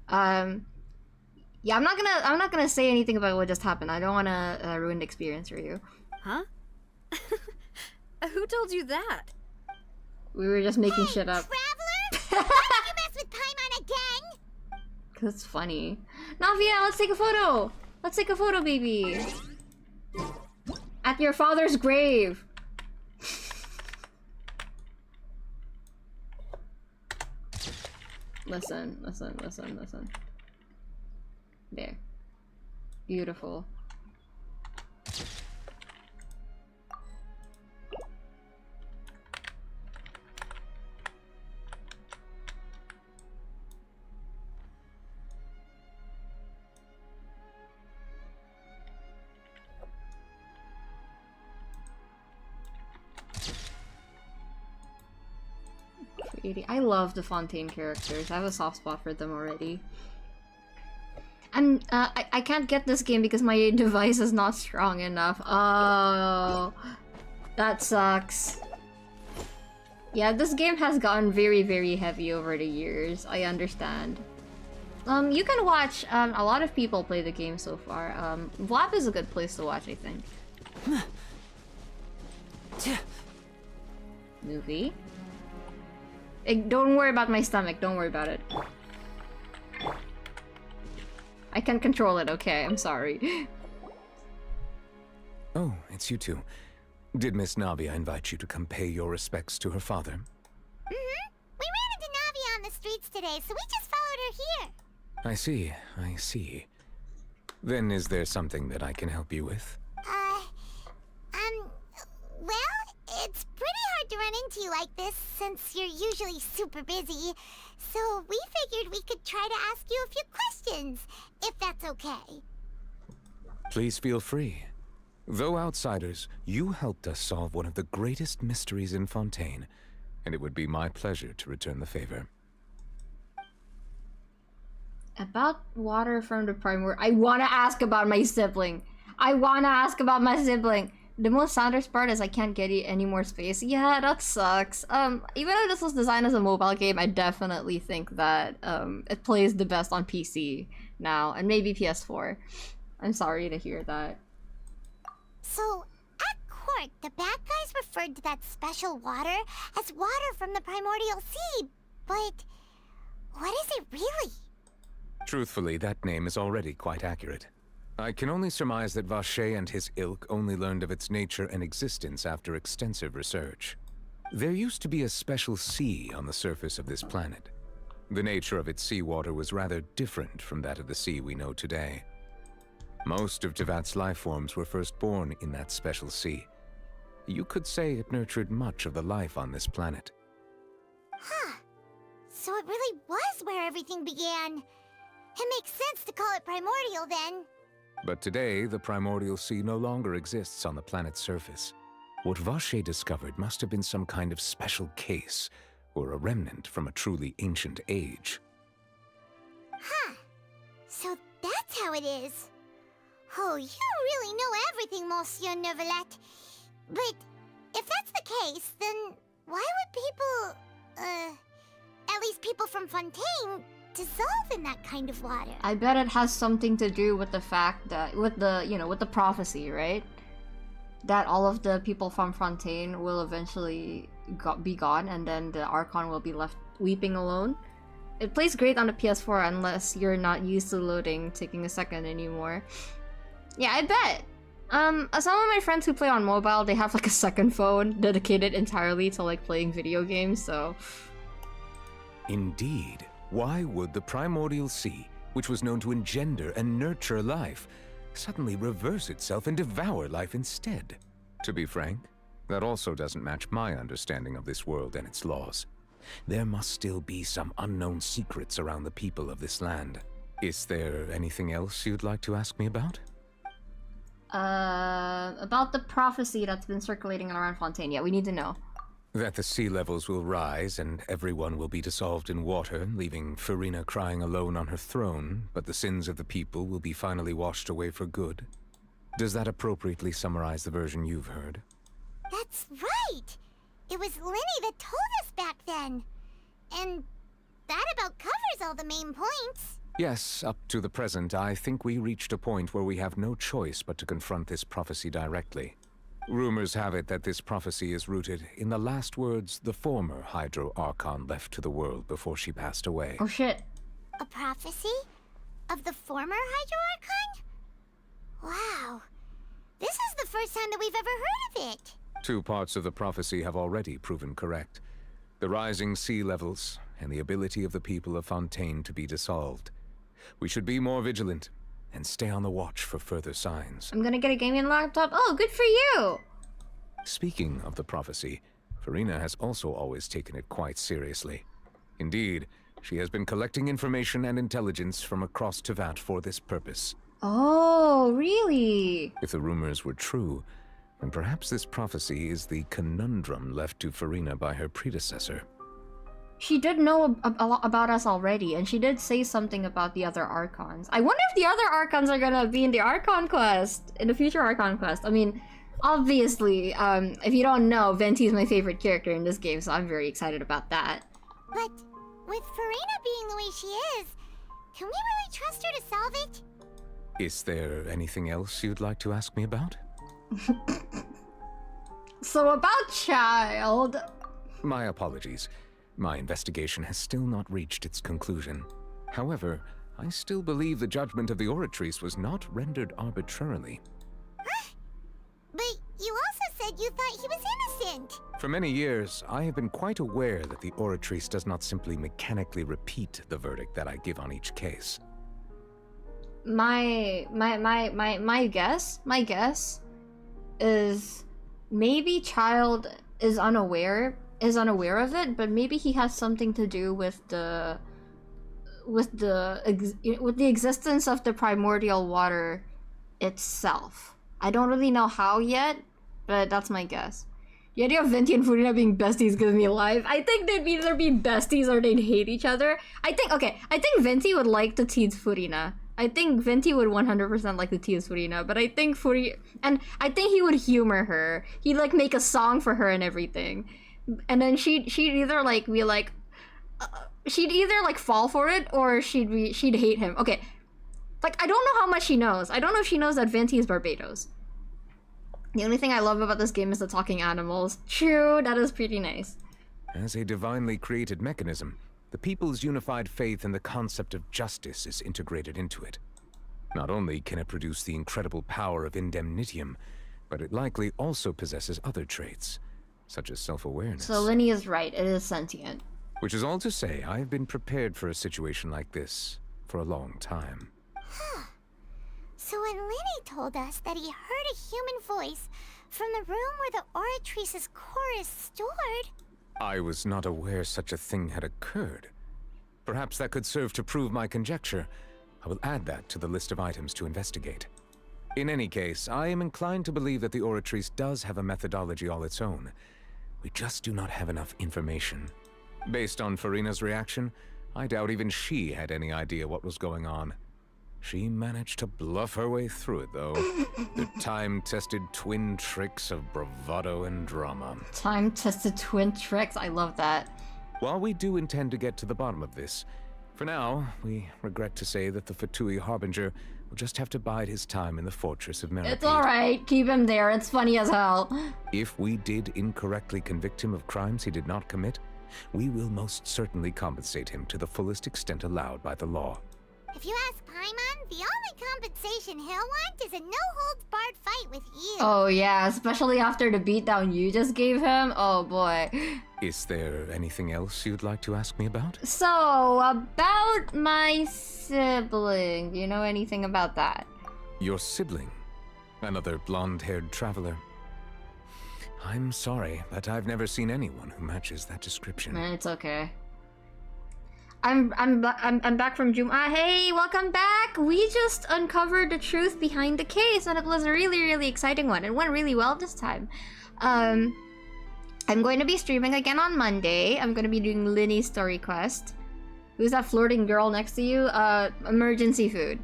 Yeah, I'm not gonna say anything about what just happened. I don't want to ruin the experience for you. Huh? Who told you that? We were just making shit up. Traveler? Why did you mess with Paimon again? Cause it's funny. Navia, let's take a photo. Let's take a photo, baby. At your father's grave. Listen. There. Beautiful. I love the Fontaine characters. I have a soft spot for them already. I can't get this game because my device is not strong enough. Oh, that sucks. Yeah, this game has gotten very, very heavy over the years. I understand. You can watch a lot of people play the game so far. Vlap is a good place to watch, I think. Movie. Don't worry about my stomach, don't worry about it. I can control it, okay, I'm sorry. Oh, it's you two. Did Miss Navia invite you to come pay your respects to her father? Mm-hmm. We ran into Navia on the streets today, so we just followed her here. I see. Then is there something that I can help you with? Well, it's pretty hard to run into you like this, since you're usually super busy. So we figured we could try to ask you a few questions, if that's okay. Please feel free. Though outsiders, you helped us solve one of the greatest mysteries in Fontaine, and it would be my pleasure to return the favor. About water from the primordial... I want to ask about my sibling. The most saddest part is I can't get any more space. Yeah, that sucks. Even though this was designed as a mobile game, I definitely think that it plays the best on PC now, and maybe PS4. I'm sorry to hear that. So, at court, the bad guys referred to that special water as water from the primordial sea, but what is it really? Truthfully, that name is already quite accurate. I can only surmise that Vacher and his ilk only learned of its nature and existence after extensive research. There used to be a special sea on the surface of this planet. The nature of its seawater was rather different from that of the sea we know today. Most of Tevat's life forms were first born in that special sea. You could say it nurtured much of the life on this planet. Huh. So it really was where everything began. It makes sense to call it primordial then. But today, the primordial sea no longer exists on the planet's surface. What Vacher discovered must have been some kind of special case, or a remnant from a truly ancient age. Huh. So that's how it is. Oh, you really know everything, Monsieur Neuvillette. But if that's the case, then why would people, at least people from Fontaine, dissolve in that kind of water? I bet it has something to do with the fact that, with the prophecy, right? That all of the people from Fontaine will eventually be gone, and then the Archon will be left weeping alone. It plays great on the PS4 unless you're not used to loading taking a second anymore. Yeah, I bet. Some of my friends who play on mobile, they have like a second phone dedicated entirely to like playing video games, so... Indeed. Why would the primordial sea, which was known to engender and nurture life, suddenly reverse itself and devour life instead? To be frank, that also doesn't match my understanding of this world and its laws. There must still be some unknown secrets around the people of this land. Is there anything else you'd like to ask me about? About the prophecy that's been circulating around Fontaine. Yeah, we need to know. That the sea levels will rise and everyone will be dissolved in water, leaving Farina crying alone on her throne, but the sins of the people will be finally washed away for good. Does that appropriately summarize the version you've heard? That's right! It was Lenny that told us back then. And that about covers all the main points. Yes, up to the present, I think we reached a point where we have no choice but to confront this prophecy directly. Rumors have it that this prophecy is rooted in the last words the former Hydro Archon left to the world before she passed away. Oh shit. A prophecy? Of the former Hydro Archon? Wow. This is the first time that we've ever heard of it. 2 parts of the prophecy have already proven correct. The rising sea levels and the ability of the people of Fontaine to be dissolved. We should be more vigilant and stay on the watch for further signs. I'm gonna get a gaming laptop. Oh, good for you! Speaking of the prophecy, Farina has also always taken it quite seriously. Indeed, she has been collecting information and intelligence from across Tevat for this purpose. Oh, really? If the rumors were true, then perhaps this prophecy is the conundrum left to Farina by her predecessor. She did know a lot about us already, and she did say something about the other Archons. I wonder if the other Archons are gonna be in the Archon quest, in the future Archon quest. I mean, obviously, if you don't know, Venti is my favorite character in this game, so I'm very excited about that. But with Farina being the way she is, can we really trust her to solve it? Is there anything else you'd like to ask me about? So about Child... My apologies. My investigation has still not reached its conclusion. However, I still believe the judgment of the Oratrice was not rendered arbitrarily. Huh? But you also said you thought he was innocent! For many years, I have been quite aware that the Oratrice does not simply mechanically repeat the verdict that I give on each case. My guess is maybe Child is unaware of it, but maybe he has something to do with the existence of the primordial water itself. I don't really know how yet, but that's my guess. The idea of Venti and Furina being besties gives me life. I think they'd either be besties or they'd hate each other. I think Venti would like to tease Furina. I think Venti would 100% like to tease Furina, but I think I think he would humor her. He'd like make a song for her and everything. And then she'd either like be like, she'd either like fall for it or she'd hate him. Okay, like I don't know how much she knows. I don't know if she knows that Venti is Barbados. The only thing I love about this game is the talking animals. True, that is pretty nice. As a divinely created mechanism, the people's unified faith in the concept of justice is integrated into it. Not only can it produce the incredible power of indemnitium, but it likely also possesses other traits, such as self-awareness. So Lenny is right, it is sentient. Which is all to say, I've been prepared for a situation like this for a long time. Huh. So when Lenny told us that he heard a human voice from the room where the Oratrice's core is stored... I was not aware such a thing had occurred. Perhaps that could serve to prove my conjecture. I will add that to the list of items to investigate. In any case, I am inclined to believe that the Oratrice does have a methodology all its own. We just do not have enough information. Based on Farina's reaction, I doubt even she had any idea what was going on. She managed to bluff her way through it, though. The time-tested twin tricks of bravado and drama. Time-tested twin tricks, I love that. While we do intend to get to the bottom of this, for now, we regret to say that the Fatui Harbinger will just have to bide his time in the Fortress of Meripede. It's alright, keep him there, it's funny as hell. If we did incorrectly convict him of crimes he did not commit, we will most certainly compensate him to the fullest extent allowed by the law. If you ask Paimon, the only compensation he'll want is a no-holds-barred fight with you. Oh yeah, especially after the beatdown you just gave him. Oh boy. Is there anything else you'd like to ask me about? So, about my sibling. Do you know anything about that? Your sibling? Another blonde-haired traveler? I'm sorry, but I've never seen anyone who matches that description. It's okay. I'm back from Jum. Hey, welcome back. We just uncovered the truth behind the case, and it was a really exciting one. It went really well this time. I'm going to be streaming again on Monday. I'm going to be doing Linny's story quest. Who's that flirting girl next to you? Emergency food.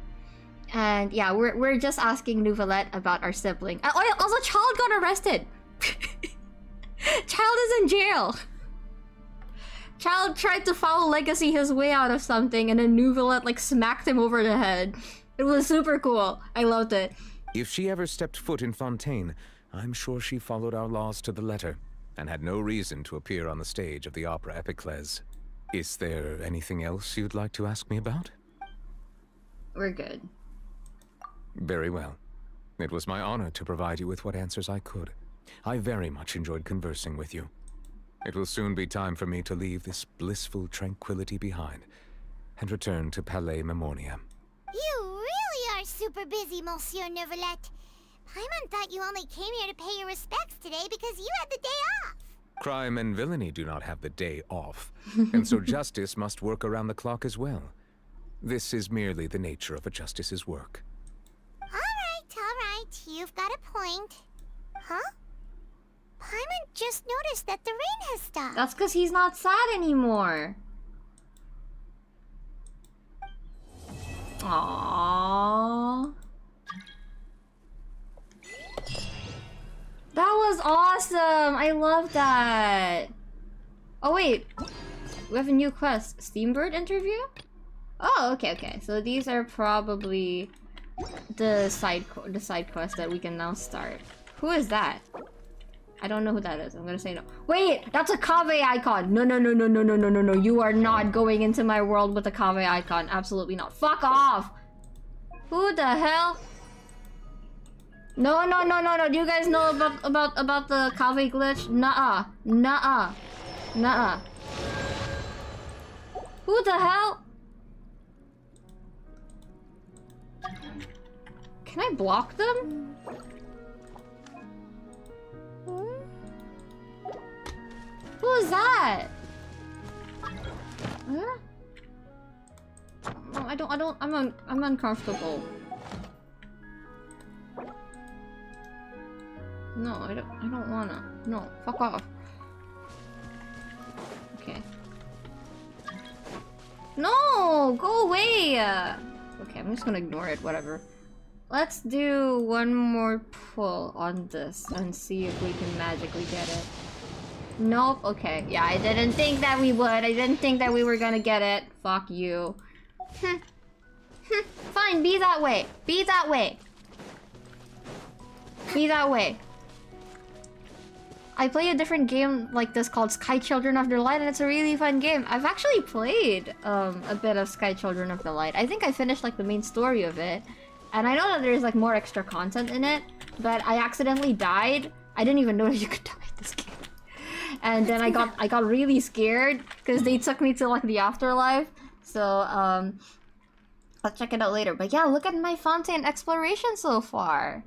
And yeah, we're just asking Nouvelette about our sibling. Oh, also, Child got arrested. Child is in jail. Child tried to follow Legacy his way out of something, and then Nouvelette like smacked him over the head. It was super cool. I loved it. If she ever stepped foot in Fontaine, I'm sure she followed our laws to the letter, and had no reason to appear on the stage of the opera Epiclese. Is there anything else you'd like to ask me about? We're good. Very well. It was my honor to provide you with what answers I could. I very much enjoyed conversing with you. It will soon be time for me to leave this blissful tranquility behind and return to Palais Memoria. You really are super busy, Monsieur Nouvelette. Paimon thought you only came here to pay your respects today because you had the day off. Crime and villainy do not have the day off, and so justice must work around the clock as well. This is merely the nature of a justice's work. All right. You've got a point. Huh? Paimon just noticed that the rain has stopped. That's because he's not sad anymore. Aww. That was awesome! I love that! Oh wait, we have a new quest. Steambird interview? Oh, okay. So these are probably the side quest that we can now start. Who is that? I don't know who that is. I'm gonna say no. Wait, that's a Kaveh icon. No. You are not going into my world with a Kaveh icon. Absolutely not. Fuck off! Who the hell? No. Do you guys know about the Kaveh glitch? Nuh-uh. Who the hell? Can I block them? Who is that? Huh? No, I'm uncomfortable. No, I don't wanna. No, fuck off. Okay. No, go away. Okay, I'm just gonna ignore it, whatever. Let's do one more pull on this and see if we can magically get it. Nope, okay. Yeah, I didn't think that we would. I didn't think that we were gonna get it. Fuck you. Fine, be that way. Be that way. Be that way. I play a different game like this called Sky Children of the Light, and it's a really fun game. I've actually played a bit of Sky Children of the Light. I think I finished like the main story of it. And I know that there's like more extra content in it, but I accidentally died. I didn't even know that you could die in this game. And then I got really scared because they took me to like the afterlife. So I'll check it out later. But yeah, look at my Fontaine exploration so far.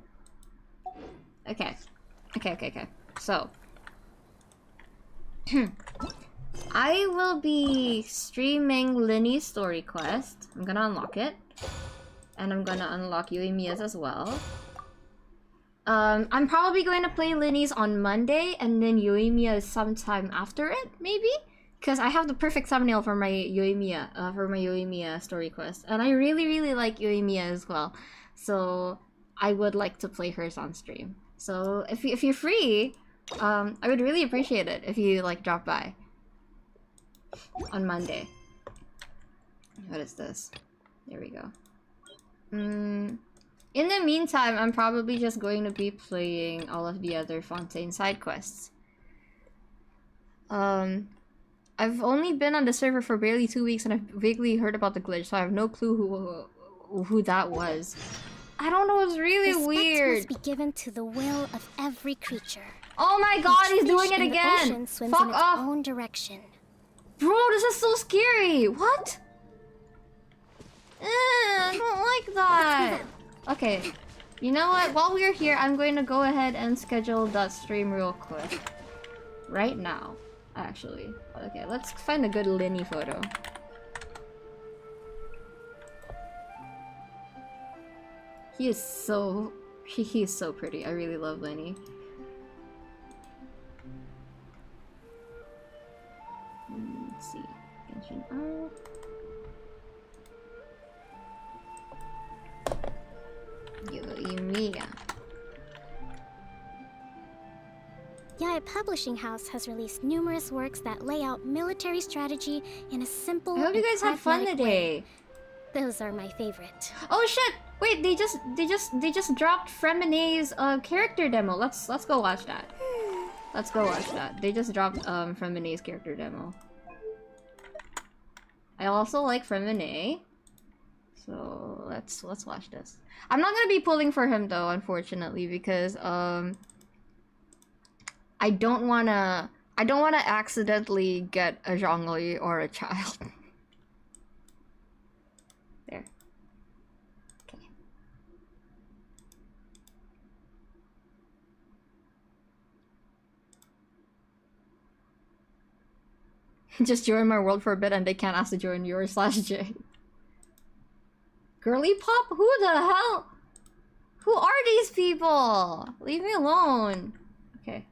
Okay. So I will be streaming Linny's story quest. I'm gonna unlock it. And I'm gonna unlock Yuimiya's as well. I'm probably going to play Linny's on Monday and then Yuimiya's sometime after it, maybe? Because I have the perfect thumbnail for my Yuimiya story quest. And I really like Yuimiya as well. So I would like to play hers on stream. So if you're free, I would really appreciate it if you like drop by on Monday. What is this? There we go. In the meantime, I'm probably just going to be playing all of the other Fontaine side quests. I've only been on the server for barely 2 weeks and I've vaguely heard about the glitch, so I have no clue who that was. I don't know, it's really Respect weird. must be given to the will of every creature. Oh my god, he's Each doing fish it in the again! ocean swims Fuck in its off! own direction. Bro, this is so scary! What? I don't like that! Okay, you know what? While we're here, I'm going to go ahead and schedule that stream real quick. Right now, actually. Okay, let's find a good Lenny photo. He is so... he is so pretty. I really love Lenny. Let's see. Genshin Art. Yumiya. Yae Publishing House has released numerous works that lay out military strategy in a simple I hope you and guys had fun pragmatic way. today. Those are my favorite. Oh shit! Wait, they just dropped Fremine's character demo. Let's go watch that. Let's go watch that. They just dropped Fremine's character demo. I also like Fremine. So let's watch this. I'm not gonna be pulling for him though, unfortunately, because I don't wanna accidentally get a Zhongli or a child. There. Okay. Just join my world for a bit and they can't ask to join yours /J. Girly pop? Who the hell? Who are these people? Leave me alone. Okay.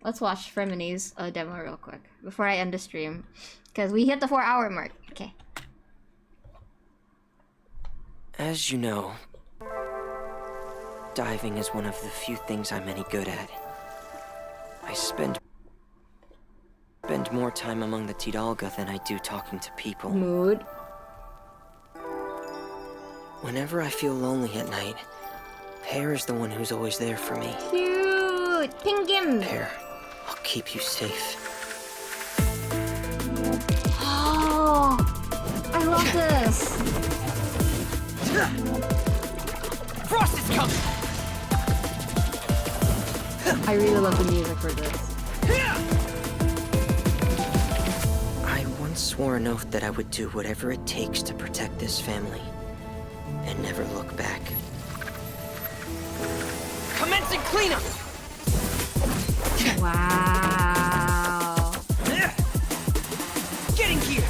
Let's watch Fremine's demo real quick before I end the stream. Because we hit the 4-hour mark. Okay. As you know, diving is one of the few things I'm any good at. I spend more time among the Tidalga than I do talking to people. Mood. Whenever I feel lonely at night, Pear is the one who's always there for me. Cute! Pingim! Pear, I'll keep you safe. Oh! I love this! Frost is coming! I really love the music for this. I once swore an oath that I would do whatever it takes to protect this family. And never look back. Commencing cleanup! Wow. Getting here!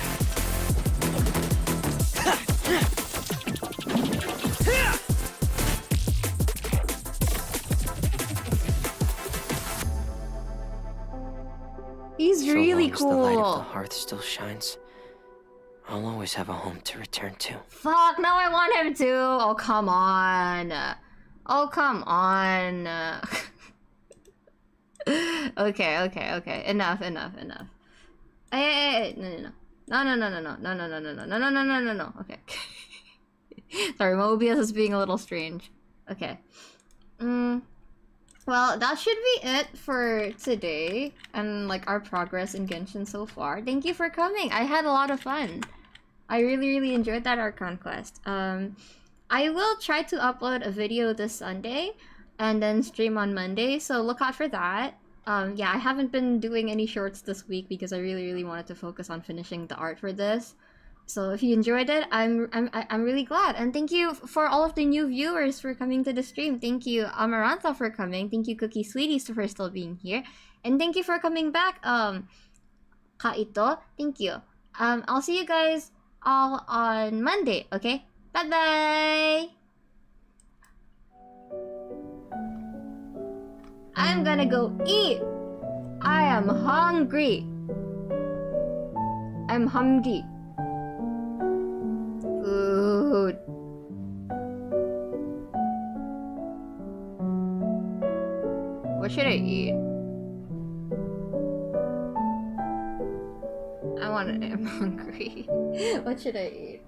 He's really cool. So long as the light of cool. the hearth still shines, I'll always have a home to return to. Fuck, now I want him to. Oh, come on. Oh, come on. Okay. Enough. Hey, no. No. Okay. Sorry, Mobius is being a little strange. Okay. Well, that should be it for today and like our progress in Genshin so far. Thank you for coming. I had a lot of fun. I really enjoyed that Archon quest. I will try to upload a video this Sunday and then stream on Monday, so look out for that. Yeah, I haven't been doing any shorts this week because I really wanted to focus on finishing the art for this. So if you enjoyed it, I'm really glad. And thank you for all of the new viewers for coming to the stream. Thank you Amarantha for coming. Thank you Cookie Sweeties for still being here. And thank you for coming back, Kaito. Thank you. I'll see you guys all on Monday, okay? Bye-bye! I'm gonna go eat! I am hungry! I'm hungry. Food. What should I eat? I'm hungry. What should I eat?